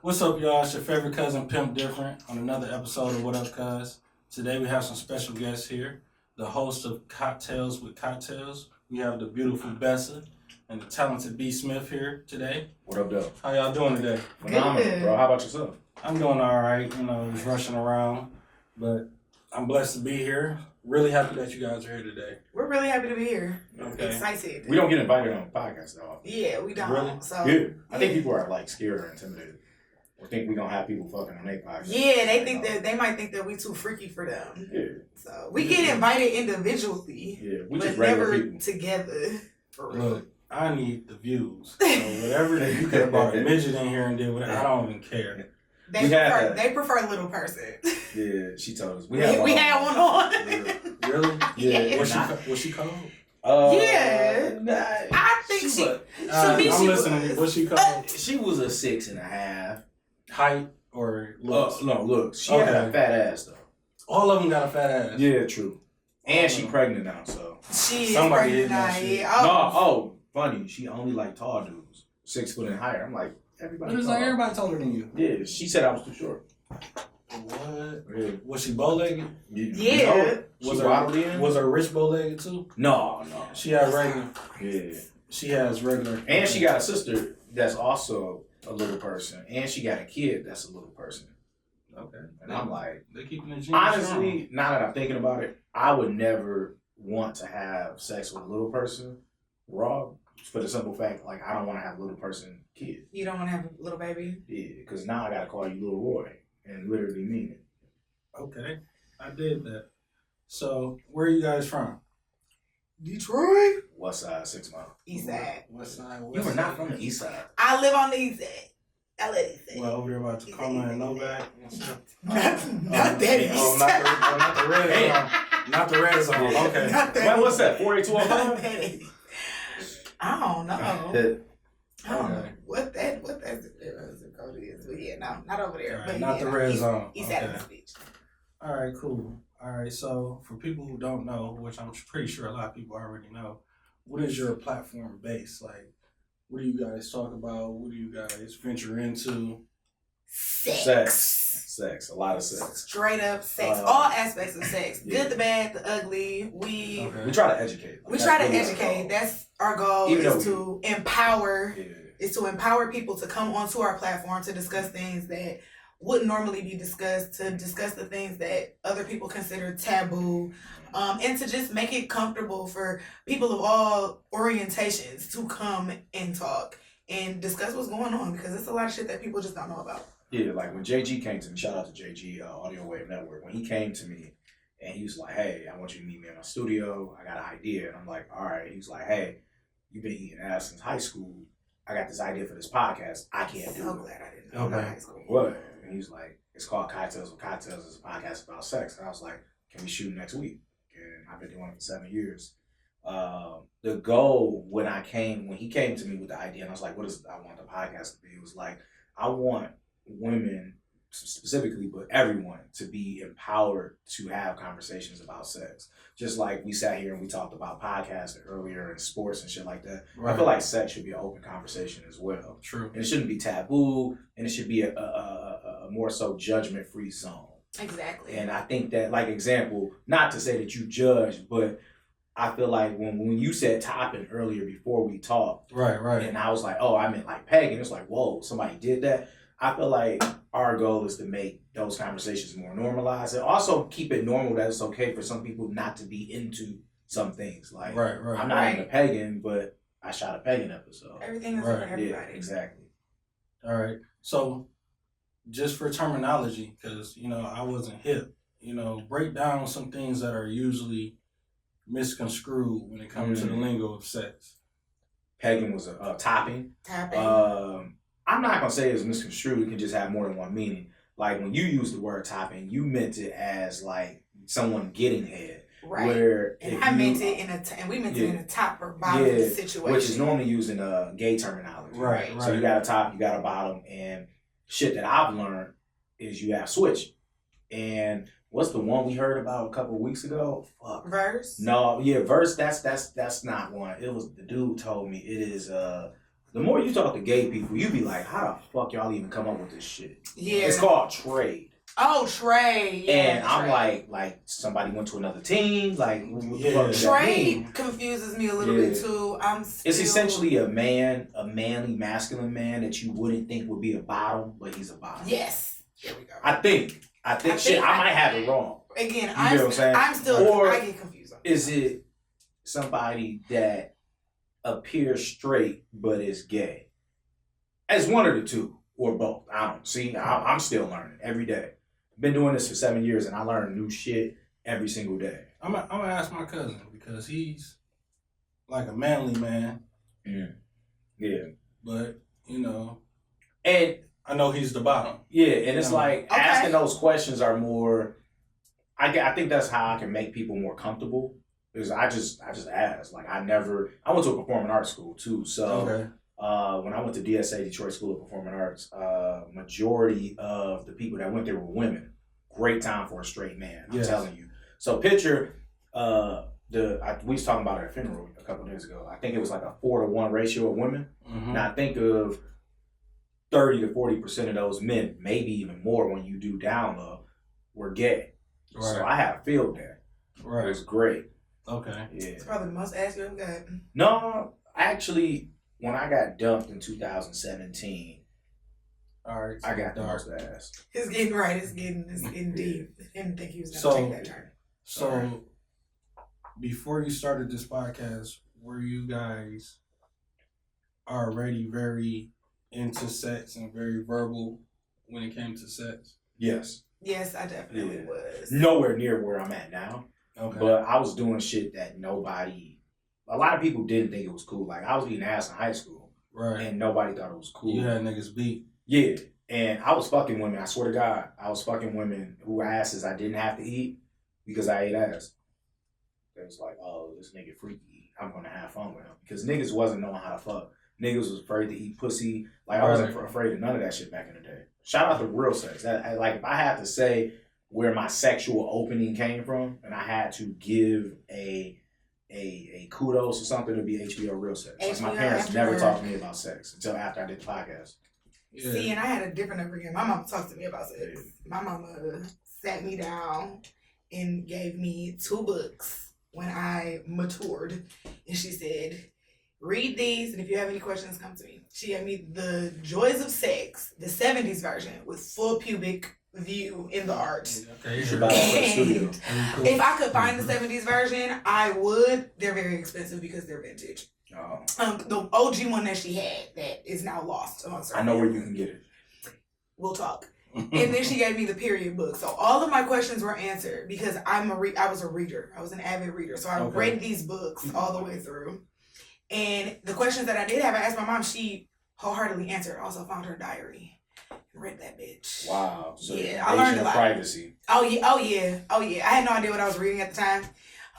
What's up, y'all? It's your favorite cousin, Pimp Different, on another episode of What Up, Cuz. Today we have some special guests here. The host of Cocktales with Cocktales. We have the beautiful Bessa and the talented B. Smith here today. What up, though? How y'all doing today? Phenomenal, bro. How about yourself? I'm doing all right. Just rushing around, but I'm blessed to be here. Really happy that you guys are here today. We're really happy to be here. Okay. Excited. We don't get invited on podcasts, though. Yeah, we don't. Really? So, Yeah. I think people are, like, scared or intimidated. Or think we gonna have people fucking on their podcast. Yeah, they might think that we too freaky for them. Yeah. So we get invited individually. Yeah, we but just regular never people. together. For real. Look, I need the views. So whatever you could have brought a midget in here and did whatever, I don't even care. They prefer little person. Yeah, she told us. We had one on. Really? Yeah. Was she cold? Yeah. Nah, I think she I'm she listening. was. What's she called? she was a 6.5. Height or looks? No, looks. She had a fat ass, though. All of them got a fat ass. Yeah, true. And she pregnant now, so. She is Somebody pregnant now. shit. Yeah. Funny. She only like tall dudes. 6 foot and higher. I'm like, everybody. But it's like everybody taller than you. Yeah, she said I was too short. What? Yeah. Was she bow-legged? Yeah. Was her rich bow-legged too? No. She had regular. Yeah. She has regular. And she got a sister that's also a little person. And she got a kid that's a little person. Okay. And I'm like, they keeping the genes honestly, now that I'm thinking about it, I would never want to have sex with a little person raw for the simple fact, like, I don't want to have a little person kid. You don't want to have a little baby? Yeah, because now I got to call you Little Roy and literally mean it. Okay. I did that. So, where are you guys from? Detroit? West Side, 6 Mile. East Side. West Side. You were not from the East Side. I live on the East Side. I live East Side. Well, over there by Tacoma and Novak. Not that East Side. Not the red zone. Not the red zone. Okay. Not that Man, what's that? Not 48205? that East. I don't know. I don't know what that zip code is, but yeah, no, not over there. Right, but not yeah, the red zone. East Side Okay. of the beach. All right, cool. All right, so for people who don't know, which I'm pretty sure a lot of people already know, what is your platform base? Like, what do you guys talk about? What do you guys venture into? Sex. A lot of sex. Straight up sex. All aspects of sex. Yeah. Good, the bad, the ugly. Okay. We try to educate. We try to educate. That's our goal. Even Is to empower. Yeah. Is to empower people to come onto our platform to discuss things that wouldn't normally be discussed, to discuss the things that other people consider taboo, and to just make it comfortable for people of all orientations to come and talk and discuss what's going on, because it's a lot of shit that people just don't know about. Yeah, like when JG came to me, shout out to JG, Audio Wave Network, when he came to me and he was like, hey, I want you to meet me in my studio. I got an idea. And I'm like, all right. He was like, hey, you've been eating ass since high school. I got this idea for this podcast. I can't do So it. glad I didn't know Okay. high school. What? And he was like, it's called Cocktales with Cocktales. It's a podcast about sex. And I was like, can we shoot next week? And I've been doing it for 7 years. The goal when he came to me with the idea, and I was like, what does I want the podcast to be? It was like, I want women specifically, but everyone, to be empowered to have conversations about sex. Just like we sat here and we talked about podcasting earlier and sports and shit like that. Right. I feel like sex should be an open conversation as well. True. And it shouldn't be taboo, and it should be a more so judgment-free zone. Exactly. And I think that, like, example, not to say that you judge, but I feel like when you said topping earlier before we talked, Right. and I was like, oh, I meant like pegging. It's like, whoa, somebody did that. I feel like our goal is to make those conversations more normalized and also keep it normal that it's okay for some people not to be into some things. Like, Right. I'm not into pegging, but I shot a pegging episode. Everything is Right. for everybody. Yeah, exactly. All right. So, just for terminology, because, I wasn't hip, break down some things that are usually misconstrued when it comes to the lingo of sex. Pegging was a topping. Tapping. I'm not gonna say it's misconstrued. It can just have more than one meaning. Like when you use the word topping, you meant it as like someone getting head. Right. Where and I meant it and we meant it in a top or bottom situation. Which is normally used in gay terminology. Right. So you got a top, you got a bottom, and shit that I've learned is you have switch. And what's the one we heard about a couple of weeks ago? Fuck. Verse? No, yeah, verse. That's not one. It was the dude told me it is The more you talk to gay people, you be like, how the fuck y'all even come up with this shit? Yeah. It's called trade. Oh, trade. Yeah, And I'm trade. like somebody went to another team. Like, what the Yeah. fuck does that mean? Trade confuses me a little bit too. It's essentially a manly, masculine man that you wouldn't think would be a bottom, but he's a bottom. Yes. Here we go. I think shit. I might have it wrong. Again, You know what I'm saying? I'm still. Or I get confused. is it somebody that appears straight but is gay? As one of the two or both. I don't see. I'm still learning every day. Been doing this for 7 years and I learn new shit every single day. I'm gonna ask my cousin because he's like a manly man. Yeah. But, you know, and I know he's the bottom. Yeah, and it's like asking those questions are more. I think that's how I can make people more comfortable. Because I just ask. Like I went to a performing arts school too. So when I went to DSA, Detroit School of Performing Arts, majority of the people that went there were women. Great time for a straight man. I'm telling you. So picture we was talking about it at a funeral a couple of days ago. I think it was like a 4-to-1 ratio of women. Mm-hmm. Now I think of 30 to 40% of those men, maybe even more when you do down low, were gay. Right. So I had a field there. Right. It was great. Okay. Yeah. It's probably the most ass you ever got. No, actually, when I got dumped in 2017, all right, I got the most ass. It's getting right. It's getting deep. I didn't think he was going to take that turn. So, before you started this podcast, were you guys already very into sex and very verbal when it came to sex? Yes. Yes, I definitely was. Nowhere near where I'm at now. Okay. But I was doing shit that a lot of people didn't think it was cool. Like I was eating ass in high school. Right. And nobody thought it was cool. You had niggas beat. Yeah. And I was fucking women. I swear to God, I was fucking women who asses I didn't have to eat because I ate ass. It was like, oh, this nigga freaky. I'm going to have fun with him. Because niggas wasn't knowing how to fuck. Niggas was afraid to eat pussy. Like, I wasn't afraid of none of that shit back in the day. Shout out to real sex. Like, if I had to say where my sexual opening came from, and I had to give a kudos or something, it would be HBO Real Sex. Like, my parents never talked to me about sex until after I did the podcast. Yeah. See, and I had a different upbringing. My mama talked to me about sex. My mama sat me down and gave me 2 books when I matured. And she said, read these, and if you have any questions, come to me. She gave me The Joys of Sex, the 70s version, with full pubic view in the art. Okay, you should buy that for the studio. If I could find the 70s version, I would. They're very expensive because they're vintage. Oh. The OG one that she had that is now lost amongst her. I know where you can get it. We'll talk. And then she gave me the period book. So all of my questions were answered because I was a reader. I was an avid reader. So I read these books all the way through. And the questions that I did have, I asked my mom. She wholeheartedly answered. I also found her diary. Read that bitch. Wow. So yeah, I learned a lot. Privacy. Oh yeah. I had no idea what I was reading at the time.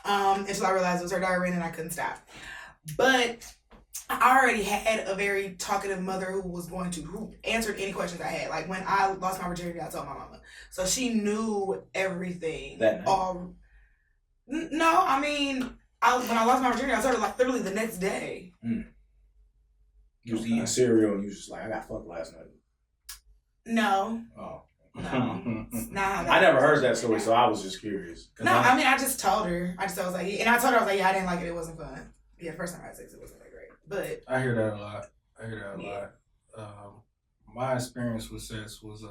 Until I realized it was her diary and then I couldn't stop. But I already had a very talkative mother who answered any questions I had. Like when I lost my virginity, I told my mama. So she knew everything. That night? No, I mean, when I lost my virginity, I told her like literally the next day. Mm. You was eating cereal and you was just like, I got fucked last night. No. Oh. No. Nah. I never heard that story, so I was just curious. No, I mean, I just told her. I was like, and I told her, I was like, yeah, I didn't like it. It wasn't fun. Yeah, the first time I had sex, it wasn't that great. But I hear that a lot. My experience with sex was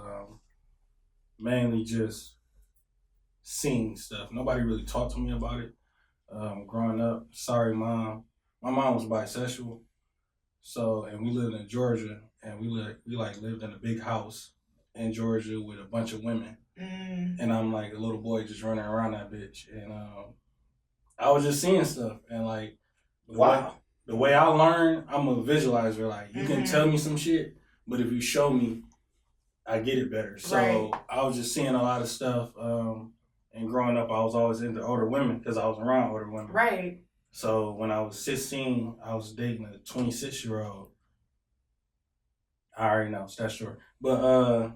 mainly just seeing stuff. Nobody really talked to me about it. Growing up, sorry, Mom. My mom was bisexual. So, and we lived in Georgia, and we lived in a big house in Georgia with a bunch of women. Mm. And I'm like a little boy just running around that bitch. And I was just seeing stuff. And like, the way I learn, I'm a visualizer. Like, you can tell me some shit, but if you show me, I get it better. So I was just seeing a lot of stuff. And growing up, I was always into older women because I was around older women. Right. So when I was 16, I was dating a 26-year-old. I already know, that's short. But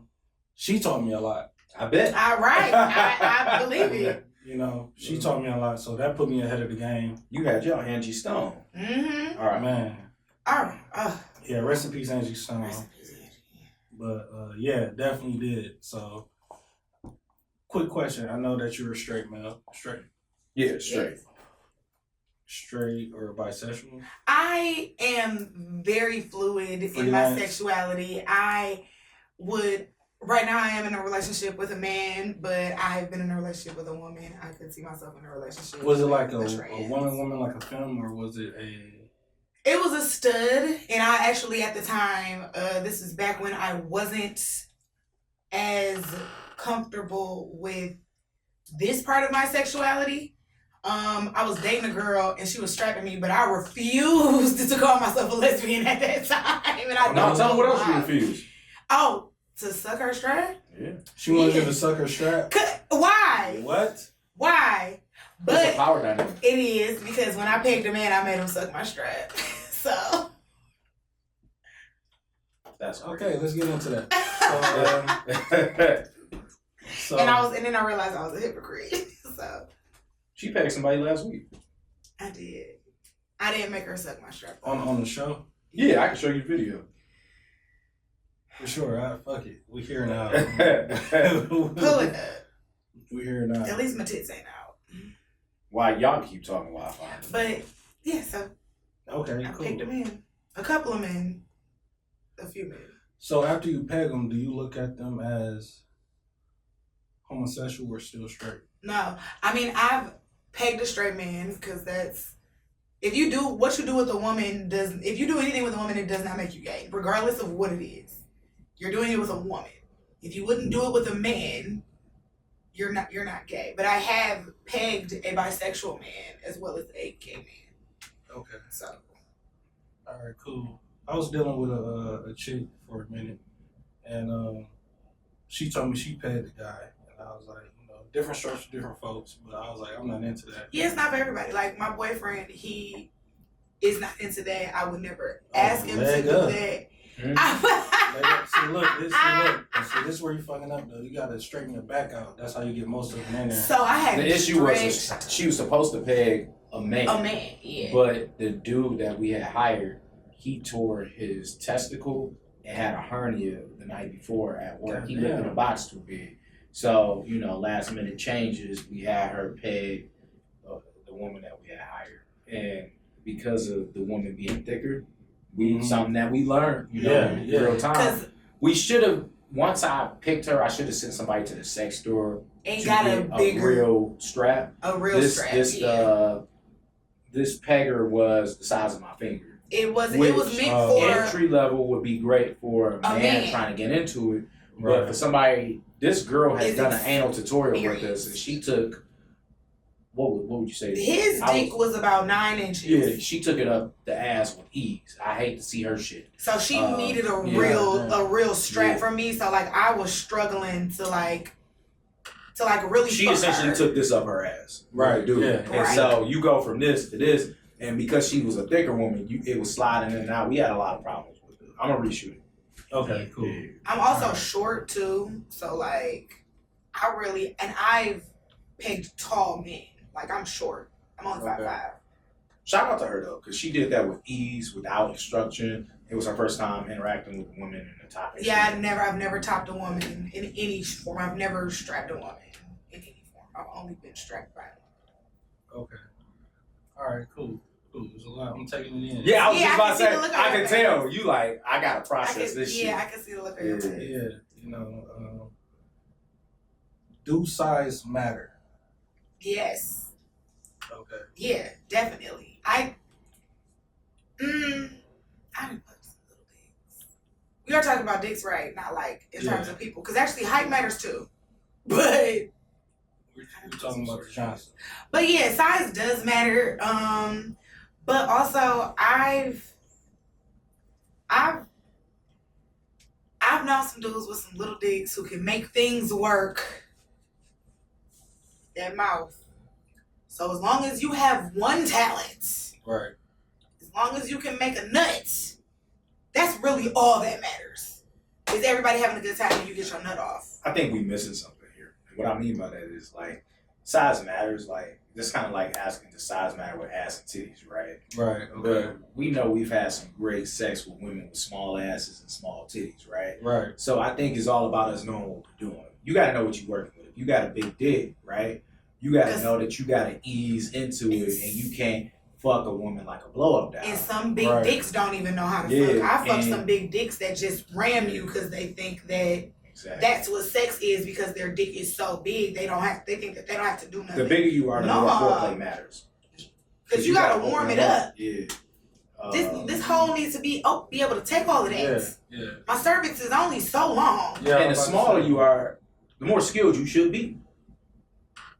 she taught me a lot. I bet. All right. I believe it. You know, she taught me a lot, so that put me ahead of the game. You had your Angie Stone. Mm-hmm. All right. Man. All right. Yeah, rest in peace, Angie Stone. Rest in peace, Angie. But yeah, definitely did. So, quick question. I know that you're a straight male. Straight. Yeah, straight. Yes. Straight or bisexual? I am very fluid in my sexuality. Right now I am in a relationship with a man, but I've been in a relationship with a woman. I could see myself in a relationship. Was it like a woman, like a film, or was it a... It was a stud, and I actually at the time, this is back when I wasn't as comfortable with this part of my sexuality. I was dating a girl and she was strapping me, but I refused to call myself a lesbian at that time. And I don't tell me what else you refused. Oh, to suck her strap? Yeah. She wanted you to suck her strap? Why? What? Why? But it's a power dynamic. It is, because when I pegged a man, I made him suck my strap. So. That's okay. Let's get into that. And then I realized I was a hypocrite. So. She pegged somebody last week. I did. I didn't make her suck my strap. On the show? Yeah, I can show you the video. For sure. Fuck it. We here now. Pull it up. We here now. At least my tits ain't out. Why y'all keep talking while I find it. But yeah, so okay, I cool. picked a man. A couple of men. A few men. So after you peg them, do you look at them as homosexual or still straight? No. I mean, I've pegged a straight man, because that's, if you do what you do with a woman, if you do anything with a woman, it does not make you gay, regardless of what it is. You're doing it with a woman. If you wouldn't do it with a man, you're not gay. But I have pegged a bisexual man as well as a gay man. Okay. So. All right, cool. I was dealing with a chick for a minute, and she told me she pegged the guy, and I was like, different strokes for different folks, but I was like, I'm not into that. Yeah, it's not for everybody. Like, my boyfriend, he is not into that. I would never ask him to do that. See, this is where you fucking up, though. You gotta straighten your back out. That's how you get most of them in there. So I had the issue was she was supposed to peg a man. A man, yeah. But the dude that we had hired, he tore his testicle and had a hernia the night before at work. God, he lived in a box too big. So, last minute changes, we had her peg the woman that we had hired. And because of the woman being thicker, something that we learned, in real time. We should have, once I picked her, I should have sent somebody to the sex store and to got get a real strap. A real strap, This pegger was the size of my finger. It was meant for... Entry level would be great for a man trying to get into it. Right. But for somebody... This girl has done an anal tutorial with us, and she took, what would you say? His dick was about 9 inches. Yeah, she took it up the ass with ease. I hate to see her shit. So she needed a real strap from me. So like I was struggling to really. She essentially took this up her ass, right? Dude. Yeah. And so you go from this to this, and because she was a thicker woman, it was sliding in and out. We had a lot of problems with it. I'm gonna reshoot it. Okay, cool. I'm also short too, so like I've pegged tall men. Like I'm short. I'm only 5'5". Shout out to her though, because she did that with ease, without instruction. It was her first time interacting with women in the top. Yeah, I've never topped a woman in any form. I've never strapped a woman in any form. I've only been strapped by a woman. Okay. All right, cool. There's a lot. I'm taking it in. Yeah, I was just about to say, I can tell. You like, I got to process this shit. Yeah, I can see the look on your face. Yeah, do size matter? Yes. Okay. Yeah, definitely. I didn't put some little dicks. We are talking about dicks, right? Not like in terms of people. Because actually height matters too. But... We're talking about the Johnson. But yeah, size does matter. But also, I've known some dudes with some little dicks who can make things work. Their mouth. So as long as you have one talent, right? As long as you can make a nut, that's really all that matters. Is everybody having a good time and you get your nut off? I think we missing something here. What I mean by that is like, size matters. Like, this kind of like asking does size matter with ass and titties, right? Right. Okay. But we know we've had some great sex with women with small asses and small titties, right? Right. So I think it's all about us knowing what we're doing. You got to know what you're working with. If you got a big dick, right? You got to know that you got to ease into it, and you can't fuck a woman like a blow up doll. And some big dicks don't even know how to fuck. I fuck some big dicks that just ram you because they think that that's what sex is, because their dick is so big. They think that they don't have to do nothing. The bigger you are, the more foreplay matters. Because you gotta warm it up. Yeah. This hole needs to be able to take all of that. Yeah. My cervix is only so long. Yeah. And the smaller you are, the more skilled you should be.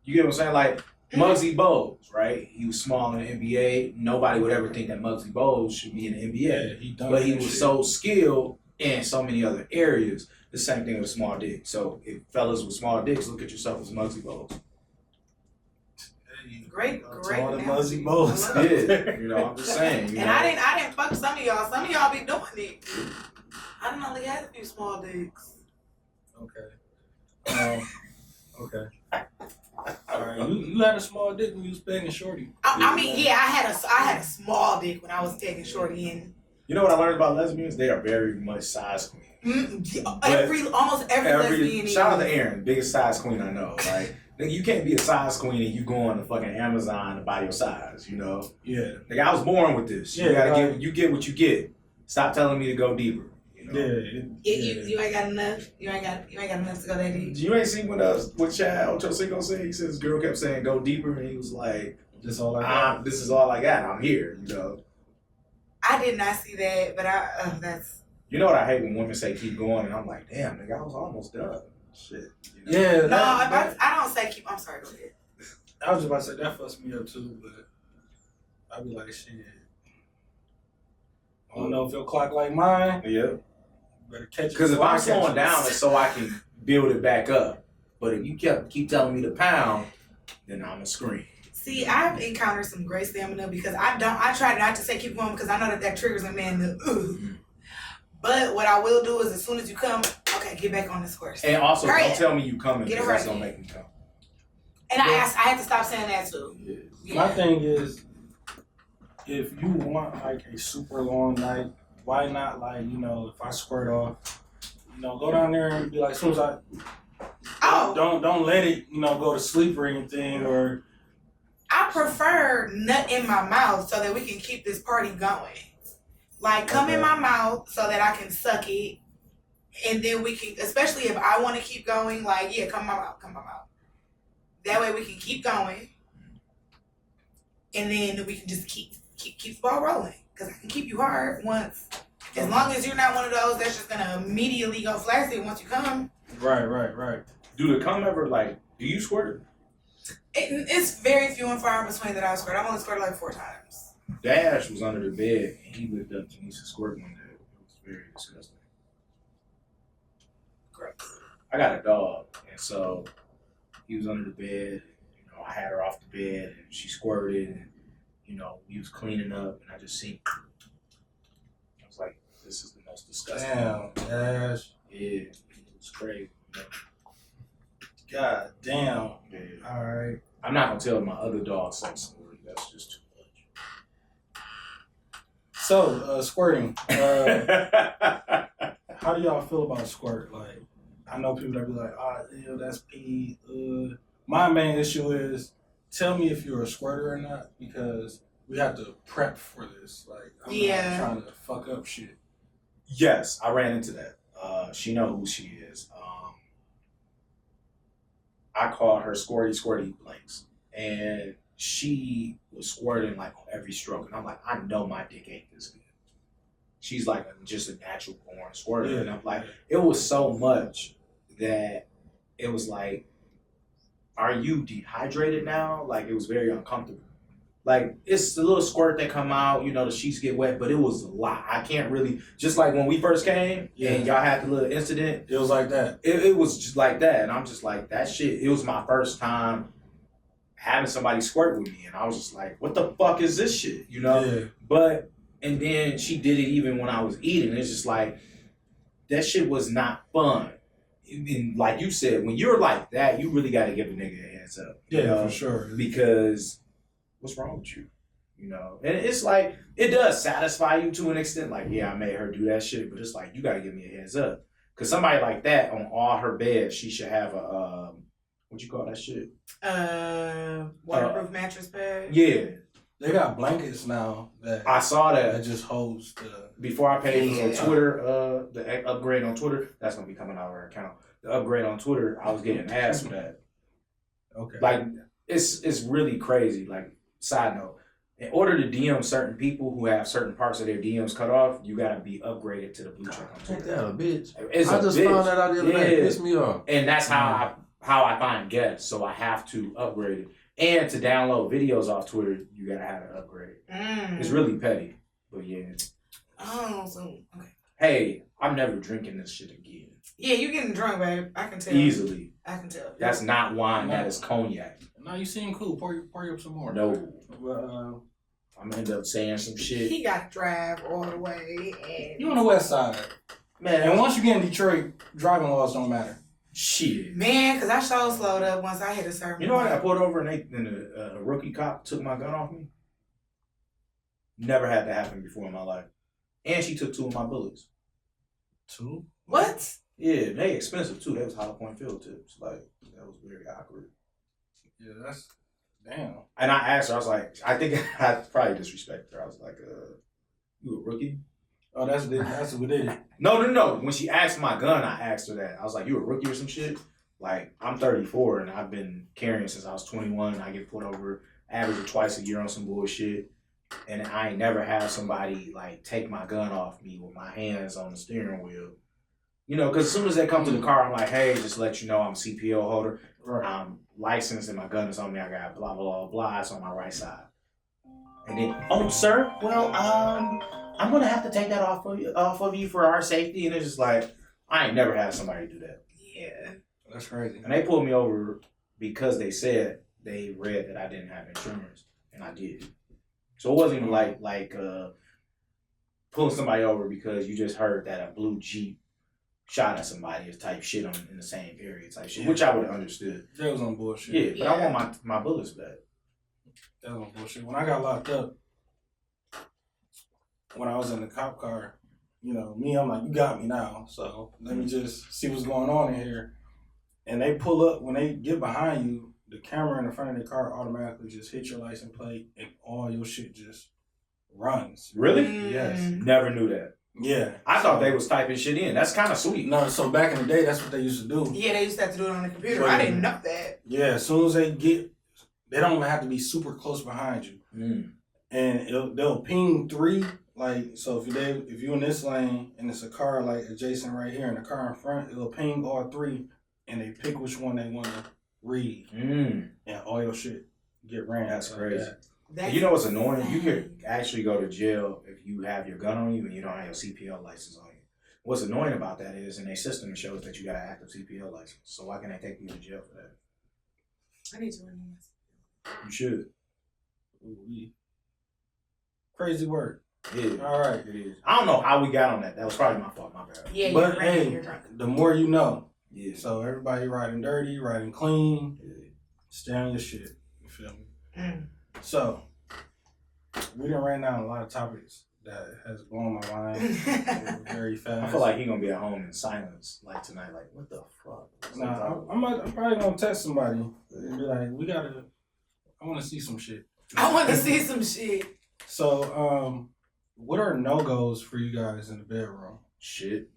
You get what I'm saying? Like Muggsy Bogues, right? He was small in the NBA. Nobody would ever think that Muggsy Bogues should be in the NBA. Yeah, but he was so skilled in so many other areas. The same thing with a small dick. So if fellas with small dicks, look at yourself as Muggsy Bogues. Great. Muggsy Bogues. Yeah, you know, I'm just saying. You and know. I didn't fuck some of y'all. Some of y'all be doing it. I done only had a few small dicks. Okay. Okay. All right. You had a small dick when you was pegging Shorty. I mean, yeah, I had a small dick when I was taking Shorty in. You know what I learned about lesbians? They are very much size queens. Almost every lesbian. Shout out to Erin, biggest size queen I know, right? Nigga, you can't be a size queen and you go on the fucking Amazon to buy your size, you know? Yeah. Nigga, I was born with this. You get what you get. Stop telling me to go deeper. You know? You ain't got enough. You ain't got enough to go that deep. You ain't seen what Chad Ochocinco said? He said this girl kept saying go deeper, and he was like, this is all I got. I'm here, you know? I did not see that, but that's... You know what I hate when women say keep going, and I'm like, damn, nigga, I was almost done. Shit. You know? Yeah. I don't say keep... I'm sorry, go ahead. I was just about to say, that fucks me up too, but I be like, shit. I don't know if your clock like mine. Yeah. Better catch it. Because if I'm slowing down, it's so I can build it back up. But if you keep telling me to pound, then I'm gonna scream. See, I've encountered some great stamina because I try not to say keep going because I know that triggers a man to But what I will do is as soon as you come, okay, get back on this horse. And also, don't tell me you coming because that's gonna make me come. And I had to stop saying that too. Yeah. My thing is, if you want like a super long night, why not like, you know, if I squirt off, you know, go down there and be like, as soon as don't let it, you know, go to sleep or anything. Or I prefer nut in my mouth so that we can keep this party going. Like come in my mouth so that I can suck it, and then we can, especially if I want to keep going, like come in my mouth. That way we can keep going, and then we can just keep the ball rolling. Because I can keep you hard once. As long as you're not one of those that's just gonna immediately go flaccid once you come. Right. Do the cum ever do you squirt? It's very few and far in between that I squirt. I've only squirted like 4 times. Dash was under the bed and he whipped up Janice's squirt one day. It was very disgusting. Gross. I got a dog, and so he was under the bed. You know, I had her off the bed and she squirted, and you know, we was cleaning up, and I just seen. I was like, "This is the most disgusting." Damn, Dash. Yeah, it was crazy. You know? God damn. Yeah. All right. I'm not gonna tell my other dog sex story. That's just too much. So, squirting. How do y'all feel about squirt? Like, I know people that be like, ew, that's pee. My main issue is, tell me if you're a squirter or not, because we have to prep for this. Like, I'm not trying to fuck up shit. Yes, I ran into that. She know who she is. I called her Squirty Blanks, and she was squirting like on every stroke, and I'm like, I know my dick ain't this good. She's like just a natural born squirter, and I'm like, it was so much that it was like, are you dehydrated now? Like, it was very uncomfortable. Like, it's the little squirt that come out, you know, the sheets get wet, but it was a lot. I can't really, just like when we first came and y'all had the little incident. It was like that. It was just like that. And I'm just like, that shit, it was my first time having somebody squirt with me. And I was just like, what the fuck is this shit, you know? Yeah. But, and then she did it even when I was eating. It's just like, that shit was not fun. And like you said, when you're like that, you really got to give a nigga a heads up. Yeah, for sure. Because what's wrong with you? You know, and it's like it does satisfy you to an extent. Like, yeah, I made her do that shit, but it's like you got to give me a heads up. Because somebody like that on all her beds, she should have a what you call that shit? Waterproof mattress pad. Yeah, they got blankets now that I saw that just holds the. Before I paid for Twitter, the upgrade on Twitter, that's gonna be coming out of our account. The upgrade on Twitter, I was getting asked for that. Okay. Like it's really crazy. Like side note, in order to DM certain people who have certain parts of their DMs cut off, you gotta be upgraded to the blue check on Take Twitter. that, a bitch. It's I just found that out the other day. It pissed me off. And that's how I find guests. So I have to upgrade it. And to download videos off Twitter, you gotta have an upgrade. It's really petty, but yeah. Oh, so okay. Hey, I'm never drinking this shit again. Yeah, you getting drunk, babe. I can tell. Easily. I can tell. That's not wine. That is cognac. No, you seem cool. Pour you up some more. No. But, I'm gonna end up saying some shit. He got to drive all the way, and you on the west side, Man, and once you get in Detroit, driving laws don't matter. Shit. man, cause I so slowed up once I hit a certain. You know what? I point. pulled over and a rookie cop took my gun off me. Never had that happen before in my life. And she took 2 of my bullets. 2? What? Yeah, they expensive too. That was Hollow Point field tips. Like that was very awkward. Yeah, that's damn. And I asked her, I was like, I think I probably disrespected her. I was like, you a rookie? Oh, that's what it is. No. When she asked my gun, I asked her that. I was like, you a rookie or some shit? Like, I'm 34 and I've been carrying since I was 21. I get pulled over average of twice a year on some bullshit. And I ain't never had somebody like take my gun off me with my hands on the steering wheel. You know, because as soon as they come to the car, I'm like, hey, just to let you know I'm a CPO holder. Right. I'm licensed and my gun is on me. I got blah, blah, blah, blah. It's on my right side. And then, oh, sir, well, I'm going to have to take that off of you for our safety. And it's just like, I ain't never had somebody do that. Yeah. That's crazy. And they pulled me over because they said they read that I didn't have insurance. And I did. So it wasn't even like pulling somebody over because you just heard that a blue Jeep shot at somebody type shit in the same area type shit, which I would have understood. That was on bullshit. Yeah, but I want my bullets back. That was on bullshit. When I got locked up, when I was in the cop car, you know, I'm like, you got me now. So let me just see what's going on in here. And they pull up, when they get behind you, the camera in the front of the car automatically just hits your license plate and all your shit just runs. Really? Yes. Never knew that. Yeah. I thought they was typing shit in. That's kind of sweet. No, so back in the day, that's what they used to do. Yeah, they used to have to do it on the computer. So, I didn't know that. Yeah, as soon as they don't even have to be super close behind you. And they'll ping 3. Like, so if you're in this lane and it's a car like adjacent right here and the car in front, it'll ping all 3 and they pick which one they want to read. And all your shit get ran. That's crazy. That's you know what's annoying? You could actually go to jail if you have your gun on you and you don't have your CPL license on you. What's annoying about that is in their system it shows that you got an active CPL license. So why can't they take you to jail for that? I need to renew my. You should. Ooh, crazy work. Yeah. All right. It is. I don't know how we got on that. That was probably my fault. My bad. Yeah, But you're drunk. the more you know. Yeah. So everybody riding dirty, riding clean, Yeah. stay on your shit. You feel me? Mm. So we done ran down a lot of topics that has blown my mind very fast. I feel like he gonna be at home in silence like tonight. Like what the fuck? Nah, I'm probably gonna text somebody and be like, I want to see some shit. I want to see some shit. So, what are no-goes for you guys in the bedroom? Shit.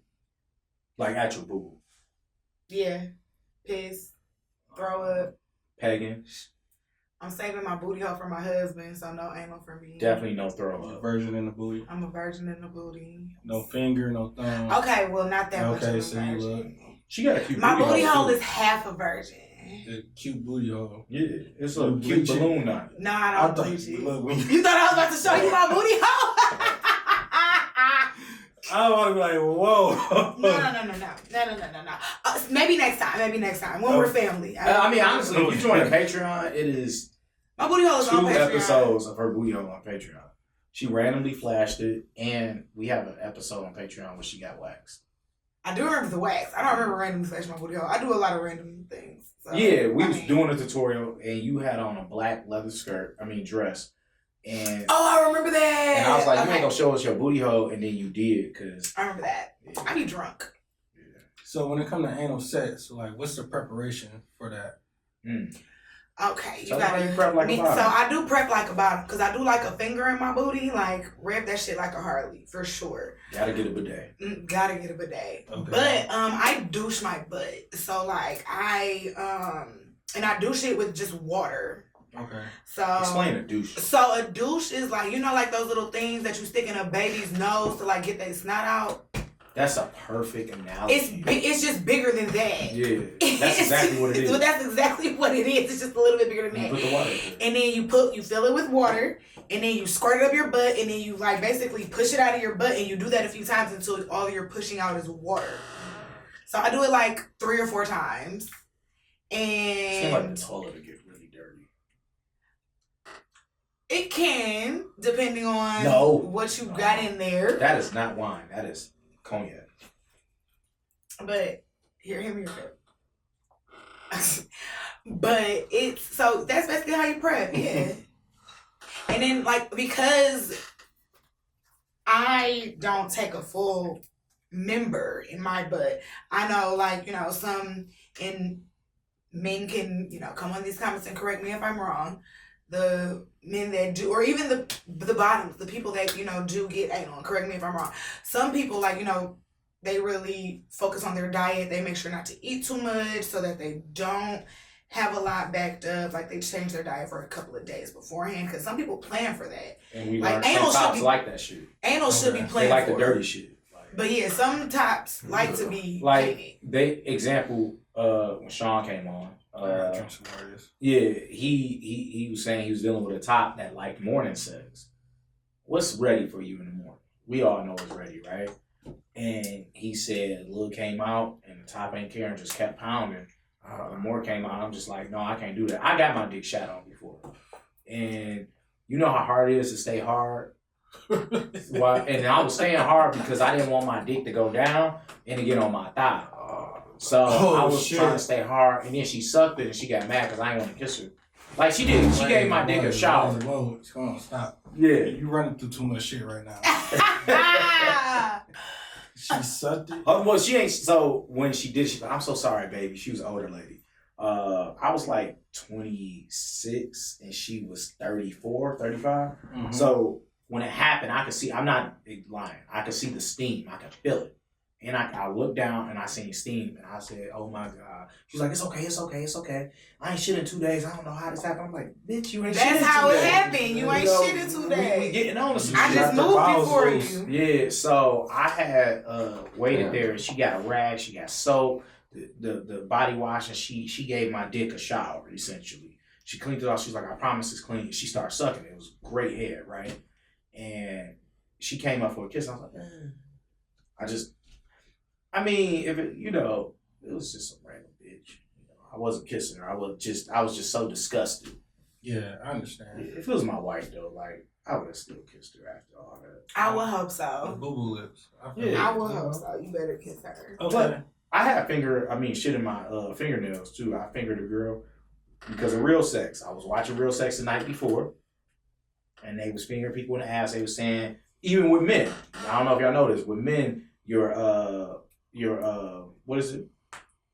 Like at your boo. Yeah. Piss. Throw up. Pegging. I'm saving my booty hole for my husband, so no anal for me. Definitely no throw up. Virgin in the booty. I'm a virgin in the booty. No finger, no thumb. Okay, well, not that much of Okay, a so you look. virgin. She got a cute My booty hole too. is half a virgin. A cute booty hole. Yeah, it's a You cute bleach it. balloon on it. No, I I don't thought bleach it. look, when You thought I was about to show you my booty hole? I want to be like, whoa. No. Maybe next time when we're family. I mean, honestly, if you join Patreon, it is my booty hole is 2 on Patreon. episodes of her booty hole on Patreon. She randomly flashed it, and we have an episode on Patreon where she got waxed. I do remember the wax. I don't remember randomly slashing my booty hole. I do a lot of random things. So, Yeah, we was doing a tutorial, and you had on a black leather dress. And I remember that. And I was like, you ain't gonna show us your booty hole, and then you did, cause I remember that. Yeah. I be drunk. Yeah. So when it comes to anal sex, like, what's the preparation for that? Okay, so you prep like a bottom. So I do prep like a bottom, because I do like a finger in my booty, like rev that shit like a Harley for sure. Gotta get a bidet. Gotta get a bidet. Okay. But I douche my butt, so like I douche it with just water. Okay. So Explain a douche. So a douche is like, you know, like those little things that you stick in a baby's nose to like get their snot out. That's a perfect analogy. It's just bigger than that. Yeah, that's exactly what it is. That's exactly what it is. It's just a little bit bigger than that. You put the water in it. And then you fill it with water, and then you squirt it up your butt, and then you like basically push it out of your butt, and you do that a few times until all you're pushing out is water. So I do it like 3 or 4 times. And it seems like the toilet would get really dirty. It can, depending on what you got in there. That is not wine. That is cognac. But hear me out. But it's so that's basically how you prep, yeah. And then like because I don't take a full member in my butt, I know like, you know, some men can, you know, come on these comments and correct me if I'm wrong. The men that do, or even the bottoms, the people that, you know, do get anal, and correct me if I'm wrong. Some people, like, you know, they really focus on their diet. They make sure not to eat too much so that they don't have a lot backed up. Like, they change their diet for a couple of days beforehand, because some people plan for that. And we like, learned some tops like that shit. Anal should be planned for. They like the dirty shit. Like, but yeah, some tops like to be like, when Sean came on, yeah, he was saying he was dealing with a top that liked morning sex. What's ready for you in the morning? We all know it's ready, right? And he said Lil came out and the top ain't caring, just kept pounding. More came out. I'm just like, no, I can't do that. I got my dick shot on before, and you know how hard it is to stay hard. And I was staying hard because I didn't want my dick to go down and to get on my thigh. So I was trying to stay hard, and then she sucked it, and she got mad because I didn't want to kiss her. Like she did. She gave my dick a shower. Whoa, come on, stop. Yeah. You running through too much shit right now. She sucked it? Well, she ain't. So when she did, she, I'm so sorry, baby. She was an older lady. I was like 26, and she was 34, 35. Mm-hmm. So when it happened, I could see, I'm not lying. I could see the steam. I could feel it. And I looked down and I seen steam and I said, oh my God. She's like, it's okay. I ain't shit in 2 days. I don't know how this happened. I'm like, bitch, you ain't shit in 2 days. That's how it happened. You ain't shit in 2 days. We getting on to I just moved before you. Yeah, so I had waited there and she got a rag, she got soap, the body wash, and she gave my dick a shower, essentially. She cleaned it off. She's like, I promise it's clean. She started sucking it. It was great hair, right? And she came up for a kiss. I was like, I mean, if it, you know, it was just some random bitch. You know, I wasn't kissing her. I was just so disgusted. Yeah, I understand. If it was my wife though, like I would have still kissed her after all that. I would hope so. Boo boo lips. I would hope so. You better kiss her. Okay. But I had shit in my fingernails too. I fingered a girl because of real sex. I was watching Real Sex the night before, and they was fingering people in the ass. They was saying, even with men, I don't know if y'all know this, with men, what is it?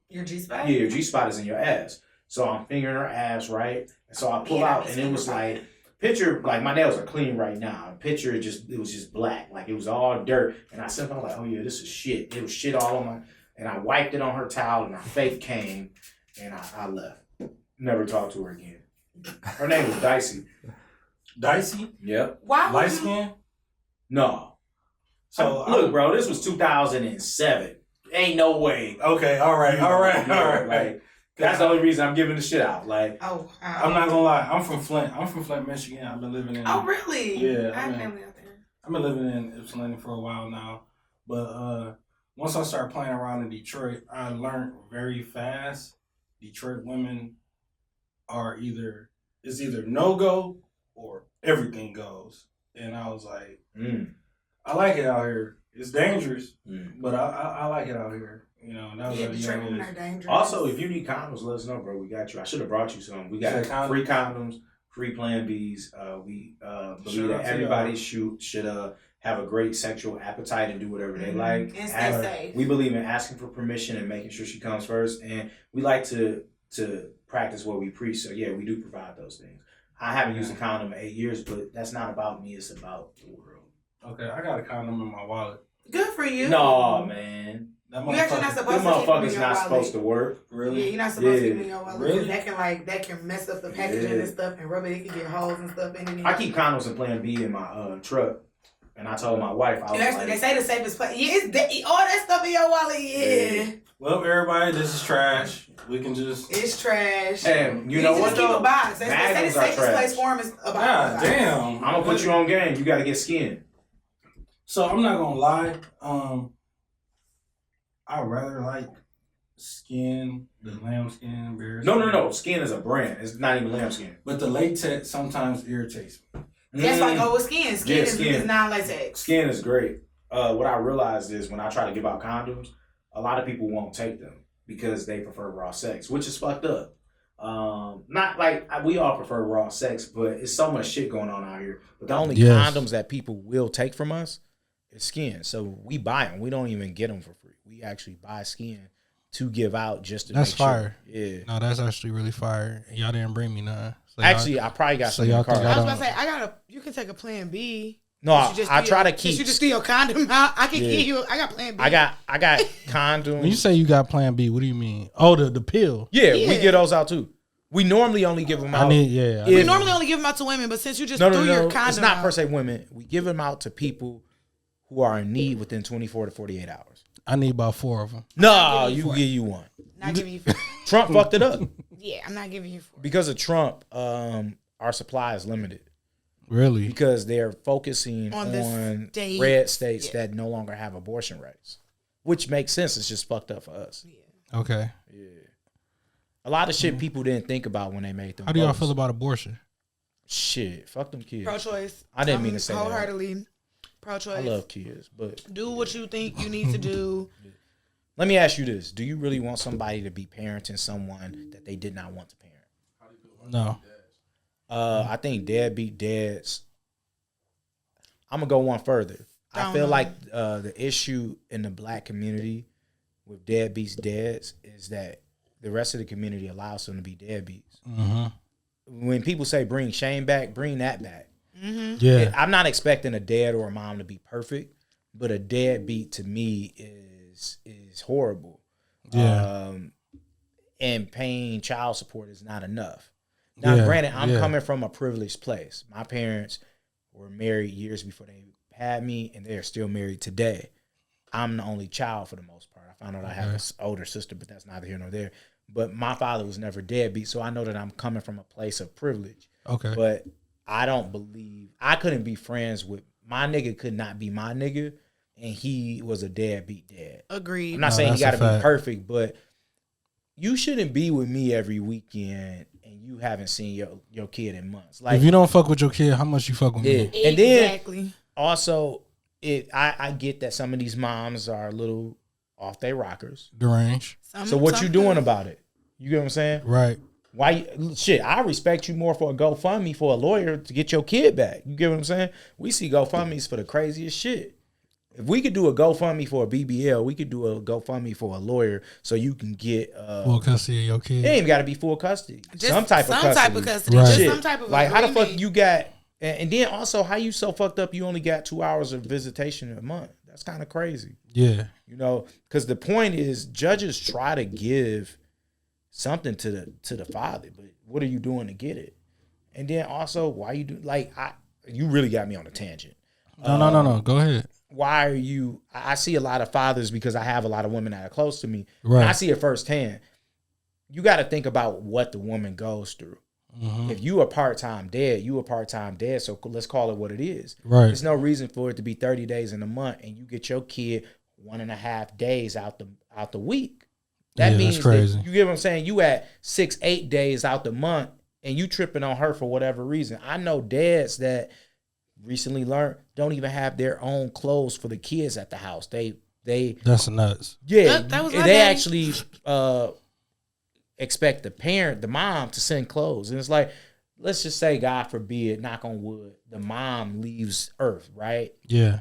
Your G-spot? Yeah, your G-spot is in your ass. So I'm fingering her ass, right? And so I pull out, and it was like, picture, like my nails are clean right now. Picture, it was just black. Like it was all dirt. And I said, I'm like, oh yeah, this is shit. It was shit all on my, and I wiped it on her towel, and her fake came, and I left. Never talked to her again. Her name was Dicey. Dicey? Yep. Why light skin? No. So look, bro, this was 2007. Ain't no way. Okay, all right. Like that's the only reason I'm giving the shit out. Like, I'm not gonna lie. I'm from Flint, Michigan. I've been living in. Oh really? Yeah. I have family out there. I've been living in Ypsilanti for a while now, but once I started playing around in Detroit, I learned very fast. Detroit women are either no go or everything goes, and I was like, I like it out here It's dangerous, but I like it out here. You know, that was Detroit women are dangerous. Also, if you need condoms, let us know, bro. We got you. I should have brought you some. We got free condoms, free Plan Bs. We believe that everybody should have a great sexual appetite and do whatever they like. And stay safe. We believe in asking for permission and making sure she comes first. And we like to practice what we preach. So, yeah, we do provide those things. I haven't used a condom in 8 years, but that's not about me. It's about the world. Okay, I got a condom in my wallet. Good for you. No, man. You actually not supposed to keep them in your wallet. Supposed to work. Really? Yeah, you're not supposed to keep them in your wallet. Really? That can mess up the packaging and stuff and rubber. It can get holes and stuff in it. I keep condoms and Plan B in my truck. And I told my wife, they say the safest place. Yeah, all that stuff in your wallet, yeah. Well, everybody, this is trash. We can just... It's trash. And you know what, just keep a box. They say the safest place for them is a box. God damn. I'm going to put you on game. You got to get skin. So, I'm not going to lie. I rather like skin, the lambskin, bear skin. No. Skin is a brand. It's not even lambskin. But the latex sometimes irritates me. That's why I go with skin. Skin is non-latex. Skin is great. What I realized is when I try to give out condoms, a lot of people won't take them because they prefer raw sex, which is fucked up. Not like we all prefer raw sex, but it's so much shit going on out here. But the only condoms that people will take from us is skin. So we buy them. We don't even get them for free. We actually buy skin to give out just to That's make fire. Sure. Yeah. No, that's actually really fire. Y'all didn't bring me none. So actually, I probably got some in the car. I was about to say, you can take a Plan B. No, I try to keep. Since you just steal your condom out, I can give you. I got Plan B. I got condoms. When you say you got Plan B, what do you mean? Oh, the pill. Yeah, we get those out too. We normally only give them out. We normally only give them out to women, but since you just threw your condom, it's not per se women. We give them out to people who are in need within 24 to 48 hours. I need about 4 of them. No, give you one. Not giving you 4. Trump fucked it up. Yeah, I'm not giving you 4. Because of Trump, our supply is limited. Really? Because they're focusing on red states that no longer have abortion rights, which makes sense. It's just fucked up for us. Yeah. Okay. Yeah. A lot of shit people didn't think about when they made them. How do y'all feel about abortion? Shit, fuck them kids. Pro-choice. I didn't mean to say wholeheartedly pro-choice. I love kids, but do what you think you need to do. Let me ask you this: do you really want somebody to be parenting someone that they did not want to parent? No. I think deadbeat dads. I'm gonna go one further. I feel like the issue in the black community with deadbeats dads is that the rest of the community allows them to be deadbeats. Mm-hmm. When people say bring shame back, bring that back. Mm-hmm. Yeah, I'm not expecting a dad or a mom to be perfect, but a deadbeat to me is horrible. Yeah. And paying child support is not enough. Now, granted, I'm coming from a privileged place. My parents were married years before they had me, and they are still married today. I'm the only child for the most part. I found out I have an older sister, but that's neither here nor there. But my father was never deadbeat, so I know that I'm coming from a place of privilege. Okay. But I don't believe I couldn't be friends with my nigga. Could not be my nigga, and he was a deadbeat dad. Agreed. I'm not saying he got to be perfect, but you shouldn't be with me every weekend and you haven't seen your kid in months. Like, if you don't fuck with your kid, how much you fuck with me? And then also, I get that some of these moms are a little off their rockers, deranged. So what you doing about it? You get what I'm saying? Right. Why? Shit, I respect you more for a GoFundMe for a lawyer to get your kid back. You get what I'm saying? We see GoFundMes for the craziest shit. If we could do a GoFundMe for a BBL, we could do a GoFundMe for a lawyer so you can get full custody of your kid. It ain't even got to be full custody. Just some type of custody. Right. Just some type of like agreement. how the fuck you got? And then also, how you so fucked up? You only got 2 hours of visitation a month. That's kind of crazy. Yeah. You know, because the point is, judges try to give something to the father, but what are you doing to get it? And then also, why you do you really got me on a tangent. No. Go ahead. Why are you? I see a lot of fathers because I have a lot of women that are close to me. Right. And I see it firsthand. You got to think about what the woman goes through. Mm-hmm. If you a part-time dad, you a part-time dad. So let's call it what it is. Right. There's no reason for it to be 30 days in a month, and you get your kid 1.5 days out the week. That means that's crazy. you get what I'm saying. You at 6-8 days out the month, and you tripping on her for whatever reason. I know dads that recently learned don't even have their own clothes for the kids at the house. They That's nuts. yeah, That was my they daddy. actually expect the mom to send clothes. And it's like, let's just say, God forbid, knock on wood, the mom leaves Earth, right? Yeah.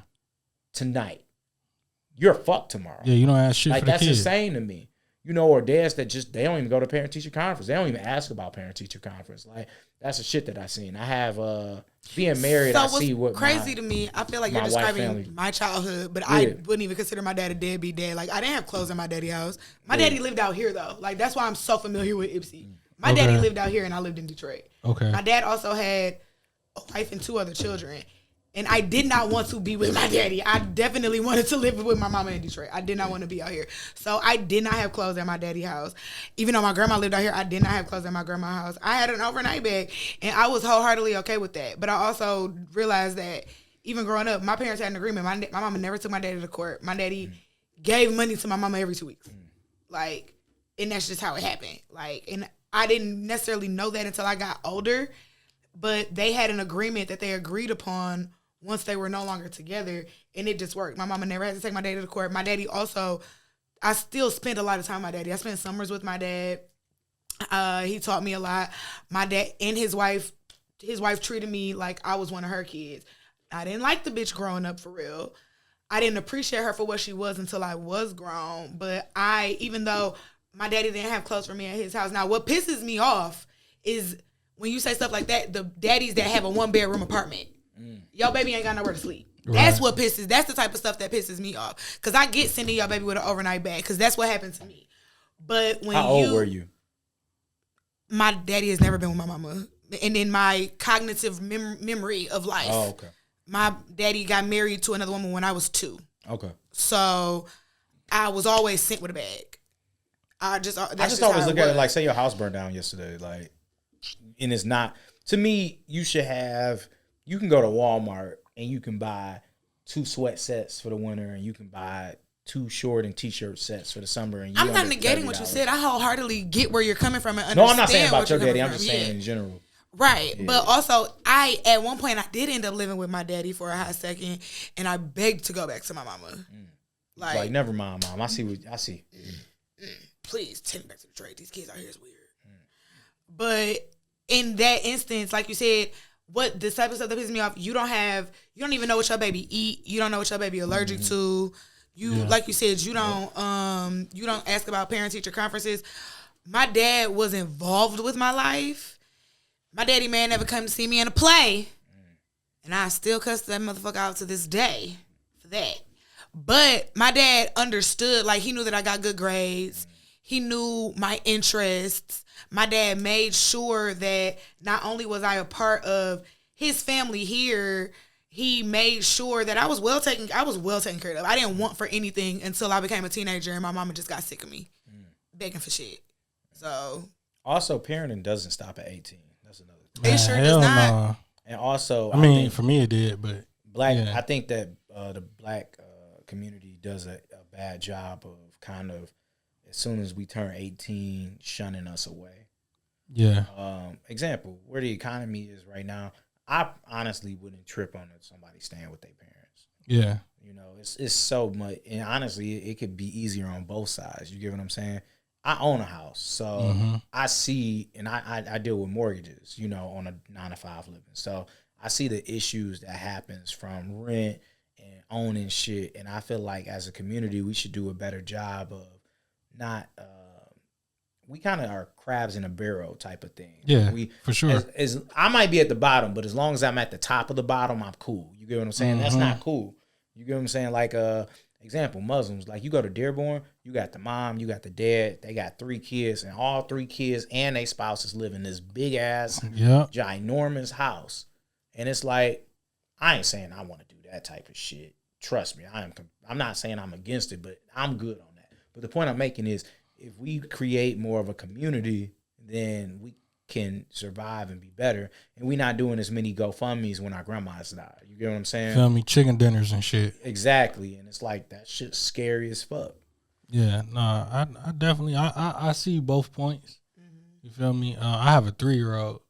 Tonight. You're fucked tomorrow. Yeah, you don't ask shit Like, for the that's kids. insane to me. You know, or dads that just, they don't even go to parent-teacher conference. They don't even ask about parent-teacher conference. Like, that's the shit that I seen. I have, being married, I see what crazy to me. I feel like you're my wife family. describing my childhood, but Yeah. I wouldn't even consider my dad a deadbeat dad. Like, I didn't have clothes in my daddy's house. My daddy lived out here, though. Like, that's why I'm so familiar with Ipsy. My Okay. daddy lived out here, and I lived in Detroit. Okay. My dad also had a wife and 2 other children. And I did not want to be with my daddy. I definitely wanted to live with my mama in Detroit. I did not want to be out here. So I did not have clothes at my daddy's house. Even though my grandma lived out here, I did not have clothes at my grandma's house. I had an overnight bag, and I was wholeheartedly okay with that. But I also realized that even growing up, my parents had an agreement. My mama never took my daddy to court. My daddy gave money to my mama every 2 weeks. Like, and that's just how it happened. Like, and I didn't necessarily know that until I got older. But they had an agreement that they agreed upon once they were no longer together, and it just worked. My mama never had to take my daddy to court. My daddy also, I still spent a lot of time with my daddy. I spent summers with my dad. He taught me a lot. My dad and his wife treated me like I was one of her kids. I didn't like the bitch growing up for real. I didn't appreciate her for what she was until I was grown. But even though my daddy didn't have clothes for me at his house. Now, what pisses me off is when you say stuff like that, the daddies that have a 1-bedroom apartment. Your baby ain't got nowhere to sleep. That's that's the type of stuff that pisses me off. Because I get sending your baby with an overnight bag, because that's what happened to me. But when How old were you? My daddy has never been with my mama. And in my cognitive memory of life, Okay. my daddy got married to another woman when I was 2. Okay. So I was always sent with a bag. I just always look at it like, say your house burned down yesterday, like, and it's not. To me, you can go to Walmart and you can buy 2 sweat sets for the winter, and you can buy 2 short and t-shirt sets for the summer. And I'm not negating what you said. I wholeheartedly get where you're coming from and understand. No, I'm not saying about your daddy. I'm just saying in general. Right. Yeah. But also, at one point, I did end up living with my daddy for a hot second, and I begged to go back to my mama. Like, never mind, Mom. I see. Please take me back to Detroit. These kids out here is weird. But in that instance, like you said, what the type of stuff that pisses me off, you don't even know what your baby eat. You don't know what your baby allergic to. Like you said, you don't ask about parent-teacher conferences. My dad was involved with my life. My daddy man never come to see me in a play. And I still cuss that motherfucker out to this day for that. But my dad understood, like, he knew that I got good grades. He knew my interests. My dad made sure that not only was I a part of his family here, he made sure that I was well taken care of. I didn't want for anything until I became a teenager, and my mama just got sick of me begging for shit. So also, parenting doesn't stop at 18. That's another thing. it sure does not. No. And also, I mean, for me it did, but I think that the black community does a bad job of kind of, as soon as we turn 18, shunning us away. Yeah. Example, where the economy is right now, I honestly wouldn't trip on somebody staying with their parents. Yeah. You know, it's so much, and honestly, it could be easier on both sides. You get what I'm saying? I own a house, so I see, and I deal with mortgages, you know, on a 9-to-5 living. So I see the issues that happens from rent and owning shit, and I feel like as a community, we should do a better job of not. We kind of are crabs in a barrel type of thing. Yeah, for sure. As I might be at the bottom, but as long as I'm at the top of the bottom, I'm cool. You get what I'm saying? That's not cool. You get what I'm saying? Like, example, Muslims, like, you go to Dearborn, you got the mom, you got the dad, they got 3 kids, and all 3 kids and their spouses live in this big ass, ginormous house. And it's like, I ain't saying I want to do that type of shit. Trust me, I'm not saying I'm against it, but I'm good on that. But the point I'm making is, if we create more of a community, then we can survive and be better. And we not doing as many GoFundMes when our grandmas die. You get what I'm saying? Feel me? Chicken dinners and shit. Exactly. And it's like, that shit's scary as fuck. Yeah, no, I definitely, I see both points. You feel me? I have a 3-year-old.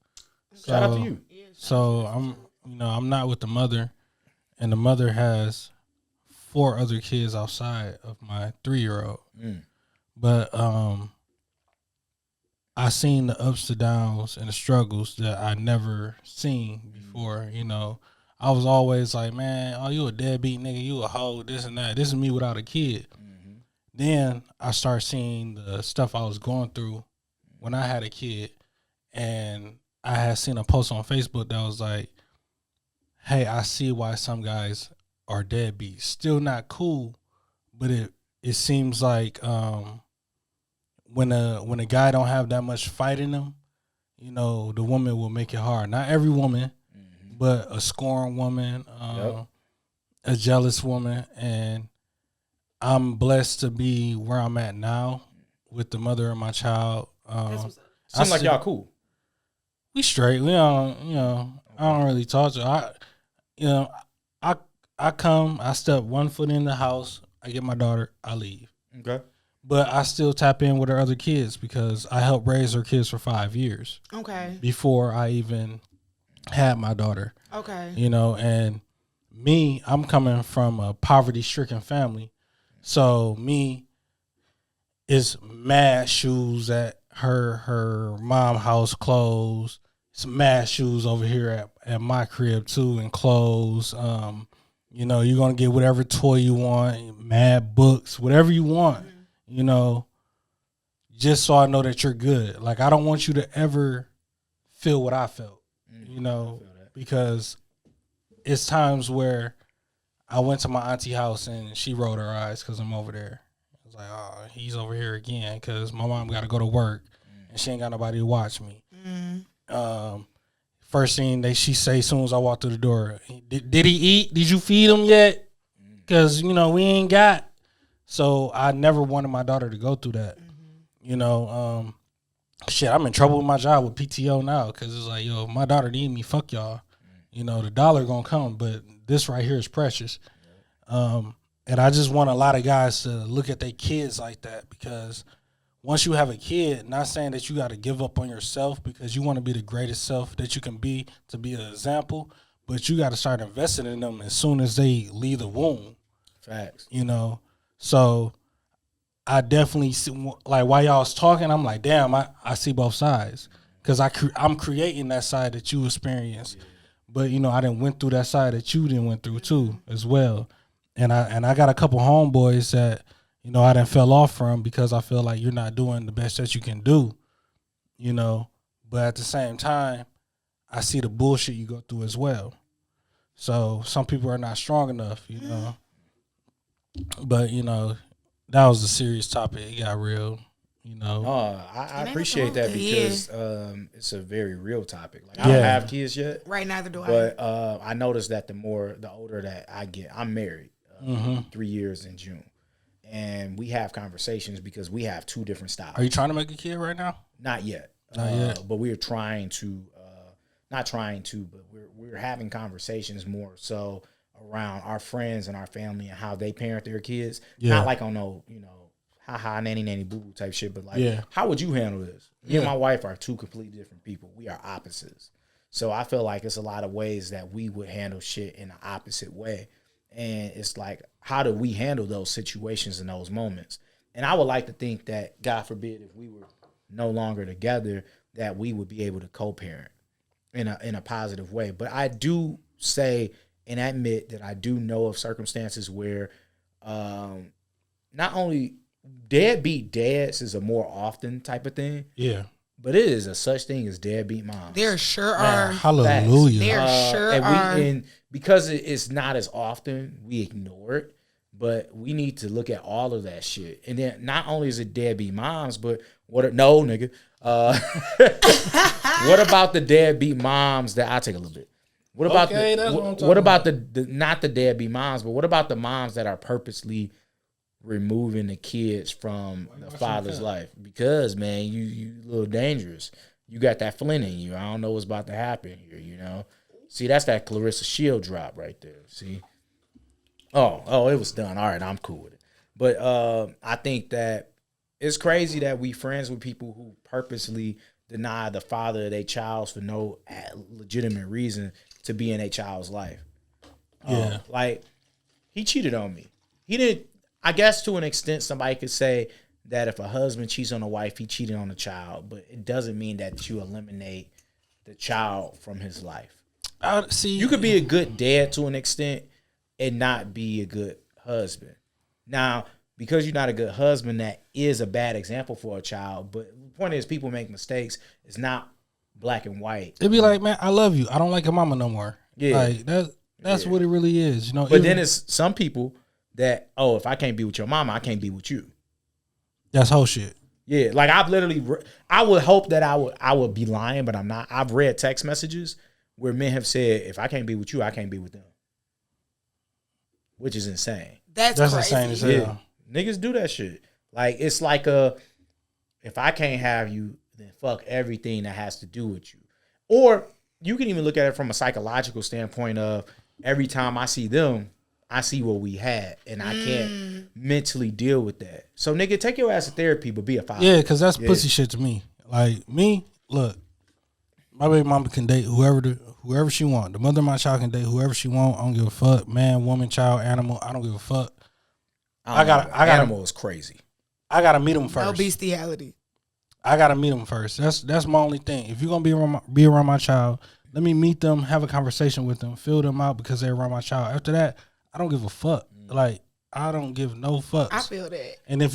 Shout out to you. So I'm not with the mother, and the mother has 4 other kids outside of my 3-year-old. But I seen the ups and downs and the struggles that I never seen before. I was always like, man, oh, you a deadbeat nigga, you a hoe, this and that. This is me without a kid. Then I start seeing the stuff I was going through when I had a kid, and I had seen a post on Facebook that was like, hey, I see why some guys are deadbeats. Still not cool, but it seems like when a guy don't have that much fight in him, the woman will make it hard. Not every woman, but a scorned woman, a jealous woman, and I'm blessed to be where I'm at now with the mother of my child. Seems like y'all cool. We straight. We don't, I don't really talk to her. I come, I step 1 foot in the house, I get my daughter, I leave. Okay. But I still tap in with her other kids because I helped raise her kids for 5 years. Okay. Before I even had my daughter. Okay. And me, I'm coming from a poverty-stricken family. So me is mad shoes at her mom house, clothes. Some mad shoes over here at my crib too, and clothes. You're gonna get whatever toy you want, mad books, whatever you want. Just so I know that you're good. Like, I don't want you to ever feel what I felt. Because it's times where I went to my auntie house and she rolled her eyes because I'm over there. I was like, oh, he's over here again because my mom got to go to work and she ain't got nobody to watch me. First thing she say as soon as I walk through the door, did he eat? Did you feed him yet? Because, we ain't got. So I never wanted my daughter to go through that. Shit, I'm in trouble with my job with PTO now because it's like, yo, if my daughter need me, fuck y'all. The dollar gonna come, but this right here is precious. And I just want a lot of guys to look at their kids like that, because once you have a kid, not saying that you got to give up on yourself because you want to be the greatest self that you can be, to be an example, but you got to start investing in them as soon as they leave the womb. Facts. So I definitely see, like, while y'all was talking, I'm like, damn, I see both sides, because I'm creating that side that you experienced. Yeah. But, I done went through that side that you didn't went through too as well. And I got a couple homeboys that, I done fell off from because I feel like you're not doing the best that you can do, But at the same time, I see the bullshit you go through as well. So some people are not strong enough, But, that was a serious topic. It got real, I appreciate that because it's a very real topic. Like, I don't have kids yet. Right, neither do I. But I noticed that the older that I get, I'm married 3 years in June. And we have conversations because we have 2 different styles. Are you trying to make a kid right now? Not yet. Not yet. But we're trying to, not trying to, but we're having conversations more so around our friends and our family and how they parent their kids. Yeah. Not like on no, ha nanny boo type shit, but like, how would you handle this? Me and my wife are 2 completely different people. We are opposites. So I feel like it's a lot of ways that we would handle shit in the opposite way. And it's like, how do we handle those situations in those moments? And I would like to think that, God forbid, if we were no longer together, that we would be able to co-parent in a positive way. But I do say and admit that I do know of circumstances where not only deadbeat dads is a more often type of thing. Yeah. But it is a such thing as deadbeat moms. There sure are. Hallelujah. There sure are. And because it's not as often, we ignore it. But we need to look at all of that shit. And then not only is it deadbeat moms, but what about the deadbeat moms that I'll take a little bit. What about what about the not the deadbeat moms, but what about the moms that are purposely removing the kids from the father's life? Because, man, you a little dangerous. You got that Flint in you. I don't know what's about to happen here, See, that's that Clarissa Shield drop right there. See? Oh, it was done. All right, I'm cool with it. But I think that it's crazy that we friends with people who purposely deny the father of their child for no legitimate reason, to be in a child's life. Yeah. Like, he cheated on me. He didn't, I guess to an extent, somebody could say that if a husband cheats on a wife, he cheated on a child, but it doesn't mean that you eliminate the child from his life. See, You could be a good dad to an extent and not be a good husband. Now, because you're not a good husband, that is a bad example for a child. But the point is, people make mistakes. It's not black and white. it'd be like, man, I love you. I don't like your mama no more. Yeah. Like that's what it really is. You know. But then it's some people that, oh, if I can't be with your mama, I can't be with you. that's whole shit. Yeah, like I've literally, I would hope that I would be lying, but I'm not. I've read text messages where men have said, if I can't be with you, I can't be with them, which is insane. That's crazy. insane as hell. Yeah, niggas do that shit. Like it's like if I can't have you, then fuck everything that has to do with you. Or you can even look at it from a psychological standpoint of every time I see them, I see what we had, and I can't mentally deal with that. So, nigga, take your ass to therapy, but be a father. Yeah, because that's pussy shit to me. Like me, look, my baby mama can date whoever she want. The mother of my child can date whoever she want. I don't give a fuck. Man, woman, child, animal. I don't give a fuck. Animal is crazy. I gotta meet them No first. bestiality. I gotta meet them first. That's my only thing. If you're gonna be around my child, let me meet them, have a conversation with them, fill them out because they're around my child. After that, I don't give a fuck. Like I don't give no fucks. I feel that. And if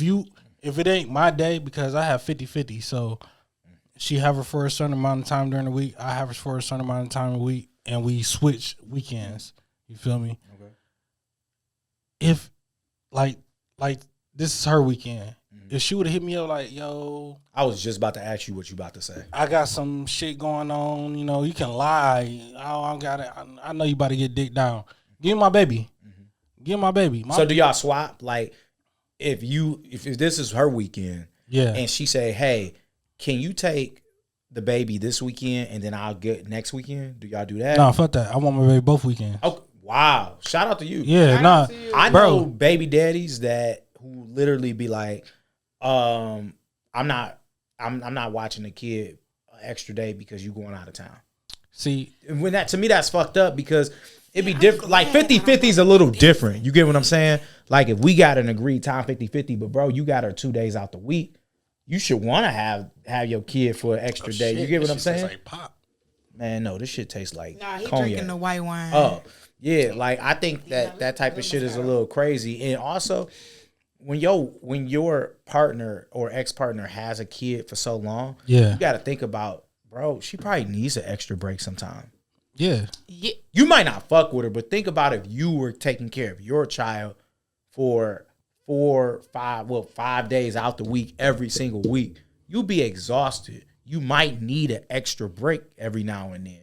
it ain't my day, because I have 50-50, so she have her for a certain amount of time during the week, I have her for a certain amount of time a week, and we switch weekends. You feel me? Okay. If like this is her weekend. If she would have hit me up like, yo, I was just about to ask you what you about to say. I got some shit going on, you know, you can lie. I got it. I know you about to get dick down. Give me my baby. Give me my baby. So do y'all swap? Like, if this is her weekend, Yeah. and she say, hey, can you take the baby this weekend and then I'll get next weekend? Do y'all do that? No, fuck that. I want my baby both weekends. Oh, wow. Shout out to you. Yeah, Shout nah. out to you. I Bro. know baby daddies who literally be like, I'm not watching the kid an extra day because you going out of town. See, And when that, to me, that's fucked up because it'd be different. Like 50-50 is a little different. You get what I'm saying? Like if we got an agreed time 50-50, but bro, you got her 2 days out the week, you should want to have your kid for an extra day. You get what I'm saying? Like pop. Man, no, this shit tastes like Nah, he cognac. drinking the white wine. Oh, yeah. Like I think that type of shit is a little crazy. And also, when your partner or ex-partner has a kid for so long, Yeah. you got to think about, bro, she probably needs an extra break sometime. Yeah. Yeah. You might not fuck with her, but think about if you were taking care of your child for 5 days out the week, every single week, you'll be exhausted. You might need an extra break every now and then.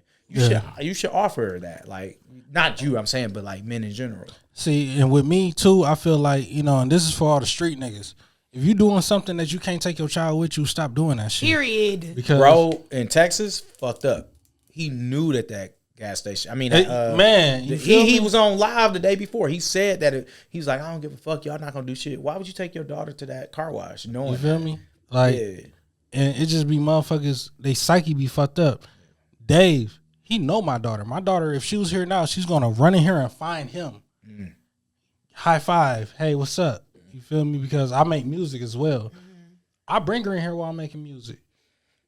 You should offer her that. Like, not you, I'm saying, but like men in general. See, and with me too, I feel like, you know, and this is for all the street niggas. If you doing something that you can't take your child with you, stop doing that shit. Period. Because Bro in Texas fucked up. He knew that gas station. I mean, man, you feel he me? was on live the day before. He said that he was like, I don't give a fuck. Y'all not gonna do shit. Why would you take your daughter to that car wash? Knowing You feel me? Like, Yeah. and it just be motherfuckers, they psyche be fucked up. Dave, he know my daughter. My daughter, if she was here now, she's gonna run in here and find him. High five. Hey, what's up? You feel me? Because I make music as well. I bring her in here while I'm making music.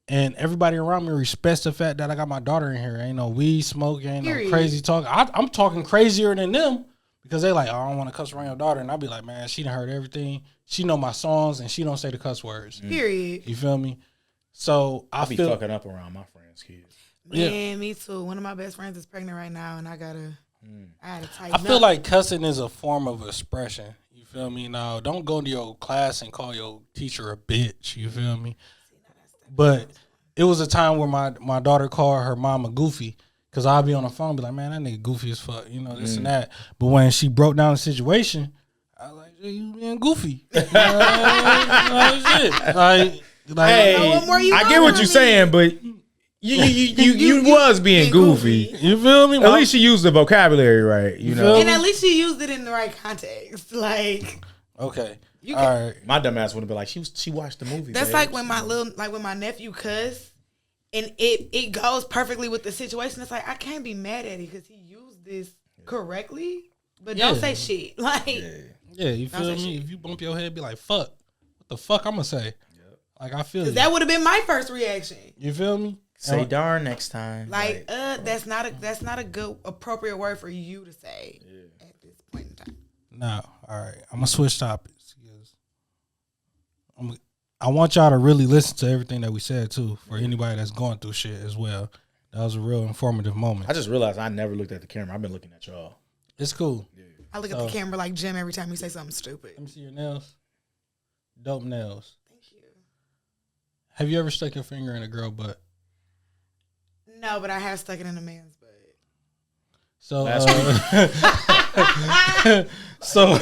And everybody around me respects the fact that I got my daughter in here. Ain't no weed smoking, ain't no Period. crazy talk. I'm talking crazier than them because they like, oh, I don't want to cuss around your daughter. And I'll be like, man, she done heard everything. She know my songs and she don't say the cuss words. Period. You feel me? So I I be feel fucking up around my friends' kids. Man, me too. One of my best friends is pregnant right now, and I gotta tighten I feel up. like cussing is a form of expression. You feel me? Now, don't go to your class and call your teacher a bitch. You feel me? But it was a time where my daughter called her mom a goofy because I'll be on the phone and be like, man, that nigga goofy as fuck, you know, this and that. But when she broke down the situation, I was like, hey, you being goofy. Shit. Hey, what more you I get want what from you're me? saying, but you was being goofy. You feel me? At least you used the vocabulary right, you know. feel And at least she used it in the right context. Like Okay. you All right. My dumb ass would have been like, she watched the movie. that's babe. like when my nephew cussed, and it goes perfectly with the situation. It's like I can't be mad at it because he used this correctly, but don't say shit. Like, you feel me? If you bump your head, be like, "Fuck, what the fuck I'm gonna say?" Like I feel you. That would have been my first reaction. You feel me? Say darn next time. Like, that's not a good appropriate word for you to say at this point in time. No, all right. I'm gonna switch topics because I want y'all to really listen to everything that we said too. For anybody that's going through shit as well, that was a real informative moment. I just realized I never looked at the camera. I've been looking at y'all. It's cool. I look at the camera like Jim every time you say something stupid. Let me see your nails. Dope nails. Thank you. Have you ever stuck your finger in a girl butt? No, but I have stuck it in a man's butt. So, so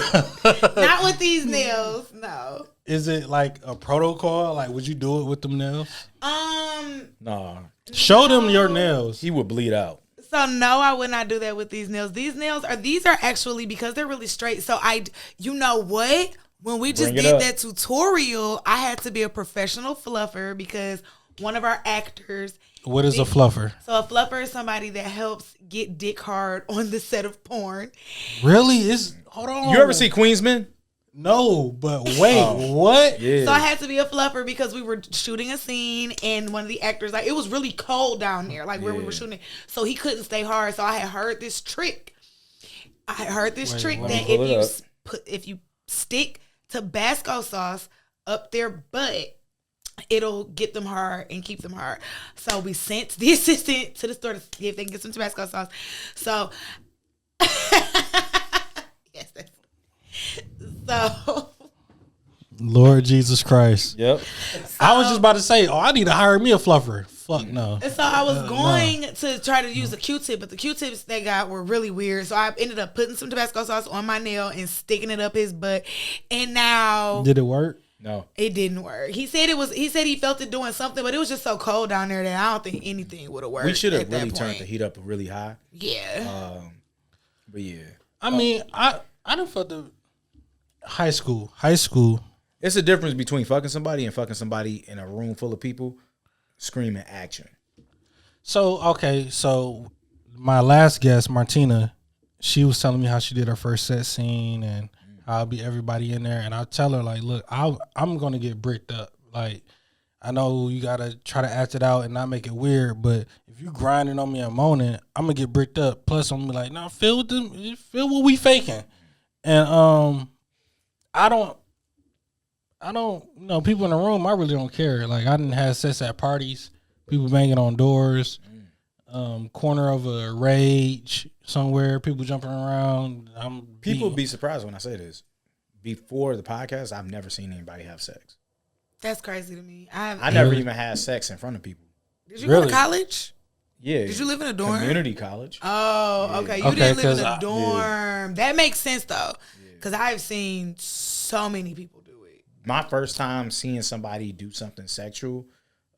not with these nails, no. Is it like a protocol? Like, would you do it with them nails? Nah. Show them your nails. He would bleed out. So no, I would not do that with these nails. These are actually, because they're really straight. So you know what? When we just did that tutorial, I had to be a professional fluffer because one of our actors. What is a fluffer? So a fluffer is somebody that helps get dick hard on the set of porn. Really? Hold on. You ever see Queensman? No, but wait, what? Yeah. So I had to be a fluffer because we were shooting a scene and one of the actors, like, it was really cold down there, like where we were shooting. So he couldn't stay hard. So I had heard this trick. That if you stick Tabasco sauce up their butt, it'll get them hard and keep them hard. So we sent the assistant to the store to see if they can get some Tabasco sauce. So, yes, so. Lord Jesus Christ. Yep. I was just about to say, I need to hire me a fluffer. Fuck no. And so I was going to try to use a Q-tip, but the Q-tips they got were really weird. So I ended up putting some Tabasco sauce on my nail and sticking it up his butt. And now. Did it work? No. It didn't work. He said he felt it doing something, but it was just so cold down there that I don't think anything would have worked. We should have really turned the heat up really high. Yeah. But yeah. I mean, I done felt the high school. It's a difference between fucking somebody and fucking somebody in a room full of people screaming action. So my last guest, Martina, she was telling me how she did her first set scene and I'll be everybody in there, and I'll tell her, like, look, I'm going to get bricked up. Like, I know you got to try to act it out and not make it weird, but if you grinding on me and moaning, I'm going to get bricked up. Plus, I'm going to be like, no, feel what we faking. And I don't, people in the room, I really don't care. Like, I didn't have sex at parties, people banging on doors, corner of a rage somewhere, people jumping around. People be surprised when I say this. Before the podcast, I've never seen anybody have sex. That's crazy to me. I never even had sex in front of people. Did you go to college? Yeah. Did you live in a dorm? Community college. Oh, okay. You didn't live in a dorm. That makes sense, though. Because I've seen so many people do it. My first time seeing somebody do something sexual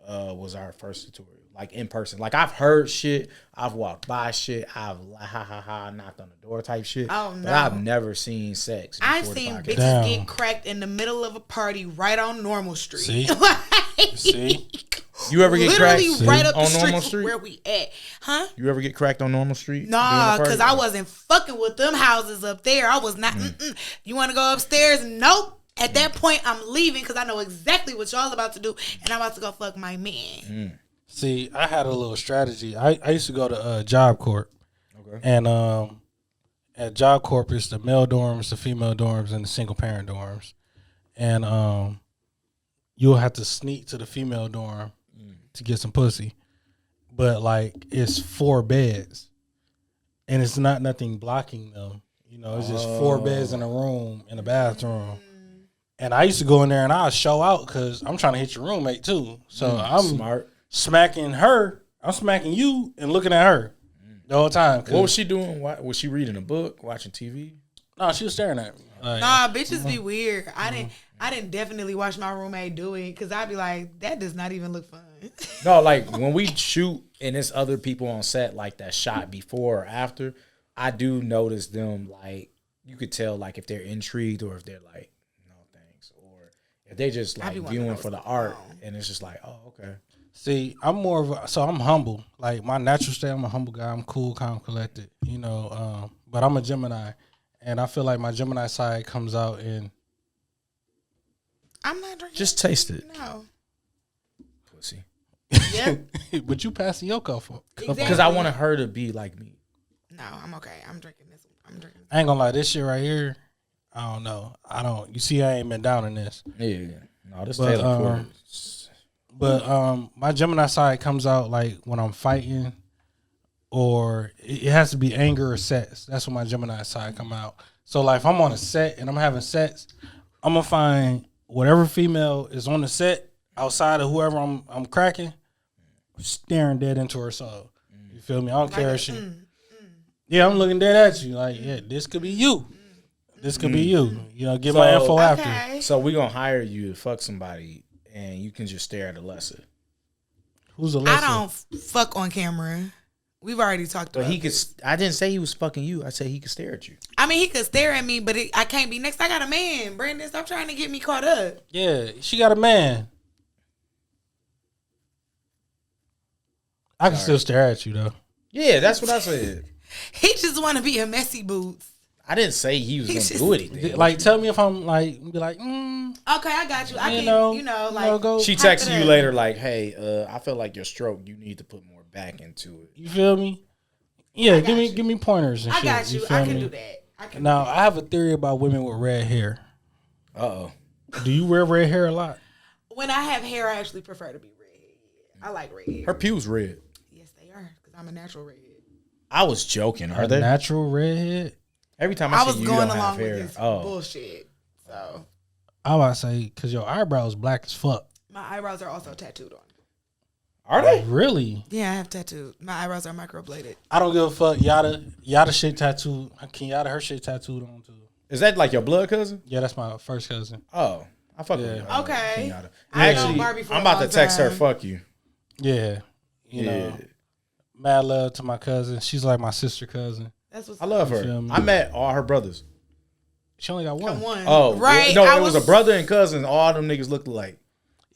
was our first tutorial. Like, in person. Like, I've heard shit. I've walked by shit. I've knocked on the door type shit. Oh, no. But I've never seen sex. I've seen bitches get cracked in the middle of a party right on Normal Street. See? See? You ever get cracked right up on the Normal street Street? where we at? Huh? You ever get cracked on Normal Street? Nah, because I wasn't fucking with them houses up there. I was not. You want to go upstairs? Nope. At that point, I'm leaving because I know exactly what y'all about to do, and I'm about to go fuck my man. See, I had a little strategy. I used to go to Job Corp. Okay. And at Job Corp, it's the male dorms, the female dorms, and the single parent dorms. And you'll have to sneak to the female dorm to get some pussy. But, like, it's 4 beds. And it's not nothing blocking them. You know, it's just 4 beds in a room, in a bathroom. And I used to go in there and I'll show out because I'm trying to hit your roommate, too. So I'm smart. Smacking her, I'm smacking you and looking at her the whole time. What was she doing? Was she reading a book, watching TV? No, she was staring at me. Like, nah, bitches be weird. I didn't definitely watch my roommate do it because I'd be like, that does not even look fun. No, like when we shoot and there's other people on set like that shot before or after, I do notice them, like, you could tell, like, if they're intrigued or if they're like, things, or if they just like viewing for the art and it's just like, oh, okay. See, I'm more of I'm humble. Like my natural state, I'm a humble guy. I'm cool, calm, collected. But I'm a Gemini, and I feel like my Gemini side comes out in. I'm not drinking. Just taste it. No. Pussy. Yep. But you passing your cup up. Exactly. Because I wanted her to be like me. No, I'm okay. I'm drinking this one. I ain't gonna lie, this shit right here, I don't know. You see, I ain't been down in this. Yeah. No, this But, Taylor But my Gemini side comes out like when I'm fighting, or it has to be anger or sex. That's when my Gemini side come out. So like if I'm on a set and I'm having sex, I'm gonna find whatever female is on the set outside of whoever I'm cracking, staring dead into her soul. You feel me? I don't care if she. Yeah, I'm looking dead at you. Like, yeah, this could be you. This could be you. Get my info after. So we gonna hire you to fuck somebody, and you can just stare at Alessa. Who's Alessa? I don't fuck on camera. We've already talked about But I didn't say he was fucking you. I said he could stare at you. I mean, he could stare at me, but I can't be next. I got a man. Brandon, stop trying to get me caught up. Yeah, she got a man. I can still stare at you though. Yeah, that's what I said. He just want to be a messy boots. I didn't say he was gonna do anything. Like, tell me if I'm like, be like, Okay, I got you. I can, go. She texted you later like, hey, I feel like your stroke, you need to put more back into it. You feel me? Yeah, give me pointers and I shit. got you. Feel I can me? do that. Now, I have a theory about women with red hair. Uh-oh. Do you wear red hair a lot? When I have hair, I actually prefer to be red. Yeah, I like red hair. Her pubes red. Yes, they are, because I'm a natural redhead. I was joking. Are A they? natural redhead? Every time I I was see you, going don't along have hair. with this Oh. bullshit. So I about to say, because your eyebrows black as fuck. my eyebrows are also tattooed on. Are they? Really? Yeah, I have tattooed. My eyebrows are microbladed. I don't give a fuck. Yada shit tattooed. Kenyatta, her shit tattooed on too. Is that like your blood cousin? Yeah, that's my first cousin. Oh. I fuck with Okay. Kenyatta. I know Actually, Barbie for I'm a about to long text her, time. fuck you. Yeah. You know. Mad love to my cousin. She's like my sister cousin. That's what's I love You feel her. me? I met all her brothers. She only got one. Oh, right. No, it was a brother and cousin. All them niggas looked alike.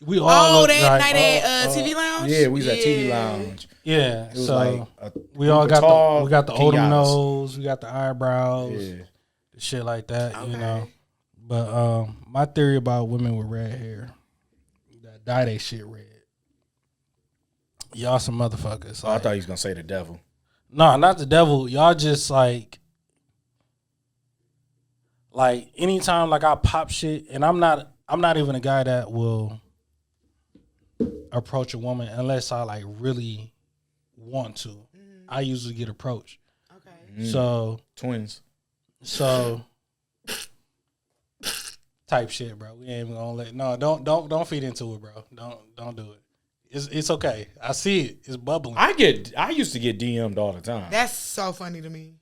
We all look that like, night at TV Lounge. Yeah, we was at TV Lounge. Yeah, It was so like a we all group of got tall we got the Odom Kenyattas. nose, we got the eyebrows, Yeah. shit like that, Okay. you know. But my theory about women with red hair, that dye they shit red. Y'all some motherfuckers. Oh, I thought he was gonna say the devil. No, not the devil. Y'all just like anytime like I pop shit, and I'm not even a guy that will approach a woman unless I like really want to. I usually get approached. Okay. So Twins. type shit, bro. We ain't even gonna don't feed into it, bro. Don't do it. It's okay. I see it. It's bubbling. I used to get DM'd all the time. That's so funny to me.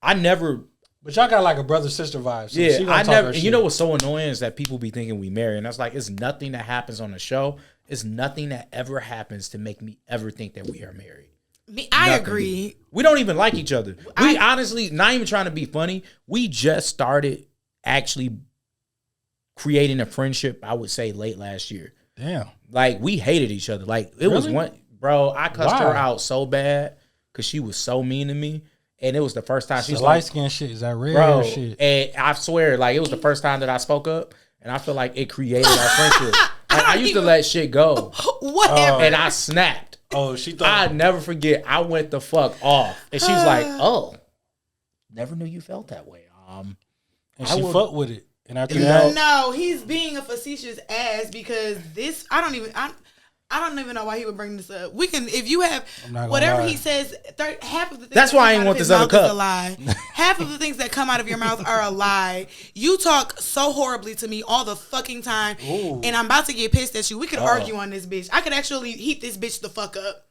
I never. But y'all got like a brother sister vibe. So she Yeah, gonna I talk never. her And shit. you know what's so annoying is that people be thinking we married, and that's like it's nothing that happens on the show. It's nothing that ever happens to make me ever think that we are married. I Nothing. agree. We don't even like each other. We honestly, not even trying to be funny, we just started actually creating a friendship, I would say, late last year. Damn. Like, we hated each other. Like, it was Really? one, bro, I cussed Why? her out so bad because she was so mean to me. And it was the first time It's she's the like, light skin shit. Is that red bro, hair shit? and I swear, like, it was the first time that I spoke up. And I feel like it created our friendship. Like, I used to let shit go. Whatever. And I snapped. Oh, she thought I never forget. I went the fuck off, and she was like, "Oh, never knew you felt that way." and I she would- fucked with it. And after You that, know- No, he's being a facetious ass because this. I don't even know why he would bring this up. We can, if you have I'm not gonna whatever lie. he says, half of the things That's that why I come ain't out want of his this other mouth is cup. a lie. Half of the things that come out of your mouth are a lie. You talk so horribly to me all the fucking time, Ooh. and I'm about to get pissed at you. We could argue on this bitch. I could actually heat this bitch the fuck up.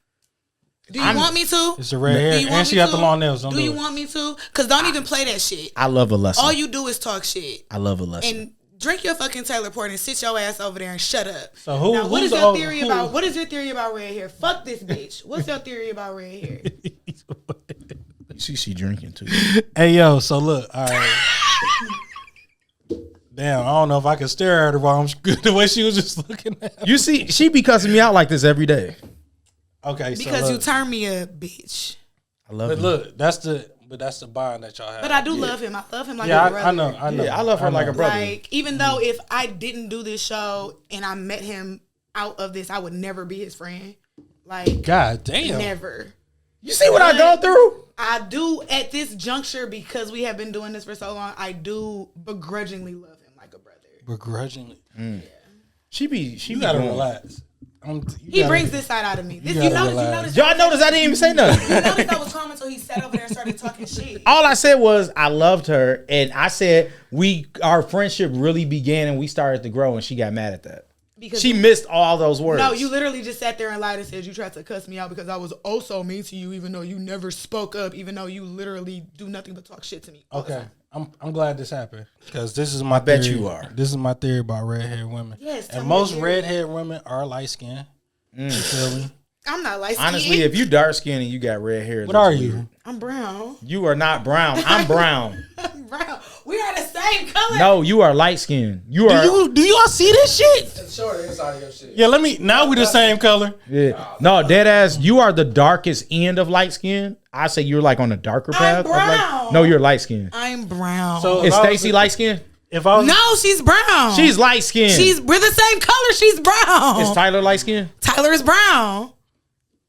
Do you want me to? it's the red Do hair, you want and she me got the to? long nails. Don't Do do you it. want me to? Because don't even play that shit. I love Alessa. All you do is talk shit. I love Alessa. And drink your fucking Taylor Port and sit your ass over there and shut up. So who? Now, what who's is the your theory who- about? What is your theory about red hair? Fuck this bitch. What's your theory about red hair? you see, she drinking too. Hey yo, so look, all right. Damn, I don't know if I can stare at her while I'm the way she was just looking at me. You see, she be cussing me out like this every day. Okay, Because so you look, turn me a bitch. I love but you. look, that's the bond that y'all have. But I do love him. I love him like yeah, a brother. I know. Yeah, I love her like a brother. Like, even though if I didn't do this show and I met him out of this, I would never be his friend. Like, God damn. never. You see what I go through? I do at this juncture, because we have been doing this for so long, I do begrudgingly love him like a brother. Begrudgingly. She You gotta relax. He brings this side out of me. This, you you gotta notice, relax. Y'all notice I didn't even say nothing. You noticed I was calm until he sat over there and started talking shit. All I said was I loved her, and I said our friendship really began and we started to grow, and she got mad at that. Because She missed all those words. no, you literally just sat there and lied and said you tried to cuss me out because I was oh so mean to you, even though you never spoke up, even though you literally do nothing but talk shit to me. Okay, I'm glad this happened because this is my bet theory. you are. This is my theory about redhead women. Yes, tell and me most your theory. redhead women are light skinned. You feel me? I'm not light Honestly, if you dark skinned and you got red hair, What that's are weird. you? I'm brown. You are not brown. I'm brown. I'm brown. We are the same color. No, you are light skinned. You are. Do y'all see this shit? Show her the inside of your shit. Yeah, now we the same color. Yeah. No, dead ass. You are the darkest end of light skin. I say you're like on the darker path. of brown. no, you're light skinned. I'm brown. So Is if I was Stacy to- light skinned? If I was no, she's brown. She's light skinned. We're the same color. She's brown. Is Tyler light skinned? Tyler is brown.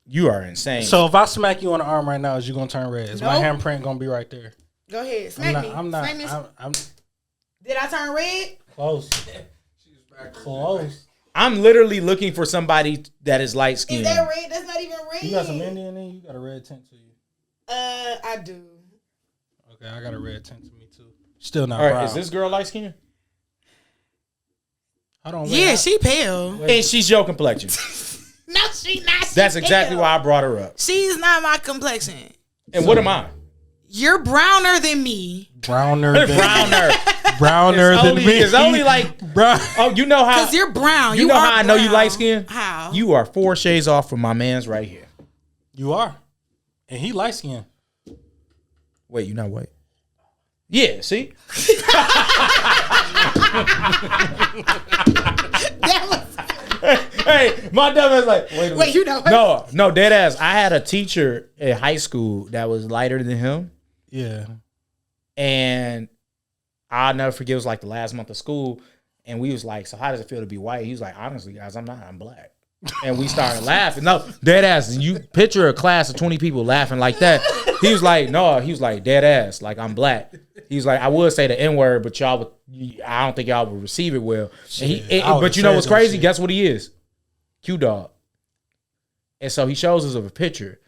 You are insane. so if I smack you on the arm right now, is you gonna turn red? Is my Nope. handprint gonna be right there? Go ahead, smack me. I'm not. Smack me. I'm Did I turn red? close. Close. I'm literally looking for somebody that is light Is skinned. that red? That's not even red. You got some Indian in you? You got a red tint to you. I do. Okay, I got a red tint to me too. Still not All right, brown. is this girl light skinned? I don't. Yeah, she pale. And she's your complexion. No, she not. She That's exactly pale. why I brought her up. She's not my complexion. And what am I? You're browner than me. browner than Browner. than only- me. it's only like- brown. Oh, you know how? Because you're brown. You know are how I know you brown. light skinned? How? You are 4 shades off from my man's right here. You are, and he light skinned. Wait, you not white? Yeah, see? That was, Hey, my dumb ass like, wait a minute. wait, you know what? No, dead ass. I had a teacher in high school that was lighter than him. Yeah. And I'll never forget, it was like the last month of school. And we was like, so how does it feel to be white? He was like, honestly, guys, I'm black. And we started laughing. No, dead ass. You picture a class of 20 people laughing like that. He was like, no, he was like, dead ass. Like, I'm black. He was like, I would say the N-word, but y'all would, I don't think y'all would receive it well. And but you know what's crazy? Guess what he is? Q-Dog. And so he shows us a picture.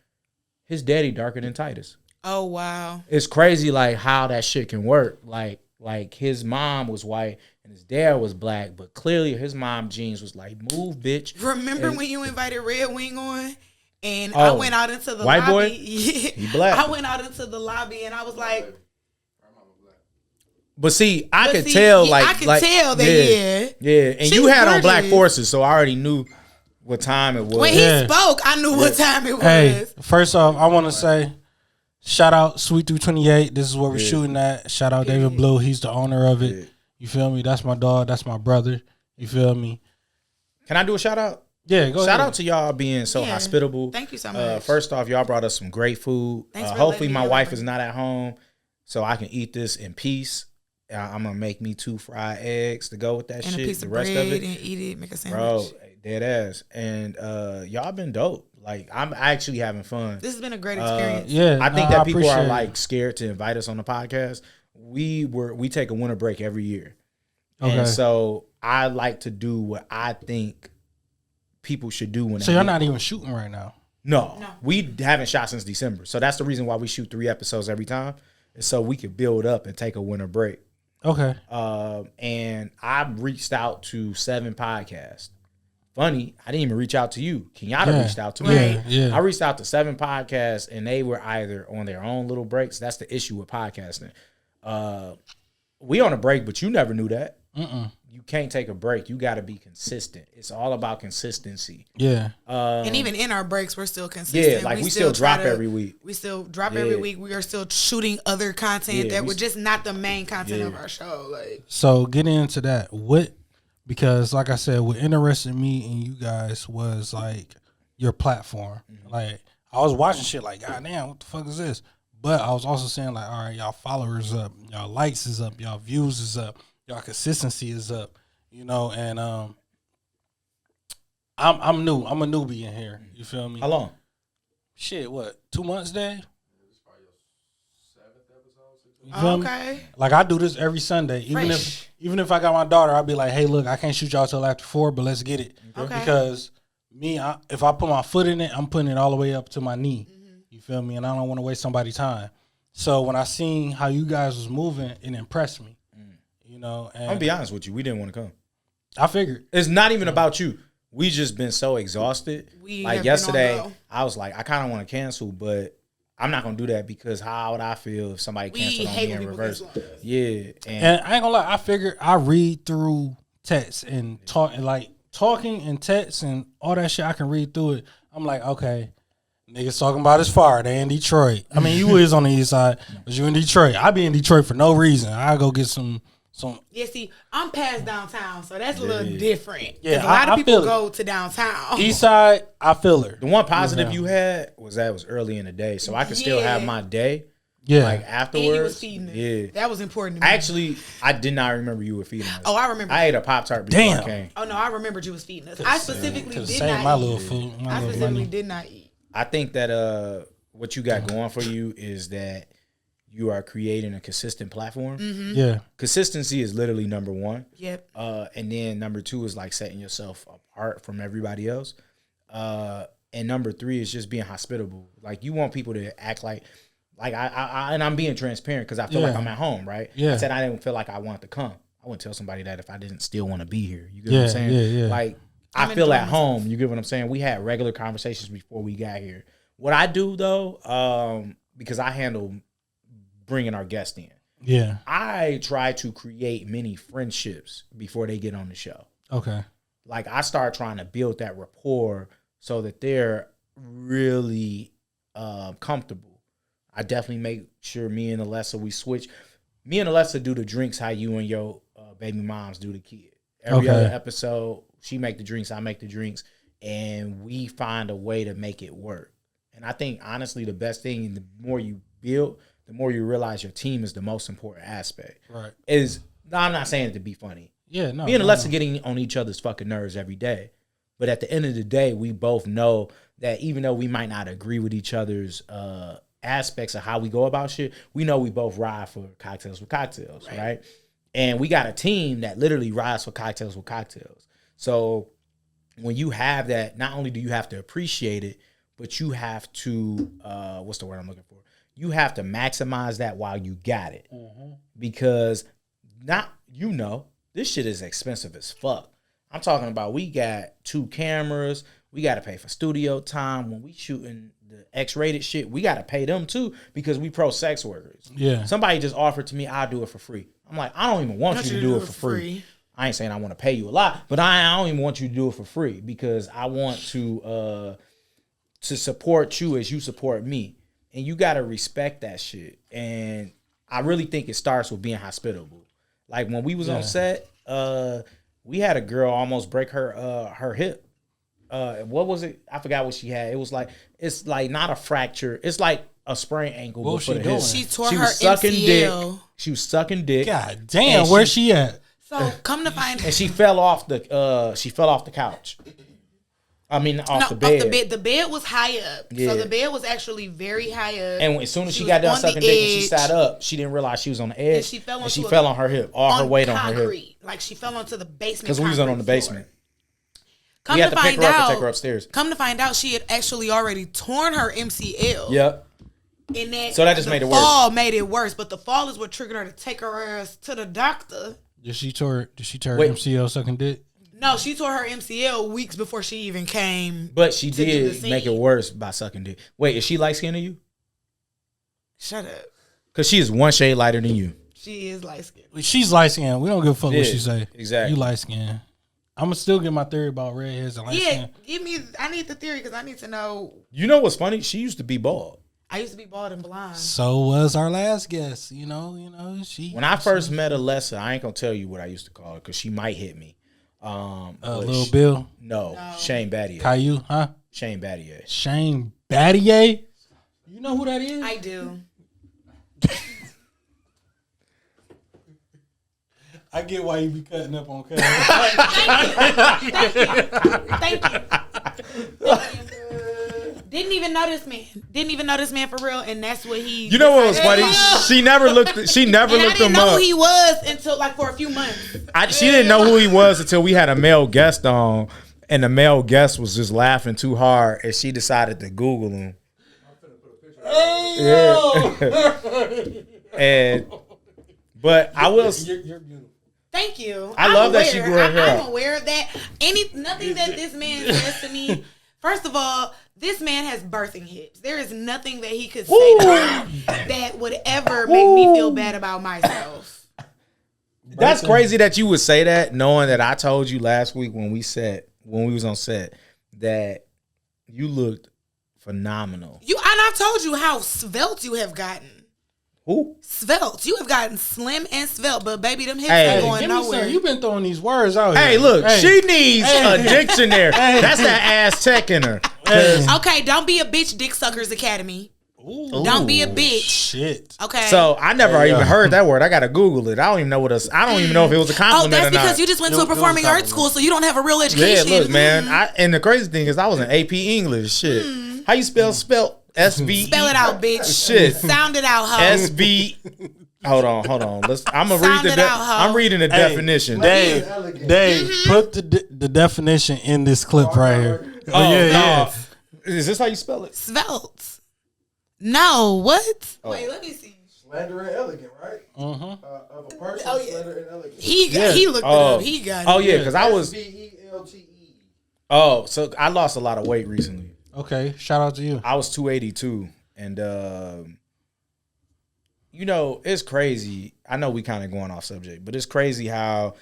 His daddy darker than Titus. Oh, wow. It's crazy like how that shit can work. Like his mom was white and his dad was black, but clearly his mom genes was like, move, bitch. Remember And- when you invited Red Wing on? And I Oh, went out into the white boy? lobby. Yeah. He black. I went out into the lobby and I was like, But see, I but could see, tell yeah, like I could like, tell that, yeah. And She's you had on black gorgeous. forces, so I already knew what time it was. When he Yeah. spoke, I knew what time it was. Hey, first off, I want to say, shout out Sweet Through 28. This is where we're shooting at. Shout out David Blue. He's the owner of it. You feel me? That's my dog. That's my brother. You feel me? Can I do a shout out? Yeah, go ahead. Shout out to y'all being so Yeah. hospitable. Thank you so much. First off, y'all brought us some great food. Thanks for Hopefully letting my me know. wife is not at home so I can eat this in peace. I'm going to make me 2 fried eggs to go with that And shit. a piece The of rest bread of it. and eat it, make a sandwich. Bro, dead ass. And y'all been dope. Like, I'm actually having fun. This has been a great experience. Yeah, I think nah, that people are appreciate it. like scared to invite us on the podcast. We take a winter break every year. Okay. And so I like to do what I think people should do when So they you're get- not even shooting right now. No, No. we haven't shot since December. So that's the reason why we shoot 3 episodes every time. And so we could build up and take a winter break. Okay. And I reached out to 7 podcasts. Funny, I didn't even reach out to you. Kenyatta Yeah. reached out to me. Yeah, yeah. I reached out to 7 podcasts, and they were either on their own little breaks. That's the issue with podcasting. We on a break, but you never knew that. You can't take a break. You got to be consistent. It's all about consistency. Yeah. And even in our breaks, we're still consistent. Yeah, like we still drop every week. We still drop every week. We are still shooting other content that we're just not the main content of our show. Like, so getting into that, because like I said, what interested me and you guys was like your platform. Like I was watching shit like, God damn, what the fuck is this? But I was also saying like, all right, y'all followers up, y'all likes is up, y'all views is up, y'all consistency is up, you know, and I'm new. I'm a newbie in here. You feel me? How long? Shit, what? 2 months, Dave? You feel okay. me? Like I do this every Sunday. Even if I got my daughter, I'll be like, hey, look, I can't shoot y'all till after 4, but let's get it. Okay. Because if I put my foot in it, I'm putting it all the way up to my knee. You feel me? And I don't want to waste somebody's time. So when I seen how you guys was moving, it impressed me. You know, and I'm gonna be honest with you. We didn't want to come. I figured. It's not even about you. We just been so exhausted. Like yesterday, I was like, I kind of want to cancel, but I'm not gonna do that because how would I feel if somebody canceled on me in reverse? Yeah, and I ain't gonna lie. I figured I read through texts and talking and texts and all that shit. I can read through it. I'm like, okay, niggas talking about his fire. They in Detroit. I mean, you is on the east side, but you in Detroit. I be in Detroit for no reason. I go get some. Yeah, see, I'm past downtown, so that's a little different. Yeah, a lot of people go to downtown. East side, I feel her. The one positive you had was that it was early in the day, so I could still have my day. Yeah, like afterwards. And you was feeding us. Yeah, that was important to me. Actually, I did not remember you were feeding us. Oh, I remember. I ate a Pop-Tart before I came. Oh no, I remembered you was feeding us. I specifically did not my eat. little food. I specifically did not eat. I think that what you got going for you is that you are creating a consistent platform. Yeah. Consistency is literally number one. Yep. And then number two is like setting yourself apart from everybody else. And number three is just being hospitable. Like you want people to act like I and I'm being transparent because I feel like I'm at home, right? Yeah. I said I didn't feel like I wanted to come. I wouldn't tell somebody that if I didn't still want to be here. You get what I'm saying? Yeah. Like I feel at home. You get what I'm saying? We had regular conversations before we got here. What I do though, because I handle bringing our guests in. Yeah. I try to create many friendships before they get on the show. Okay. Like I start trying to build that rapport so that they're really comfortable. I definitely make sure me and Alessa, we switch. Me and Alessa do the drinks how you and your baby moms do the kid. Every other episode, she make the drinks, I make the drinks, and we find a way to make it work. And I think, honestly, the best thing, the more you build, the more you realize your team is the most important aspect. Right. I'm not saying it to be funny. Yeah, no. Me and Alessa getting on each other's fucking nerves every day. But at the end of the day, we both know that even though we might not agree with each other's aspects of how we go about shit, we know we both ride for Cocktales with Cocktales, right? And we got a team that literally rides for Cocktales with Cocktales. So when you have that, not only do you have to appreciate it, but you have to, what's the word I'm looking for? You have to maximize that while you got it. Because this shit is expensive as fuck. I'm talking about we got 2 cameras. We got to pay for studio time. When we shooting the X-rated shit, we got to pay them too because we pro sex workers. Yeah. Somebody just offered to me, I'll do it for free. I'm like, I don't even want you to do it for free. I ain't saying I want to pay you a lot, but I don't even want you to do it for free because I want to support you as you support me. And you got to respect that shit. And I really think it starts with being hospitable. Like when we was on set, we had a girl almost break her hip. What was it? I forgot what she had. It was like, it's like not a fracture. It's like a sprained ankle. What was she doing? She tore her MCL. She was sucking dick. God damn, where's she at? So come to find and she fell off the couch. I mean, off the bed. Off the bed. The bed was high up. Yeah. So the bed was actually very high up. And as soon as she got done sucking dick and she sat up, she didn't realize she was on the edge. And she fell on her hip. All her weight on her hip. Like she fell onto the basement. Because we was on the basement. We had to pick her up and take her upstairs. Come to find out, she had actually already torn her MCL. Yep. And so that just made it worse. The fall made it worse, but the fall is what triggered her to take her ass to the doctor. Did she tear her MCL sucking dick? No, she tore her MCL weeks before she even came. But she did make it worse by sucking dick. Wait, is she light skinned to you? Shut up. Because she is one shade lighter than you. She is light skinned. She's light skinned. We don't give a fuck Yeah, what she say. exactly. You light skinned. I'm gonna still get my theory about redheads and light Yeah, skin. give me. I need the theory because I need to know. You know what's funny? She used to be bald. I used to be bald and blind. So was our last guest. You know, she. When I first met Alessa, I ain't gonna tell you what I used to call her because she might hit me. Little Bill, No, Shane Battier. Caillou, huh? Shane Battier. Shane Battier. You know who that is? I do. I get why you be cutting up on cut. Thank you. Didn't even know this man. Didn't even know this man for real, and that's what he. You know what was funny? She never looked. She never And I looked didn't him know up. who he was until like for a few months. She didn't know who he was until we had a male guest on, and the male guest was just laughing too hard, and she decided to Google him. But I will. You're beautiful. Thank you. I love that she grew her hair I'm out. aware of that. Nothing that this man says to me. First of all, this man has birthing hips. There is nothing that he could say to me that would ever make me feel bad about myself. That's crazy that you would say that, knowing that I told you last week when we was on set that you looked phenomenal. And I've told you how svelte you have gotten. Who? Svelte. You have gotten slim and svelte, but baby, them hips Hey, ain't going Give me nowhere. some. You've been throwing these words out here. Hey, look, Hey. she needs a dictionary. That's that Aztec in her. Okay, don't be a bitch, Dick Suckers Academy. Ooh. Don't be a bitch. Shit. Okay. So I never even heard that word. I gotta Google it. I don't even know I don't even know if it was a oh, compliment that's or not. because you just went to a performing arts school, so you don't have a real Yeah, education. look, man. And the crazy thing is, I was in AP English. Shit. How you spell SB? Spell it out, bitch. Shit. Sound it out, ho. SB. Hold on. I'm gonna read Sound it out, ho. I'm reading the definition. Dave, put the definition in this clip right here. Oh, yeah. Is this how you spell it? Svelte. No, what? Oh. Wait, let me see. Slender and elegant, right? Mm-hmm. Of a person, Oh, yeah. slender and elegant. He looked it up. He got it. Oh yeah, because I was. Svelte. Oh, so I lost a lot of weight recently. Okay, shout out to you. I was 282, and it's crazy. I know we kind of going off subject, but it's crazy how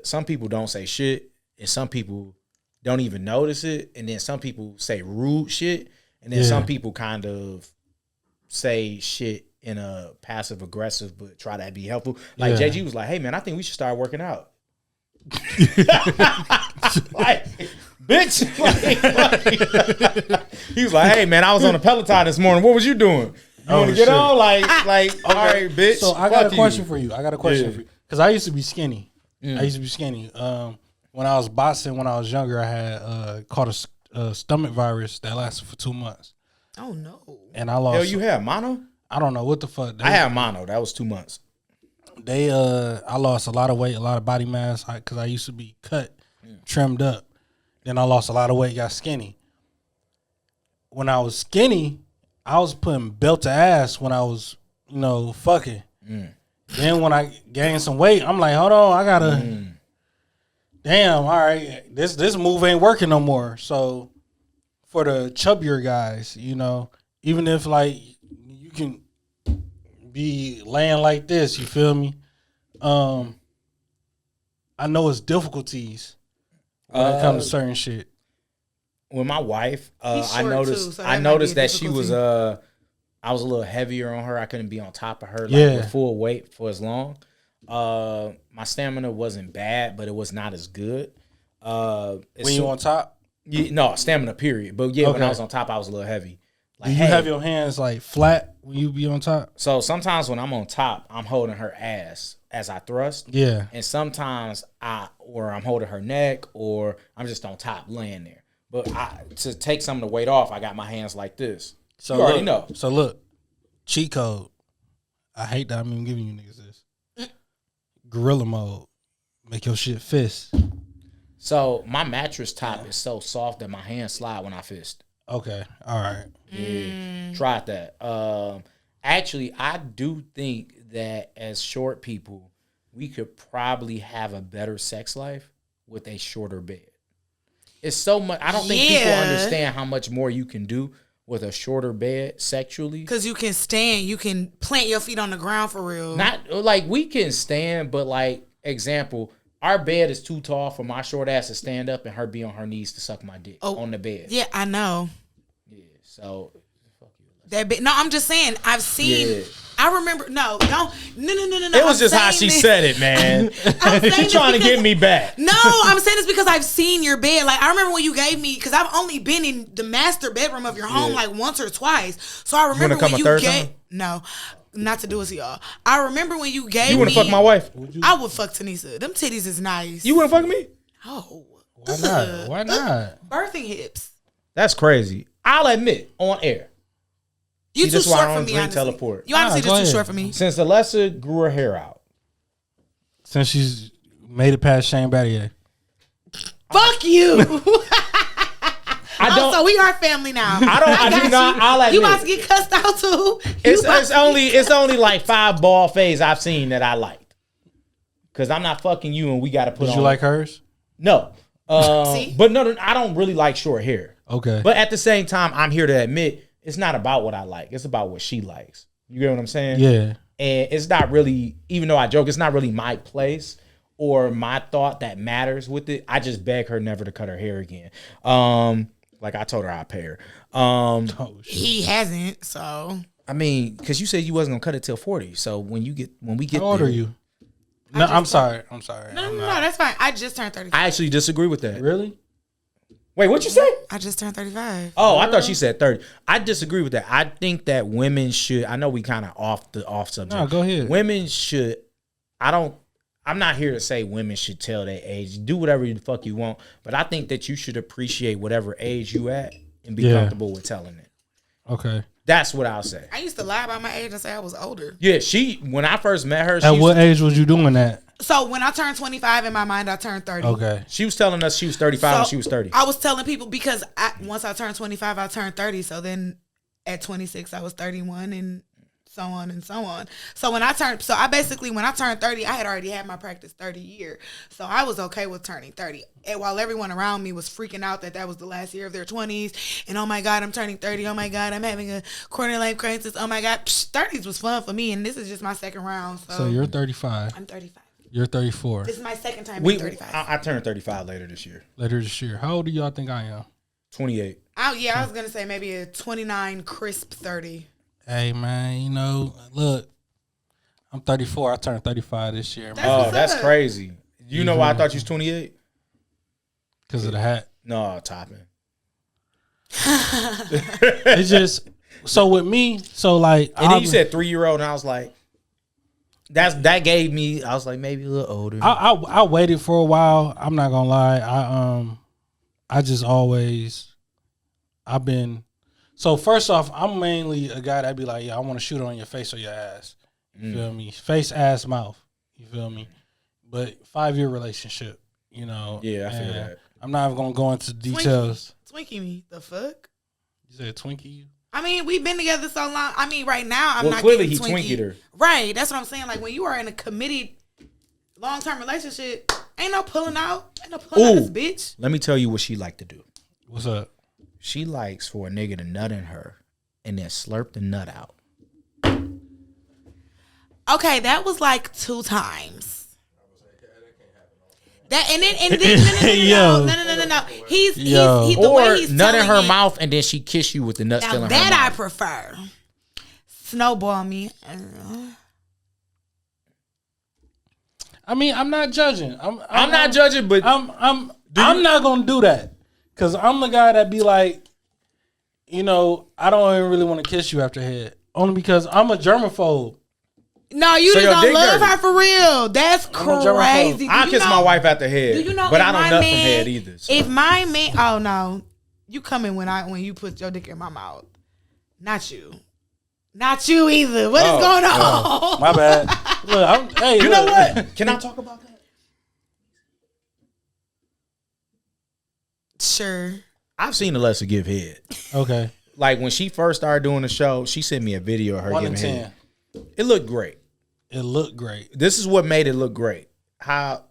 some people don't say shit, and some people don't even notice it, and then some people say rude shit, and then some people kind of say shit in a passive aggressive but try to be helpful. Like JG was like, "Hey man, I think we should start working out." Like, bitch. He was like, "Hey man, I was on the Peloton this morning. What was you doing? You want to get shit. on?" Like, all right, bitch. So I got fuck a question you. for you. For you because I used to be skinny. When I was boxing when I was younger, I had caught a stomach virus that lasted for 2 months, Oh no. and I lost. Hell, you have mono? I don't know what the fuck. I had mono. That was 2 months. I lost a lot of weight, a lot of body mass, because I used to be cut, trimmed up. Then I lost a lot of weight, got skinny. When I was skinny, I was putting belt to ass when I was, fucking. Then when I gained some weight, I'm like, hold on, I gotta. Damn, all right, this move ain't working no more. So for the chubbier guys, even if like you can be laying like this, you feel me? I know it's difficulties when it comes to certain shit. With my wife, He's I short, noticed too, so I that might noticed be a that she was difficulty. I was a little heavier on her. I couldn't be on top of her with full weight for as long. My stamina wasn't bad, but it was not as good. When you on top, no stamina period. But when Okay. I was on top, I was a little heavy. Like, do you have your hands like flat when you be on top? So sometimes when I'm on top, I'm holding her ass as I thrust. Yeah. And sometimes I'm holding her neck, or I'm just on top laying there. But to take some of the weight off, I got my hands like this. So you already know. So look, cheat code. I hate that I'm even giving you niggas this. Gorilla mode. Make your shit fist. So my mattress top is so soft that my hands slide when I fist. Okay. All right. Yeah. Tried that. Actually, I do think that as short people, we could probably have a better sex life with a shorter bed. It's so much. I don't think people understand how much more you can do with a shorter bed sexually. Because you can stand, you can plant your feet on the ground for real. Not like we can stand, but like example, our bed is too tall for my short ass to stand up and her be on her knees to suck my dick on the bed. Yeah, I know. Yeah, so fuck you. That bit. No, I'm just saying. I've seen. Yeah. I remember. No. It was just how she said it, man. She's trying to get me back. No, I'm saying this because I've seen your bed. Like, I remember when you gave me, because I've only been in the master bedroom of your home like once or twice. So I remember when you gave. No, not to do it to y'all. I remember when you gave me. You want to fuck my wife? I would fuck Tanisha. Them titties is nice. You want to fuck me? Oh. Why not? Why not? Birthing hips. That's crazy. I'll admit, on air. You See, too this is why I short for don't me, drink honestly. teleport. You honestly Nah, go just too ahead. short for me. Since Alessa grew her hair out. Since she's made it past Shane Battier. Fuck you. I don't. So we are family now. I do not. I'll admit. You about to get cussed out too? It's only like 5 ball fades I've seen that I liked. Cause I'm not fucking you and we got to put on. Did you like hers? No. See? But no, I don't really like short hair. Okay. But at the same time, I'm here to admit it's not about what I like. It's about what she likes. You get what I'm saying? Yeah. And it's not really, even though I joke, it's not really my place or my thought that matters with it. I just beg her never to cut her hair again. Like I told her I'd pay her. Oh, shit. He hasn't, so. I mean, because you said you wasn't gonna cut it till 40. So when we get How old there, are you? No, I'm sorry. I'm sorry. No, I'm no, not. that's fine. I just turned 35. I actually disagree with that. Really? Wait, what you say? I just turned 35. Oh, I thought she said 30. I disagree with that. I think that women should. I know we kind of off subject. No, go ahead. Women should. I'm not here to say women should tell their age. Do whatever the fuck you want. But I think that you should appreciate whatever age you at and be comfortable with telling it. Okay. That's what I'll say. I used to lie about my age and say I was older. Yeah, when I first met her, At what age was you doing that? So when I turned 25, in my mind, I turned 30. Okay. she was telling us she was 35 when she was 30. I was telling people because once I turned 25, I turned 30. So then at 26, I was 31 and so on and so on. So when I turned 30, I had already had my practice 30 year. So I was okay with turning 30. And while everyone around me was freaking out that was the last year of their 20s. And oh my God, I'm turning 30. Oh my God, I'm having a quarter life crisis. Oh my God, 30s was fun for me. And this is just my second round. So you're 35. I'm 35. You're 34. This is my second time being 35. I turned 35 later this year. Later this year. How old do y'all think I am? 28. I was going to say maybe a 29 crisp 30. Hey, man, look, I'm 34. I turned 35 this year, man. What's That's up? crazy. You know why I thought you was 28? Because of the hat. No, topping. It's just, so with me, so like. And then you said 3-year-old, and I was like, that gave me. I was like maybe a little older. I waited for a while. I'm not gonna lie. I just always, I've been. So first off, I'm mainly a guy that be like, yeah, I want to shoot it on your face or your ass. You feel me? Face, ass, mouth. You feel me? But 5-year relationship. Yeah, I feel and that. I'm not even gonna go into details. Twinkie me. The fuck? You said Twinkie you? I mean, we've been together so long. I mean, right now, I'm Well, not clearly getting he Twinkie. twinkied her. Right. That's what I'm saying. Like, when you are in a committed, long-term relationship, ain't no pulling out. Ain't no pulling out this bitch. Let me tell you what she like to do. What's up? She likes for a nigga to nut in her and then slurp the nut out. Okay, that was like 2 times. That and then no. He's the Or way he's nut in telling her it, mouth and then she kiss you with the nut still Now in her mouth. that I prefer. Snowball me. I mean, I'm not judging. I'm not judging, but I'm not gonna do that because I'm the guy that be like, I don't even really want to kiss you after head, only because I'm a germaphobe. No, you So just your don't dick love dirty. her for real. That's crazy. I kiss my wife at the head. Do you know? But if I don't my nut man, from head either. So. If my man, oh no, you coming when you put your dick in my mouth? Not you. Not you either. What is going on? My bad. Look, You know what? Can I talk about that? Sure. I've seen Alessa give head. Okay. Like when she first started doing the show, she sent me a video of her 1 in giving 10. head. It looked great. It looked great. This is what made it look great. How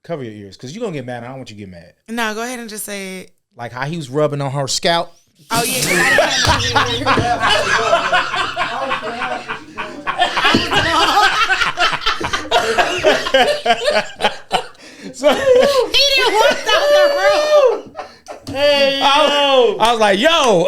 cover your ears, because you're gonna get mad. I don't want you to get mad. No, go ahead and just say it. Like how he was rubbing on her scalp Oh yeah, 'cause I didn't So He didn't walk out the room. Hey, I was like, yo,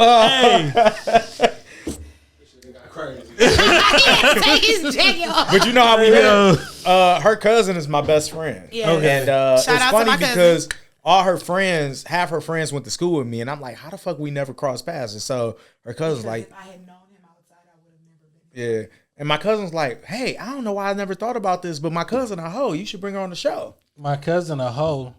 Crazy. He didn't take his jacket off. but you know how we met? Her cousin is my best friend. Yeah. And Shout it's out to funny my cousin. because all her friends, half her friends went to school with me, and I'm like, how the fuck we never crossed paths? And so her cousin's like, if I had known him outside, I would have never been. yeah. And my cousin's like, hey, I don't know why I never thought about this, but my cousin a hoe. You should bring her on the show. my cousin a hoe.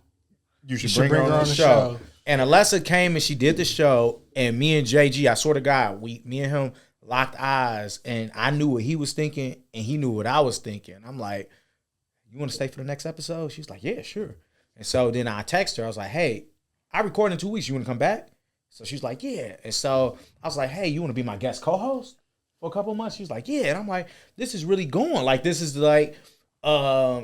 You should, should bring her on the show. And Alessa came and she did the show, and me and JG, I swear to God, me and him locked eyes, and I knew what he was thinking, and he knew what I was thinking. I'm like, you want to stay for the next episode? She's like, yeah, sure. And so then I text her. I was like, hey, I record in 2 weeks. You want to come back? So she's like, yeah. And so I was like, hey, you want to be my guest co-host for a couple of months? She's like, yeah. And I'm like, this is really going. Like, this is like,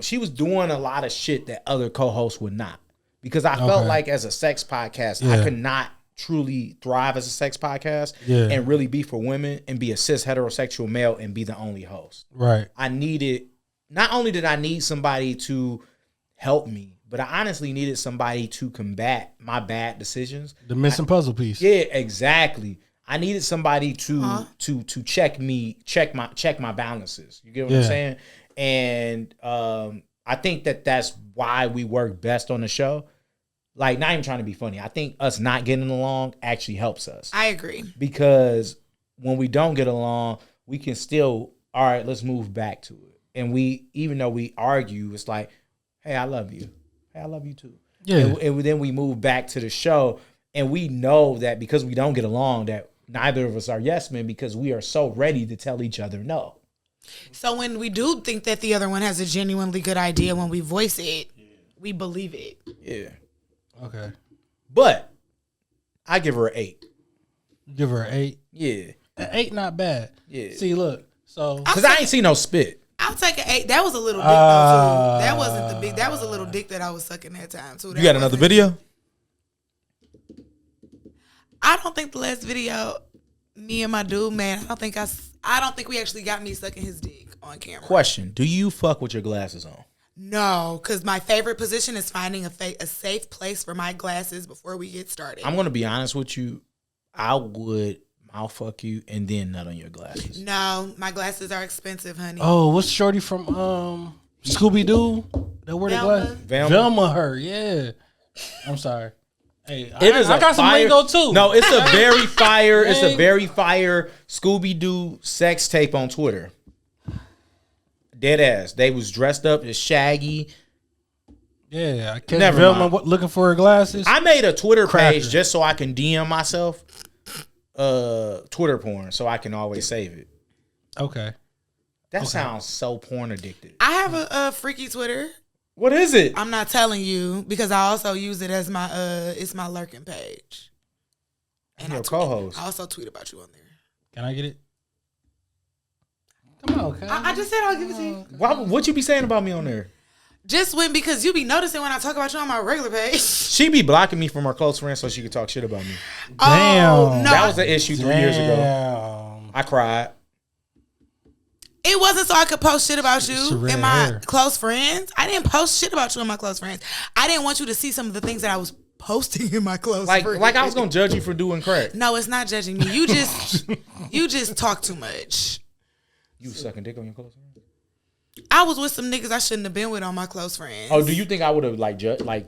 she was doing a lot of shit that other co-hosts would not. Because I felt like as a sex podcast, I could not truly thrive as a sex podcast and really be for women and be a cis heterosexual male and be the only host. Right. I needed, not only did I need somebody to help me, but I honestly needed somebody to combat my bad decisions. The missing puzzle piece. Yeah, exactly. I needed somebody to check my balances. You get what I'm saying? And I think that's why we work best on the show. Like, not even trying to be funny. I think us not getting along actually helps us. I agree. Because when we don't get along, we can still, all right, let's move back to it. And we, even though we argue, it's like, hey, I love you. Hey, I love you too. Yeah. And then we move back to the show, and we know that because we don't get along, that neither of us are yes men because we are so ready to tell each other no. So when we do think that the other one has a genuinely good idea, when we voice it, we believe it. Yeah. Okay. But I give her an 8. Give her an 8. Yeah. An 8 not bad. Yeah. See, look. So Because I ain't seen no spit. I'll take an 8. That was a little dick though, too. That wasn't the big. That was a little dick that I was sucking that time too. You got another video? I don't think the last video, me and my dude, man. I don't think we actually got me sucking his dick on camera. Question. Do you fuck with your glasses on? No, because my favorite position is finding a safe place for my glasses before we get started. I'm going to be honest with you. I would mouth fuck you and then nut on your glasses. No, my glasses are expensive, honey. oh, what's Shorty from Scooby Doo that wear the Velma. glasses? Velma. Her, yeah. I'm sorry. Hey, I got some lingo too. No, it's a very fire. It's a very fire Scooby Doo sex tape on Twitter. Dead ass. They was dressed up as Shaggy. Yeah, I catch Never Velma mind. looking for her glasses. I made a Twitter page Cracker. just so I can DM myself Twitter porn so I can always save it. Okay. That sounds so porn addicted. I have a freaky Twitter. What is it? I'm not telling you because I also use it as my it's my lurking page. And your co-host. I also tweet about you on there. Can I get it? Come on, Kyle. I just said I'll give it to you. What you be saying about me on there? Just because you be noticing when I talk about you on my regular page. She be blocking me from her close friends so she could talk shit about me. Damn. Oh, no, That was the issue 3 years ago. Damn. I cried. it wasn't so I could post shit about It's you red and my hair. close friends. I didn't post shit about you and my close friends. I didn't want you to see some of the things that I was posting in my close friends. Like I was gonna judge you for doing crack. No, it's not judging me. You just talk too much. You sucking dick on your close friends? I was with some niggas I shouldn't have been with on my close friends. Oh, do you think I would have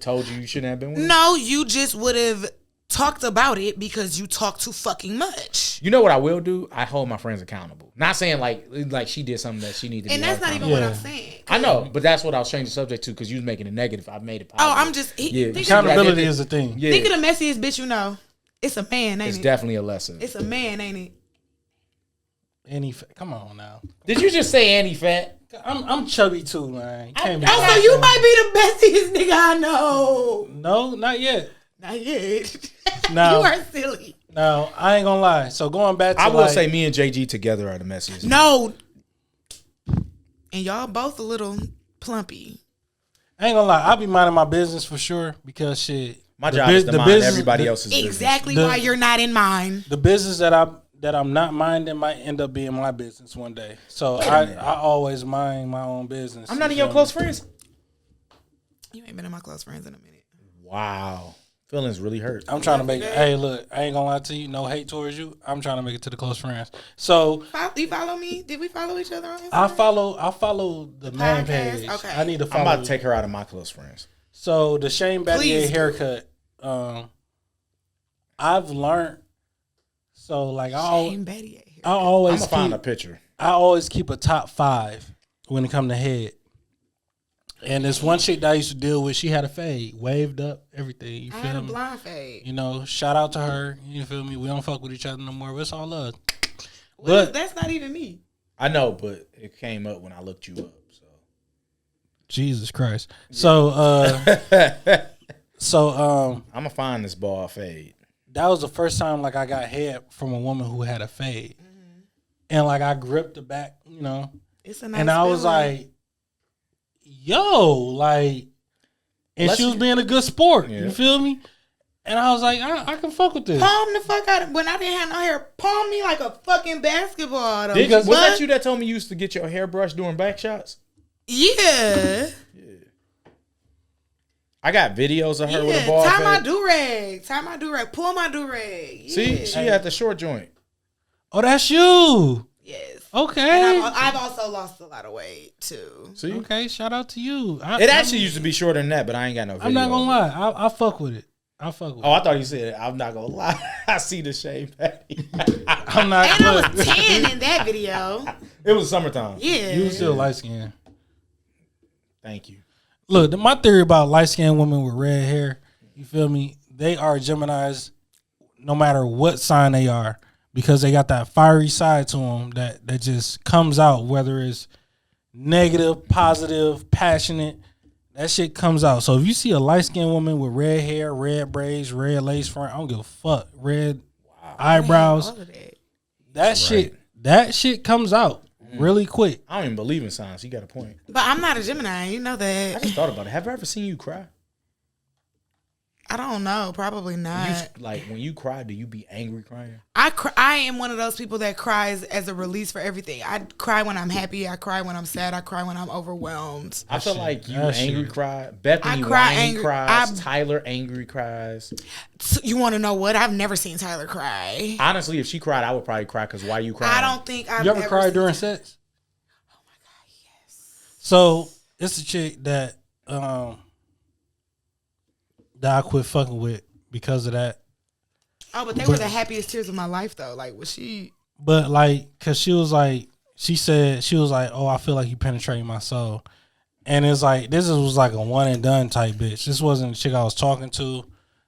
told you shouldn't have been with? No, you just would have talked about it because you talk too fucking much. You know what I will do? I hold my friends accountable. Not saying like she did something that she needed to And be that's held not even accountable. what I'm saying. I know, but that's what I was changing the subject to because you was making it negative. I made it Oh, positive. I'm just Yeah. think, Accountability is a thing. Yeah, think of the messiest bitch you know. It's a man, ain't it's it? definitely a lesson. It's a man, ain't it? Come on now. Did you just say Annie fat? I'm chubby too, man. You can't be Oh, so you might be the bestiest nigga I know. No, not yet. Not yet. No. You are silly. No, I ain't gonna lie. So going back to I will like, say me and JG together are the messiest. No. And y'all both a little plumpy. I ain't gonna lie. I'll be minding my business for sure because shit. My The job bus- is to the mind business- everybody the- else's Exactly The- why you're not in mine. The business that I'm not minding might end up being my business one day. So I always mind my own business. business. I'm not in You your feel close me? friends. You ain't been in my close friends in a minute. Wow. Feelings really hurt. I'm trying to make it. Hey, look, I ain't gonna lie to you. No hate towards you. I'm trying to make it to the close friends. So You follow me? Did we follow each other on Instagram? I follow the main podcast? page. Okay. I need to I'm follow. about to take her out of my close friends. So the Shane Battier Please do. haircut. I've learned. So like Shane Betty here. I I'm always gonna find a keep picture. I always keep a top 5 when it come to head. And this one chick that I used to deal with, she had a fade, waved up, everything. You I feel had a me? blind fade. You know, shout out to her. You feel me? We don't fuck with each other no more. But it's all love. Well, But that's not even me. I know, but it came up when I looked you up. Jesus Christ. So I'm gonna find this ball fade. that was the first time like I got head from a woman who had a fade. And like I gripped the back, you know. It's a nice And I was feeling. like, yo, like, and Let's- she was being a good sport. Yeah. You feel me? And I was like, I can fuck with this. palm the fuck out of when I didn't have no hair. Palm me like a fucking basketball. Though. Was But- that you that told me you used to get your hair brushed during back shots? Yeah. I got videos of her with a Yeah. ball Tie my fade. do-rag. Tie my do-rag. Pull my do-rag. Yeah. See, she had the short joint. Oh, that's you. Yes. Okay. And I've also lost a lot of weight too. See, Okay, shout out to you. it actually used to be shorter than that, but I ain't got no video. I'm not gonna of it. lie. I fuck with it. I fuck with Oh, it. I thought you said I'm not gonna lie. I see the shade patty. I'm not. And I Look, was 10 in that video. It was summertime. Yeah. you still light skinned. Thank you. Look, my theory about light skinned women with red hair, you feel me? They are Geminis no matter what sign they are because they got that fiery side to them that just comes out, whether it's negative, positive, passionate. That shit comes out. So if you see a light skinned woman with red hair, red braids, red lace front, I don't give a fuck. Red eyebrows. All of that. That shit comes out really quick. I don't even believe in signs. You got a point. But I'm not a Gemini. You know I that. just thought about it. Have I ever seen you cry? I don't know. Probably not. Like when you cry, do you be angry crying? I am one of those people that cries as a release for everything. I cry when I'm happy. I cry when I'm sad. I cry when I'm overwhelmed. I feel shit- like you that angry shit. cry. Bethany I cry whiny angry. cries. Tyler angry cries. So you want to know what? I've never seen Tyler cry. Honestly, if she cried, I would probably cry because why you crying? I don't think I've You ever cried seen- during sex? Oh my god, yes. So it's a chick that I quit fucking with because of that. Oh, but they were the happiest tears of my life, though. Like, was she? But like, cause she was like, oh, I feel like you penetrating my soul, and it's like this was like a one and done type bitch. This wasn't a chick I was talking to,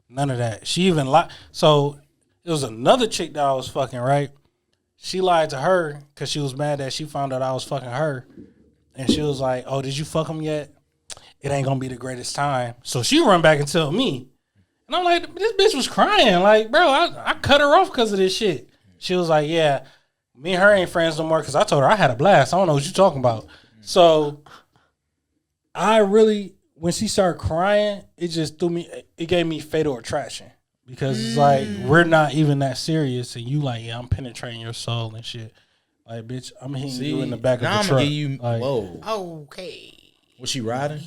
none of that. She even lied. So it was another chick that I was fucking, right? She lied to her because she was mad that she found out I was fucking her, and she was like, oh, did you fuck him yet? It ain't gonna be the greatest time. So she run back and tell me. And I'm like, this bitch was crying. Like, bro, I cut her off because of this shit. She was like, yeah, me and her ain't friends no more because I told her I had a blast. I don't know what you talking about. So I really, when she started crying, it just threw me, it gave me fatal attraction. Because it's like, we're not even that serious. And you like, yeah, I'm penetrating your soul and shit. Like, bitch, I'm hitting you in the back of now the I'm truck. gonna give you. Like, Whoa. Okay. Was she riding?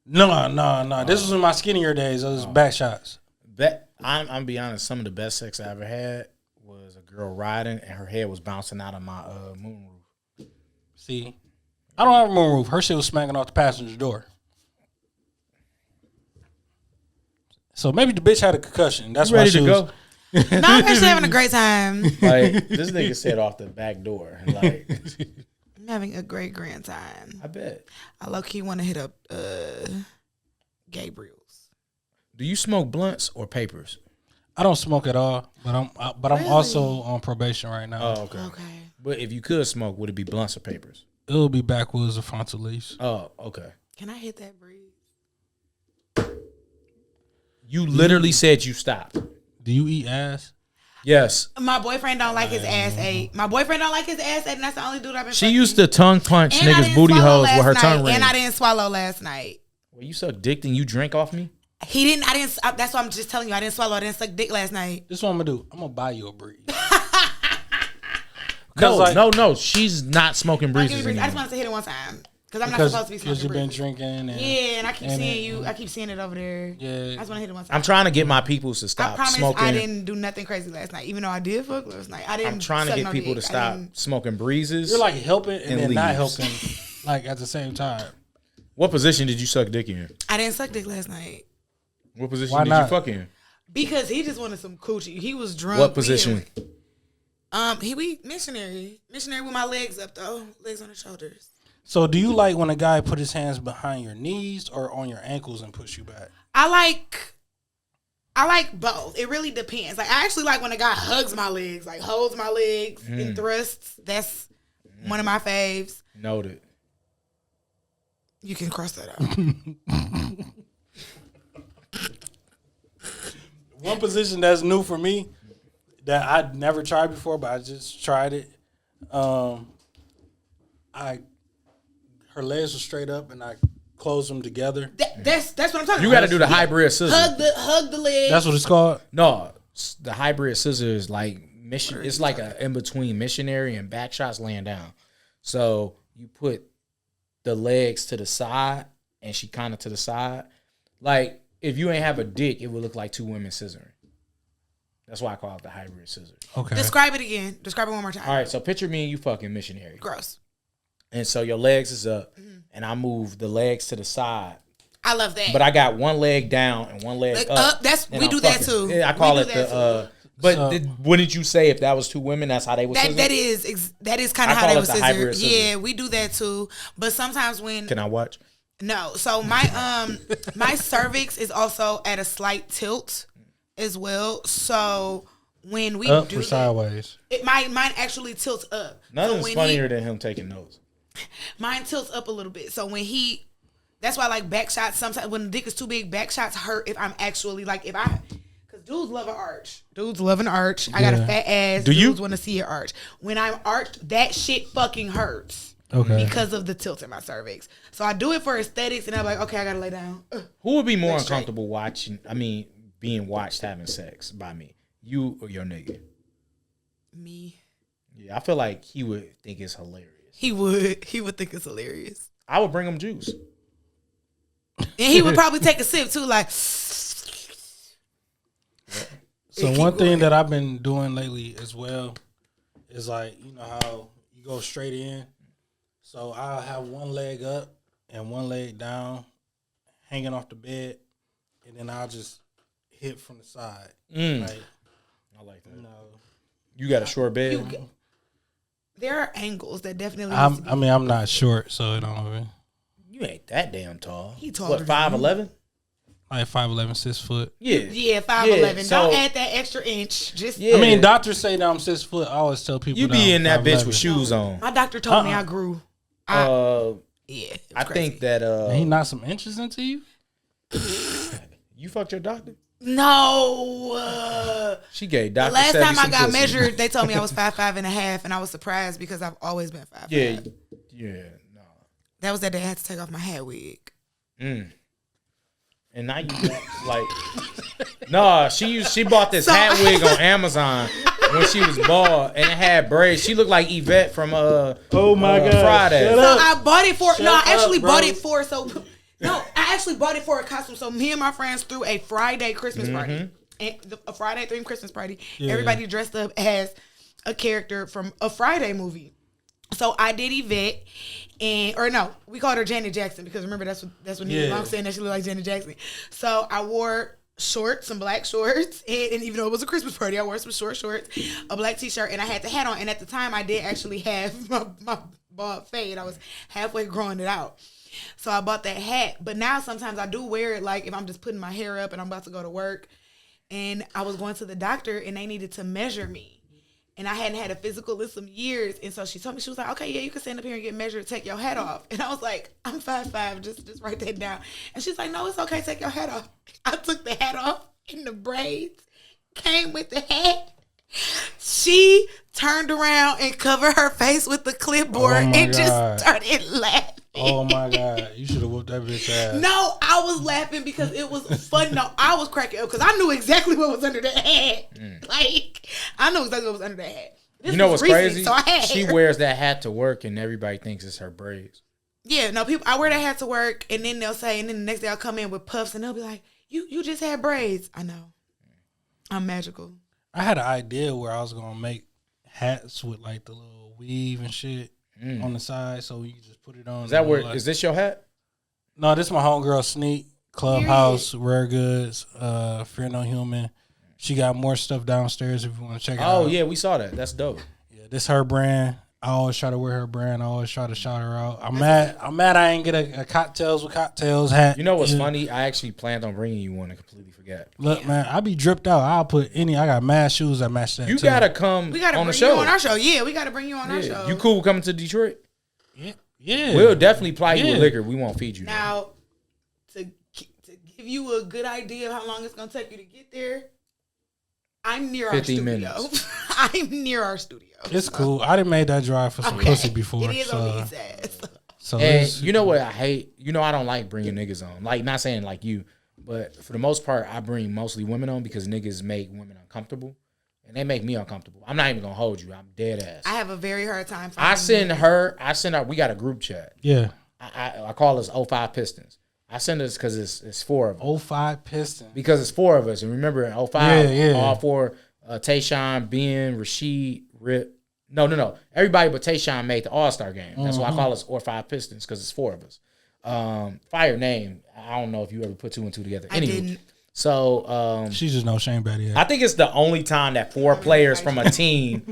No. This was in my skinnier days. Those back shots. I'm be honest. Some of the best sex I ever had was a girl riding and her head was bouncing out of my moonroof. See, I don't have a moon roof. Her shit was smacking off the passenger door. So maybe the bitch had a concussion. That's You why ready she to was. go? No, I'm actually having a great time. Like this nigga said off the back door. Like I'm having a great grand time. I bet. I low key want to hit up Gabriel's. Do you smoke blunts or papers? I don't smoke at all, but I'm Really? also on probation right now. Oh, okay. Okay. But if you could smoke, would it be blunts or papers? It'll be backwoods or frontal leaves. Oh, okay. Can I hit that breeze? You literally said you stopped. Do you eat ass? Yes. My boyfriend don't like his ass ate. My boyfriend don't like his ass ate, and that's the only dude I've been. She fucking. used to tongue punch And I niggas' didn't booty swallow holes with last her night, tongue ring. And I didn't swallow last night. Well, you suck dick and you drink off me? He didn't. That's why I'm just telling you. I didn't swallow. I didn't suck dick last night. This is what I'm gonna do. I'm gonna buy you a breeze. No. She's not smoking breezes I anymore. just wanted to hit it one time because I'm not supposed to be smoking Because you've been breezes. drinking. And, Yeah, and I keep seeing you. I keep seeing it over there. Yeah. I just want to hit it one time. I'm trying to get my peoples to I stop promise smoking. I didn't do nothing crazy last night, even though I did fuck last night. I didn't. I'm trying to suck get no people to dick. stop smoking breezes. You're like helping and then not leaves. helping, like at the same time. What position did you suck dick in? I didn't suck dick last night What position Why did not? you fuck in? because he just wanted some coochie. He was drunk. What position? We missionary with my legs up though, legs on his shoulders. So do you like when a guy put his hands behind your knees or on your ankles and push you back? I like both. It really depends. Like I actually like when a guy hugs my legs, like holds my legs and thrusts. That's one of my faves. Noted. You can cross that out. One position that's new for me that I'd never tried before, but I just tried it. Her legs were straight up, and I closed them together. That's what I'm talking You about. got to do the hybrid scissor. Hug the leg. That's what it's called. No, the hybrid scissor is like mission. It's like a in between missionary and back shots laying down. So you put the legs to the side, and she kind of to the side. Like if you ain't have a dick, it would look like two women scissoring. That's why I call it the hybrid scissor. Okay. Describe it again. Describe it one more time. All right, so picture me and you fucking missionary. Gross. And so your legs is up, and I move the legs to the side. I love that. But I got one leg down and one leg Like, up. we do that too. Yeah, I call We it do the. that But wouldn't you say if that was two women, that's how they would? that is kind I of how call they it was the hybrid scissor. scissor. Yeah, we do that too. But sometimes when Can I watch? no, so my my cervix is also at a slight tilt as well. So when we Up do or that, sideways? mine actually tilts up. Nothing's when funnier than him taking notes. Mine tilts up a little bit. So when that's why I like back shots. Sometimes when the dick is too big, back shots hurt if I'm actually like because dudes love an arch. Dudes love an arch. I got a fat ass. Do you? Dudes want to see an arch. When I'm arched, that shit fucking hurts. Okay. Because of the tilt in my cervix. So I do it for aesthetics, and I'm like, okay, I gotta lay down. Who would be more Like straight. uncomfortable watching? I mean, being watched having sex by me, you or your nigga? Me. Yeah, I feel like he would think it's hilarious. He would think it's hilarious. I would bring him juice. And he would probably take a sip too, like. So Keep one thing going. that I've been doing lately as well is like, you know how you go straight in. So I'll have one leg up and one leg down, hanging off the bed, and then I'll just hit from the side. Like, I like that. you know, You got a short bed? There are angles that definitely. I'm not short, so it don't really. You ain't that damn tall. He taller What, than 5'11"? Like 5'11", 6 foot. Yeah. Yeah, 5'11". so- Don't add that extra inch. Just Yeah. I mean, doctors say that I'm 6 foot. I always tell people You that be I'm in that bitch 5'11". with shoes on. my doctor told me I grew. Uh, Yeah, it was I crazy. think that And he knocked some inches into you. you fucked your doctor. No. She gave The Dr. last Sebi time I some got pussy. measured, they told me I was 5'5.5", and I was surprised because I've always been 5'5". Yeah, no. That was that day I had to take off my hat wig. And now you got, like, nah, she bought this hat wig on Amazon when she was bald, and it had braids. She looked like Yvette from Oh my God. Friday. Shut So up. I bought it for. Shut No, I up, actually bro. bought it for. I actually bought it for a costume. So me and my friends threw a Friday Christmas party, and a Friday themed Christmas party. Yeah. Everybody dressed up as a character from a Friday movie. So I did Yvette, we called her Janet Jackson because remember that's what Nia Yeah. Long saying that she looked like Janet Jackson. So I wore shorts, some black shorts, and even though it was a Christmas party, I wore some short shorts, a black t-shirt, and I had the hat on. And at the time, I did actually have my bald fade. I was halfway growing it out. So I bought that hat. But now sometimes I do wear it like if I'm just putting my hair up and I'm about to go to work. And I was going to the doctor and they needed to measure me. And I hadn't had a physical in some years. And so she told me, she was like, okay, yeah, you can stand up here and get measured, take your hat off. And I was like, I'm 5'5", just write that down. And she's like, no, it's okay, take your hat off. I took the hat off and the braids came with the hat. She turned around and covered her face with the clipboard Oh my and just God. started laughing. Oh my God. You should have whooped that bitch ass. No, I was laughing because it was fun. No, I was cracking up because I knew exactly what was under that hat. Like, I know exactly what was under that hat. This You know was what's recent, crazy? So I had She hair. wears that hat to work, and everybody thinks it's her braids. Yeah, no, people. I wear that hat to work, and then they'll say, and then the next day I'll come in with puffs, and they'll be like, "You just had braids." I know, I'm magical. I had an idea where I was gonna make hats with like the little weave and shit on the side, so you can just put it on. Is that where? like, Is this your hat? No, this is my homegirl Sneak Clubhouse, Rare Goods, Fear No Human. She got more stuff downstairs if you want to check it out. Oh yeah, we saw that. That's dope. Yeah, this her brand. I always try to wear her brand. I always try to shout her out. I'm mad I ain't get a Cocktails with Cocktails hat. You know what's funny? I actually planned on bringing you one and completely forgot. Look, man, I be dripped out. I'll put I got mad shoes that match that You too. gotta come We gotta on bring the show. you on our show. Yeah, we gotta bring you on our show. You cool with coming to Detroit? Yeah. We'll definitely ply you with Yeah. liquor. We won't feed you. Now, to give you a good idea of how long it's gonna take you to get there, I'm near our 15 studio. minutes. I'm near our studio. It's cool. I done made that drive for some pussy before. It is on So, these ass. so And it's, you know what I hate? You know I don't like bringing niggas on. Like, not saying like you, but for the most part, I bring mostly women on because niggas make women uncomfortable, and they make me uncomfortable. I'm not even gonna hold you. I'm dead ass. I have a very hard time. I finding send her. We got a group chat. yeah. I call us 05 Pistons. I send us because it's four of us. 05 Pistons. Because it's four of us. And remember in 05, Yeah. all four, Tayshawn, Ben, Rasheed, Rip. No. Everybody but Tayshawn made the All-Star game. That's why I call us 05 Pistons, because it's four of us. Fire name. I don't know if you ever put two and two together. I didn't. So She just knows Shane Batty. I think it's the only time that four players from a team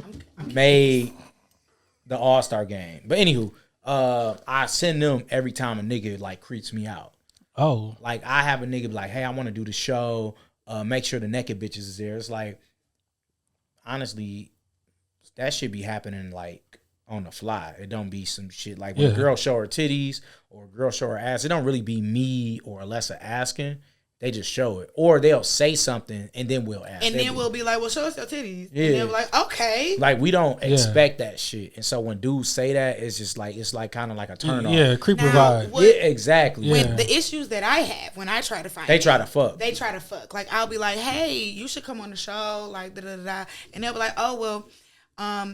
made the All-Star game. But anywho, I send them every time a nigga like creeps me out. Oh. Like, I have a nigga be like, hey, I want to do the show. Make sure the naked bitches is there. It's like, honestly, that should be happening like on the fly. It don't be some shit like when a girl show her titties or a girl show her ass. It don't really be me or Alessa asking. They just show it. Or they'll say something and then we'll ask. And then we'll be like, well, show us your titties. Yeah. And they'll be like, okay. Like, we don't expect that shit. And so when dudes say that, it's just like, it's like kind of like a turn off. Yeah, creeper Now, vibe. what- Yeah, exactly. When the issues that I have when I try to find They try to fuck. They try to fuck. Like, I'll be like, hey, you should come on the show, like, da-da-da-da. And they'll be like, oh, well,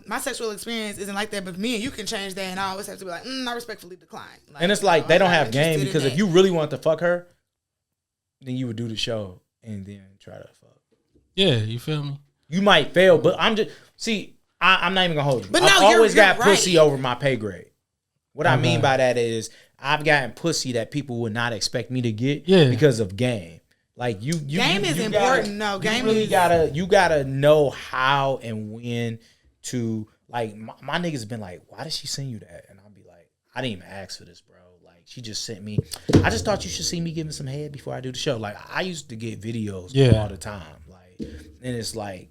my sexual experience isn't like that, but me and you can change that. And I always have to be like, I respectfully decline. Like, And it's like, they don't I'm not have game, interested in because if that. you really want to fuck her, then you would do the show and then try to fuck. Yeah, you feel me? You might fail, but I'm just, I'm not even gonna hold you. But I've no, always you're got right. pussy over my pay grade. What I Okay. mean by that is, I've gotten pussy that people would not expect me to get Yeah. because of game. Like, you Game is you important. No, game you really is- you gotta know how and when to, like, my niggas have been like, why did she send you that? And I'll be like, I didn't even ask for this, bro. Like, she just sent me. I just thought you should see me giving some head before I do the show. Like, I used to get videos all the time. Like, and it's like,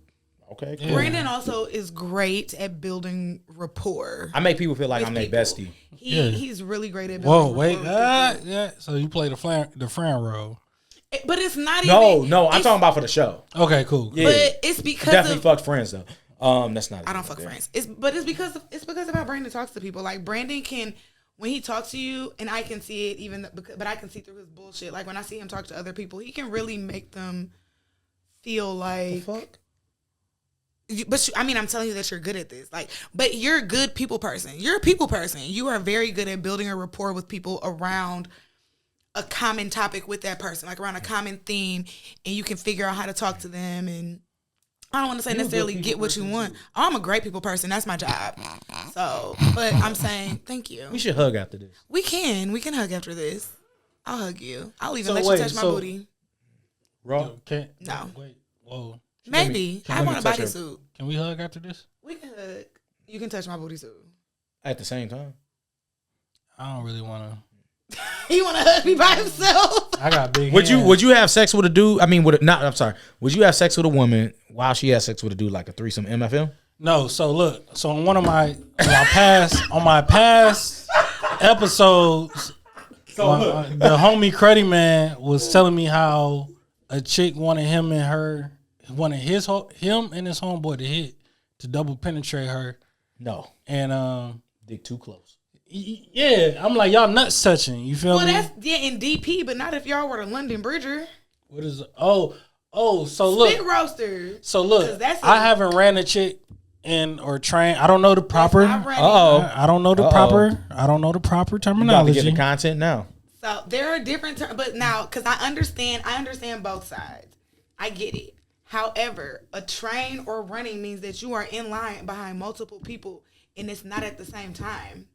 okay, cool. Brandon also is great at building rapport. I make people feel like with I'm their people. bestie. He's really great at building Whoa, rapport wait. with people. Yeah. So you play the friend role. But it's not No, even. I'm it's- talking about for the show. Okay, cool. Yeah. But it's because Definitely of. fucked friends though. That's not. I don't fuck friends. It's because of how Brandon talks to people. Like, Brandon can, when he talks to you, and I can see it but I can see through his bullshit. Like, when I see him talk to other people, he can really make them feel like. Fuck. I'm telling you that you're good at this. Like, but you're a good people person. You're a people person. You are very good at building a rapport with people around a common topic with that person, like around a common theme, and you can figure out how to talk to them. And I don't want to say necessarily get what you want. Oh, I'm a great people person. That's my job. So, but I'm saying thank you. We should hug after this. We can hug after this. I'll hug you. I'll even So let wait, you touch my so- booty. Raw. Okay. No. Wait. Whoa. Maybe. I let me want a touch her. bodysuit. Can we hug after this? We can hug. You can touch my booty too. At the same time. I don't really want to. He want to hug me by himself. I got big. Would hands. you have sex with a dude? I mean, I'm sorry. Would you have sex with a woman while she has sex with a dude, like a threesome MFM? No. So look. So on one of my past episodes, the homie Cruddy Man was telling me how a chick wanted him and his homeboy to double penetrate her, No, and dick too close. yeah, I'm like, y'all nuts touching. You feel Well, me? that's in DP, but not if y'all were the London Bridger. What is? Oh, so look, Spit roasters. so 'Cause look, that's I haven't ran a chick or trained. I don't know the proper. not running. I don't know the Uh-oh. proper. I don't know the proper You about to terminology. get the content now. So there are different terms, but now because I understand both sides. I get it. However, a train or running means that you are in line behind multiple people, and it's not at the same time.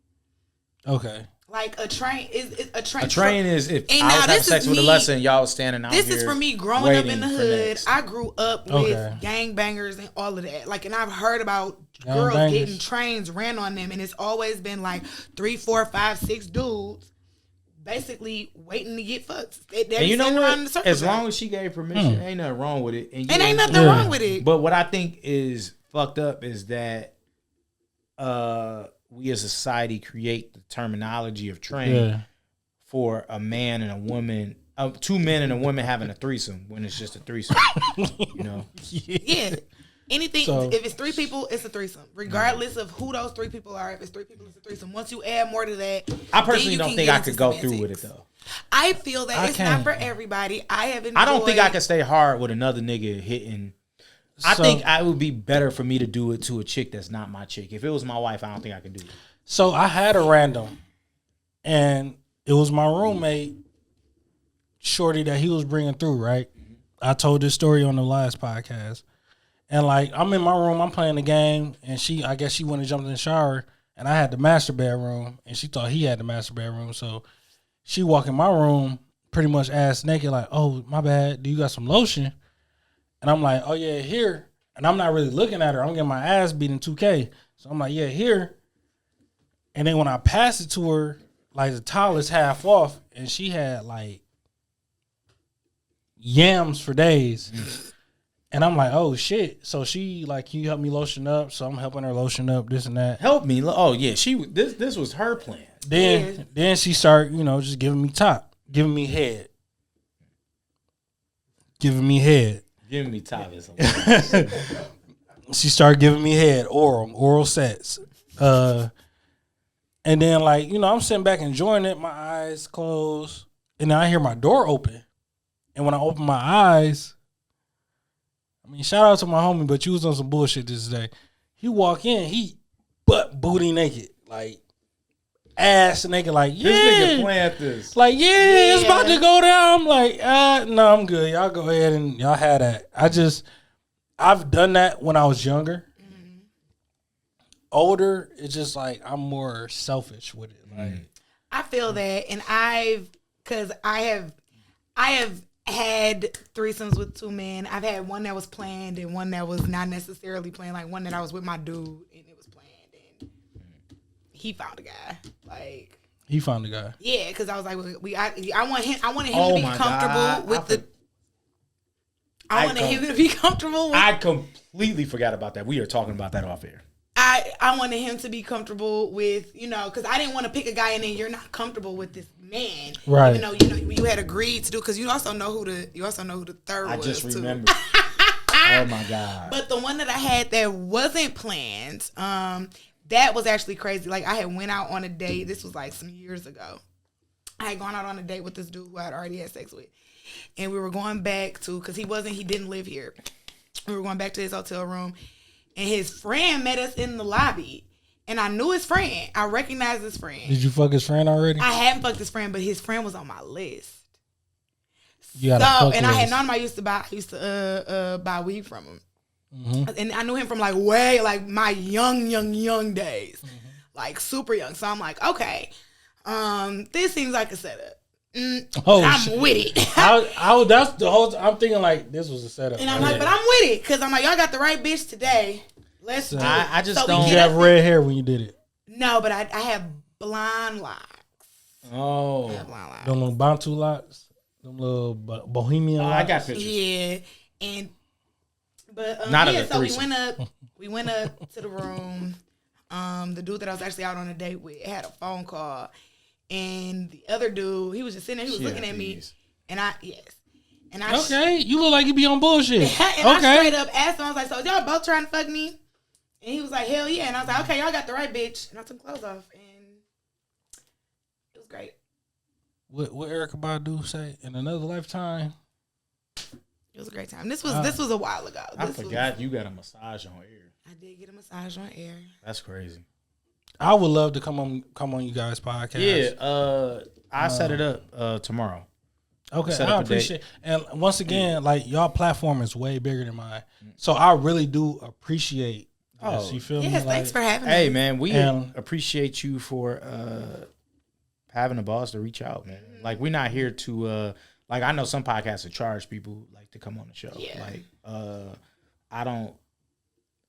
Okay. Like a train is a train. A train is if And I was now having this sex is with a me- lesson and y'all was standing out This here is for me growing up in the waiting for hood. next. I grew up with Okay. gangbangers and all of that. Like, and I've heard about Gangbangers. girls getting trains ran on them, and it's always been like 3, 4, 5, 6 dudes basically waiting to get fucked. They're And you know sitting around in the what? circle As long jerk. as she gave permission, ain't nothing wrong with it. and ain't nothing Yeah. wrong with it. But what I think is fucked up is that we as a society create the terminology of train Yeah. for a man and a woman, 2 men and a woman having a threesome when it's just a threesome. You know, Yeah. Anything, So- if it's 3 people, it's a threesome. Regardless of who those 3 people are, if it's 3 people, it's a threesome. Once you add more to that, I then personally you don't can think get I into could go through with it semantics. though. I feel that I it's can't. not for everybody. I have enjoyed. I don't think I could stay hard with another nigga hitting. I So- think it would be better for me to do it to a chick that's not my chick. If it was my wife, I don't think I could do it. So I had a random, and it was my roommate, Shorty, that he was bringing through. Right, I told this story on the last podcast, and like I'm in my room, I'm playing the game, and I guess she went and jumped in the shower, and I had the master bedroom, and she thought he had the master bedroom, so she walked in my room, pretty much ass naked, like, "Oh, my bad, do you got some lotion?" And I'm like, "Oh yeah, here," and I'm not really looking at her. I'm getting my ass beat in 2K, so I'm like, "Yeah, here." And then when I passed it to her, like the towel is half off, and she had like yams for days. And I'm like, oh shit. So she like, can you help me lotion up? So I'm helping her lotion up, this and that. Help me. Oh yeah, this was her plan. Then she started, just giving me top, giving me head. Giving me head. Giving me top is She started giving me head, oral sets. And then like, I'm sitting back enjoying it, my eyes closed, and then I hear my door open. And when I open my eyes, I mean, shout out to my homie, but you was on some bullshit this day. He walk in, he butt booty naked, like ass naked, like yeah, This nigga planned this. like yeah, it's about to go down. I'm like, no, I'm good. Y'all go ahead and y'all had that. I've done that when I was younger. Older, it's just like I'm more selfish with it. Like, I feel that, and I have had threesomes with 2 men. I've had one that was planned and one that was not necessarily planned. Like one that I was with my dude and it was planned, and he found a guy. Like he found a guy. yeah, because I was like, I wanted him Oh to be my comfortable God. with the. I wanted him to be comfortable with. I completely forgot about that. We are talking about that off air. I wanted him to be comfortable with, because I didn't want to pick a guy and then you're not comfortable with this man, Right? Even though you had agreed to do, because you also know who the third I was just too. remembered. Oh my God. But the one that I had that wasn't planned, that was actually crazy. Like I had went out on a date. This was like some years ago. I had gone out on a date with this dude who I had already had sex with, and we were going back to because he didn't live here. We were going back to his hotel room. And his friend met us in the lobby. And I knew his friend. I recognized his friend. Did you fuck his friend already? I hadn't fucked his friend, but his friend was on my list. You gotta fuck and I had list. known him. I used to buy weed from him. Mm-hmm. And I knew him from like my young days. Mm-hmm. Like super young. So I'm like, okay, this seems like a setup. Oh, I'm shit. with it. That's the whole. I'm thinking like this was a setup. And I'm right? like, but I'm with it. Because I'm like, y'all got the right bitch today. Let's do it. I just we don't- Did get you have up- red hair when you did it? No, but I have blonde locks. Oh. I have blonde locks. Them little Bantu locks, them little bohemian locks. I got pictures. Yeah, but Not of yeah, the so threesome. we went up to the room. The dude that I was actually out on a date with had a phone call, and the other dude, he was just sitting there, he was She looking had at me, these. and I Okay, you look like you be on bullshit. and I Okay, straight up asked him, I was like, so y'all both trying to fuck me? And he was like, hell yeah. And I was like, okay, y'all got the right bitch. And I took clothes off. And it was great. What Erykah Badu say? In another lifetime? It was a great time. This was a while ago. I forgot you got a massage on air. I did get a massage on air. That's crazy. I would love to come on you guys' podcast. Yeah, I set it up tomorrow. Okay, set I up a appreciate. And once again, like y'all platform is way bigger than mine, so I really do appreciate. This, you feel me? Yes, Like, thanks for having me. Hey man, we And- appreciate you for having the balls to reach out, man. Like we're not here to like I know some podcasts that charge people like to come on the show. Yeah. Like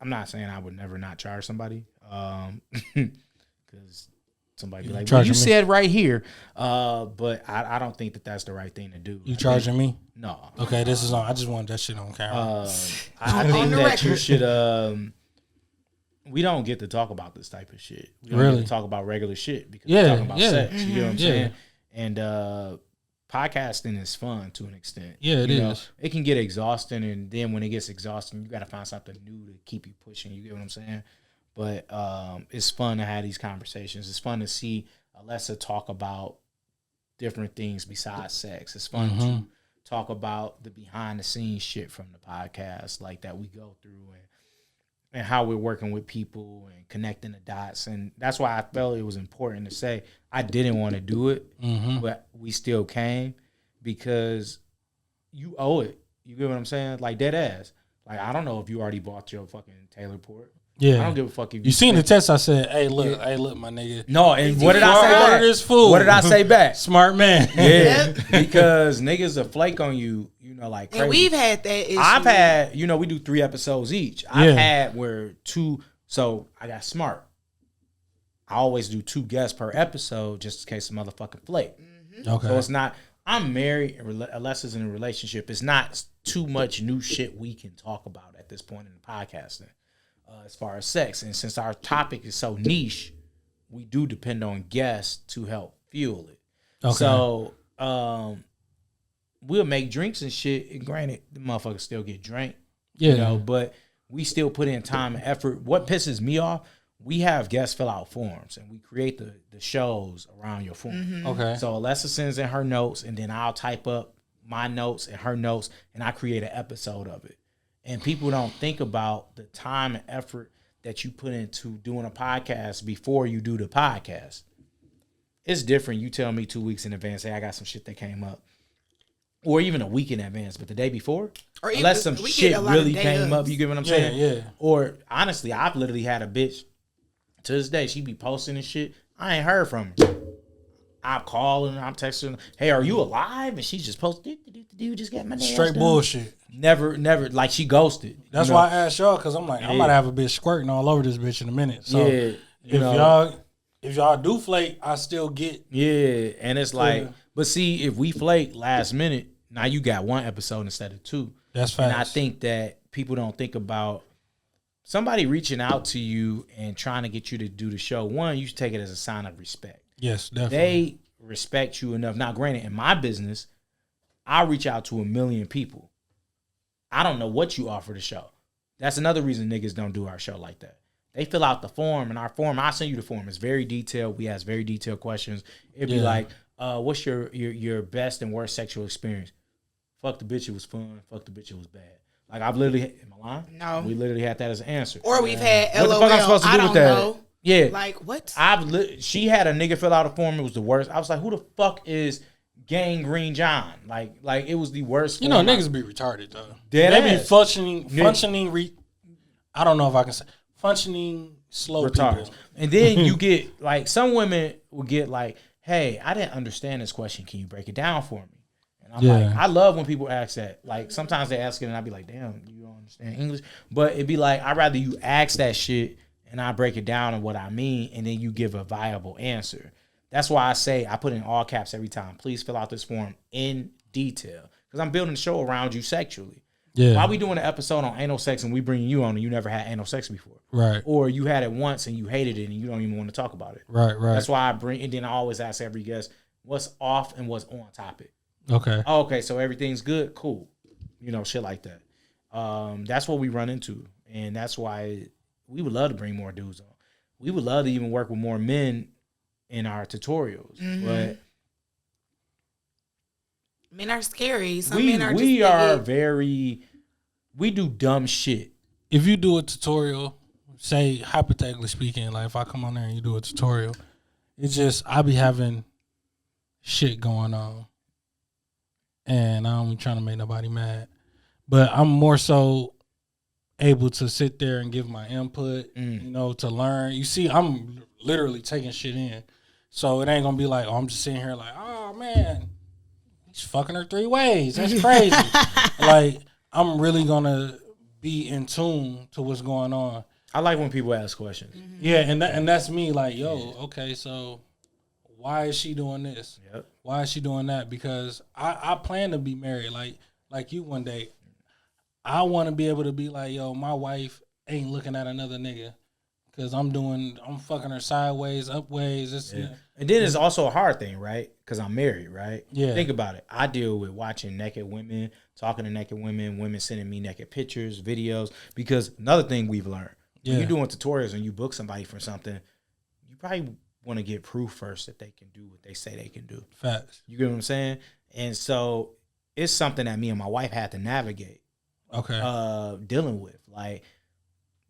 I'm not saying I would never not charge somebody. Because somebody be like, well, you said right here. But I don't think that that's the right thing to do. You charging me? No. Okay, this is on. I just want that shit on camera. I On think the that you record. should. We don't get to talk about this type of shit. We don't Really? get to talk about regular shit because Yeah, we're talking about yeah. sex. You know what I'm Yeah. saying? And podcasting is fun to an extent. Yeah, it You know, is. it can get exhausting, and then when it gets exhausting, you got to find something new to keep you pushing. You get what I'm saying? But it's fun to have these conversations. It's fun to see Alessa talk about different things besides sex. It's fun to talk about the behind the scenes shit from the podcast, like that we go through, and how we're working with people and connecting the dots. And that's why I felt it was important to say I didn't want to do it, but we still came because you owe it. You get what I'm saying? Like dead ass. Like I don't know if you already bought your fucking Taylor Port. Yeah. I don't give a fuck if You seen the spent- text I said, hey, look, my nigga. No, and what did I say Order back? this food. What did I say back? Smart man. Yeah, because niggas will flake on you, you know, like crazy. And we've had that issue. I've had, you know, we do 3 episodes each. Yeah. I've had where 2, so I got smart. I always do 2 guests per episode just in case a motherfucking flake. Okay. So it's not, I'm married, unless it's in a relationship, it's not too much new shit we can talk about at this point in the podcasting as far as sex. And since our topic is so niche, we do depend on guests to help fuel it. Okay. So we'll make drinks and shit. And granted, the motherfuckers still get drank. Yeah. You know, but we still put in time and effort. What pisses me off, we have guests fill out forms and we create the shows around your form. Okay. So Alessa sends in her notes and then I'll type up my notes and her notes and I create an episode of it. And people don't think about the time and effort that you put into doing a podcast before you do the podcast. It's different. You tell me 2 weeks in advance, hey, I got some shit that came up. Or even a week in advance, but the day before, Or even- unless some we get shit a lot of really day came up, ofs. you get what I'm Yeah, saying? yeah. Or honestly, I've literally had a bitch to this day, she be posting and shit. I ain't heard from her. I'm calling her, I'm texting her, hey, are you alive? And she just posted, just got my nails Straight done. bullshit. Never, like she ghosted. That's you know? why I asked y'all, because I'm like, I'm Yeah. about to have a bitch squirting all over this bitch in a minute. So Yeah, if y'all do flake, I still get. Yeah, and it's like, Yeah. but see, if we flake last minute, now you got 1 episode instead of 2. That's fast. And I think that people don't think about somebody reaching out to you and trying to get you to do the show. One, you should take it as a sign of respect. Yes, definitely. They respect you enough. Now, granted, in my business, I reach out to 1 million people. I don't know what you offer the show. That's another reason niggas don't do our show like that. They fill out the form, and our form, I'll send you the form. It's very detailed. We ask very detailed questions. It'd be Yeah. like, what's your best and worst sexual experience? Fuck the bitch, it was fun. Fuck the bitch, it was bad. Like, I've literally, am I lying? No. We literally had that as an answer. Or we've had What the LOL. fuck I'm supposed to I do don't with that? know. Yeah. Like, what? She had a nigga fill out a form. It was the worst. I was like, who the fuck is Gangrene John? Like it was the worst. You know, form. niggas be retarded, though. Dead They be ass. functioning, Yeah. I don't know if I can say, functioning slow Retards. people. And then you get, like, some women will get like, hey, I didn't understand this question. Can you break it down for me? And I'm Yeah. like, I love when people ask that. Like, sometimes they ask it and I'd be like, damn, you don't understand English. But it'd be like, I'd rather you ask that shit and I break it down and what I mean, and then you give a viable answer. That's why I say, I put in all caps every time. Please fill out this form in detail. Because I'm building a show around you sexually. Yeah. Why we doing an episode on anal sex and we bringing you on and you never had anal sex before? Right. Or you had it once and you hated it and you don't even want to talk about it. Right. That's why I bring, and then I always ask every guest, what's off and what's on topic. Okay. Oh, okay, so everything's good, cool. You know, shit like that. That's what we run into. And that's why we would love to bring more dudes on. We would love to even work with more men in our tutorials, but men are scary. Some we men are we just are bigot. very we do dumb shit. If you do a tutorial, say hypothetically speaking, like if I come on there and you do a tutorial, it's just I be having shit going on, and I don't be trying to make nobody mad, but I'm more so able to sit there and give my input, you know, to learn. You see, I'm literally taking shit in, so it ain't gonna be like, oh, I'm just sitting here like, oh man, he's fucking her 3 ways. That's crazy. Like, I'm really gonna be in tune to what's going on. I like when people ask questions. Yeah, and that's me. Like, yo, okay, so why is she doing this? Yep. Why is she doing that? Because I plan to be married, like you one day. I want to be able to be like, yo, my wife ain't looking at another nigga because I'm fucking her sideways, upways. And then it's also a hard thing, right? Because I'm married, right? Yeah. Think about it. I deal with watching naked women, talking to naked women, women sending me naked pictures, videos. Because another thing we've learned, when you're doing tutorials and you book somebody for something, you probably want to get proof first that they can do what they say they can do. Facts. You get what I'm saying? And so it's something that me and my wife had to navigate. Okay. Dealing with. Like,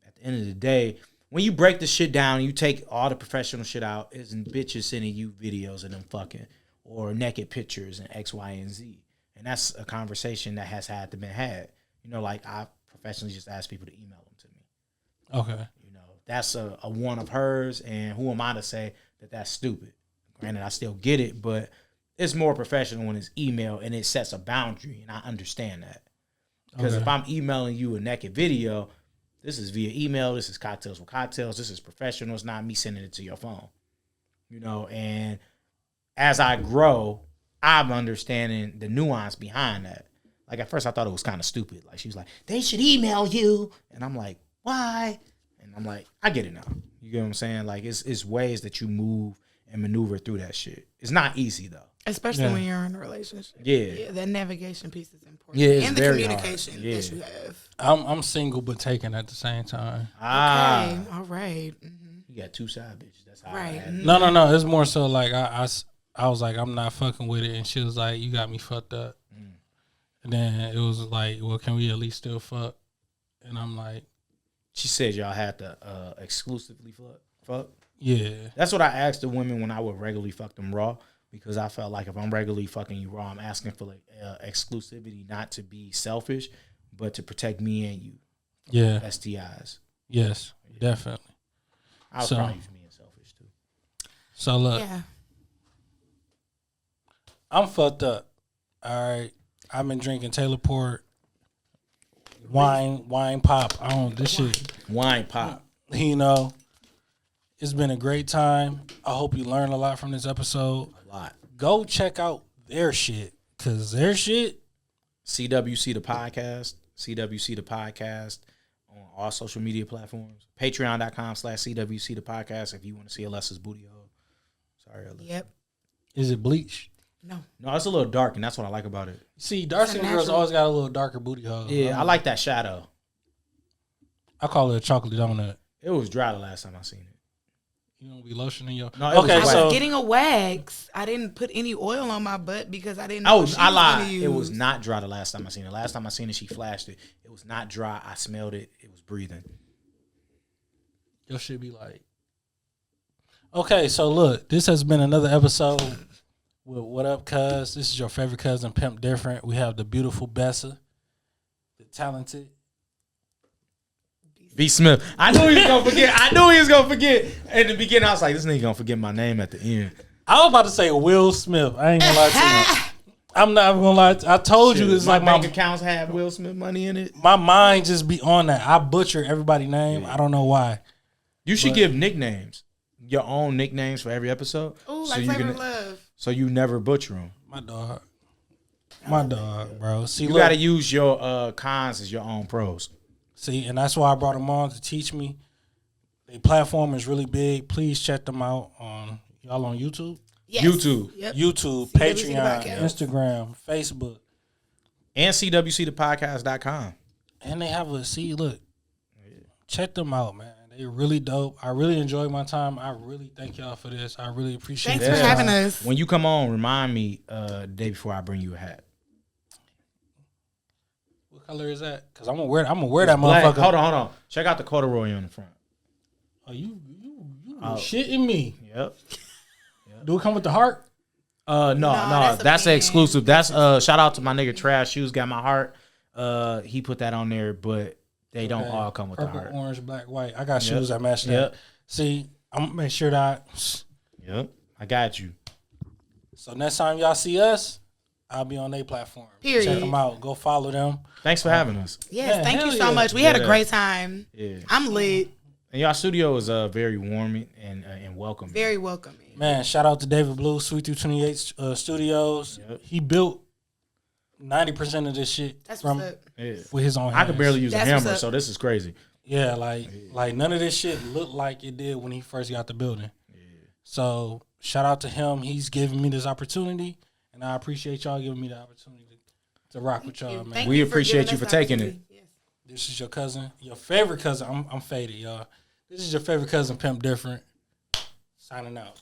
at the end of the day, when you break the shit down, you take all the professional shit out, isn't bitches sending you videos of them fucking or naked pictures and X, Y, and Z. And that's a conversation that has had to been had. You know, like I professionally just ask people to email them to me. Okay. You know, that's a one of hers, and who am I to say that that's stupid? Granted, I still get it, but it's more professional when it's email and it sets a boundary, and I understand that. Because if I'm emailing you a naked video, this is via email, this is Cocktails with Cocktails, this is professional, it's not me sending it to your phone. You know, and as I grow, I'm understanding the nuance behind that. Like, at first I thought it was kind of stupid. Like, she was like, they should email you. And I'm like, why? And I'm like, I get it now. You get what I'm saying? Like, it's ways that you move and maneuver through that shit. It's not easy, though. Especially when you're in a relationship. Yeah. That navigation piece is important. Yeah, it's and the very communication hard. Yeah. that you have. I'm single but taken at the same time. Okay. All right. You got 2 side bitches. That's how Right. I had it. No. It's more so like I was like, I'm not fucking with it, and she was like, you got me fucked up. And then it was like, well, can we at least still fuck? And I'm like, She said y'all had to exclusively fuck. yeah. That's what I asked the women when I would regularly fuck them raw, because I felt like if I'm regularly fucking you raw, I'm asking for like exclusivity, not to be selfish, but to protect me and you. Yeah. STIs. Yes, definitely. I was So- probably being selfish too. So look, Yeah. I'm fucked up. All right. I've been drinking Taylor Port, wine pop. I don't this shit. Wine pop. You know, it's been a great time. I hope you learned a lot from this episode. A lot. Go check out their shit, cause their shit. CWC the podcast. CWC the podcast on all social media platforms. Patreon.com/CWC the podcast if you want to see Alessa's booty hole. Sorry, Alessa. Yep. Is it bleached? No. No, it's a little dark, and that's what I like about it. See, dark skin girls natural. always got a little darker booty hole. Yeah, I like that shadow. I call it a chocolate donut. It was dry the last time I seen it. You don't be lotioning your. No, it was okay, wax. I so was getting a wax. I didn't put any oil on my butt because I didn't know Oh, what she I was gonna lied. use. It was not dry the last time I seen it. Last time I seen it, she flashed it. It was not dry. I smelled it. It was breathing. your shit be like. Okay, so look, this has been another episode with What Up Cuz. This is your favorite cousin, Pimp Different. We have the beautiful Bessa, the talented. B. Smith. I knew he was gonna forget. I knew he was gonna forget. In the beginning, I was like, this nigga gonna forget my name at the end. I was about to say Will Smith. I ain't gonna lie to you. I'm not gonna lie. I told you it's like bank my accounts have Will Smith money in it. my mind just be on that. I butcher everybody's name. I don't know why. You should give nicknames, your own nicknames for every episode. Ooh, so like you Flavor of can, Love. so you never butcher them. My dog, bro. See, You look, got to use your cons as your own pros. see, and that's why I brought them on to teach me. Their platform is really big. Please check them out on y'all on YouTube, Yes. YouTube. Yep. YouTube, CWC the Patreon, podcast. Instagram, Facebook, And CWCthepodcast.com. and they have look, check them out, man. They really dope. I really enjoyed my time. I really thank y'all for this. I really appreciate it. Thanks for having us. When you come on, remind me the day before I bring you a hat. What color is that? Because I'm gonna wear that Black. motherfucker. Hold on. Check out the corduroy on the front. Oh, you shitting me. Yep. Do it come with the heart? No, that's a exclusive. That's shout out to my nigga Trash Shoes got my heart. He put that on there, but they don't all come with Purple, the heart. orange, black, white. I got shoes that match that. See, I'm gonna make sure that. Yep, I got you. So next time y'all see us, I'll be on their platform. Period. Check them out. Go follow them. Thanks for having us. Yes, Yeah, thank you hell so yeah. much. We had a Yeah. great time. Yeah, I'm lit. and y'all studio is very warming and welcoming. Very welcoming. Man, shout out to David Blue, Sweet 228 Studios. Yep. He built 90% of this shit That's from what's up. Yeah. with his own hands. I could barely use a That's what's hammer, up. so this is crazy. Yeah, like none of this shit looked like it did when he first got the building. So shout out to him. He's giving me this opportunity, and I appreciate y'all giving me the opportunity to rock with y'all, man. Thank We you for appreciate giving you us for the taking it. opportunity. Yes. This is your cousin, your favorite cousin. I'm faded, y'all. This is your favorite cousin, Pimp Different. Signing out.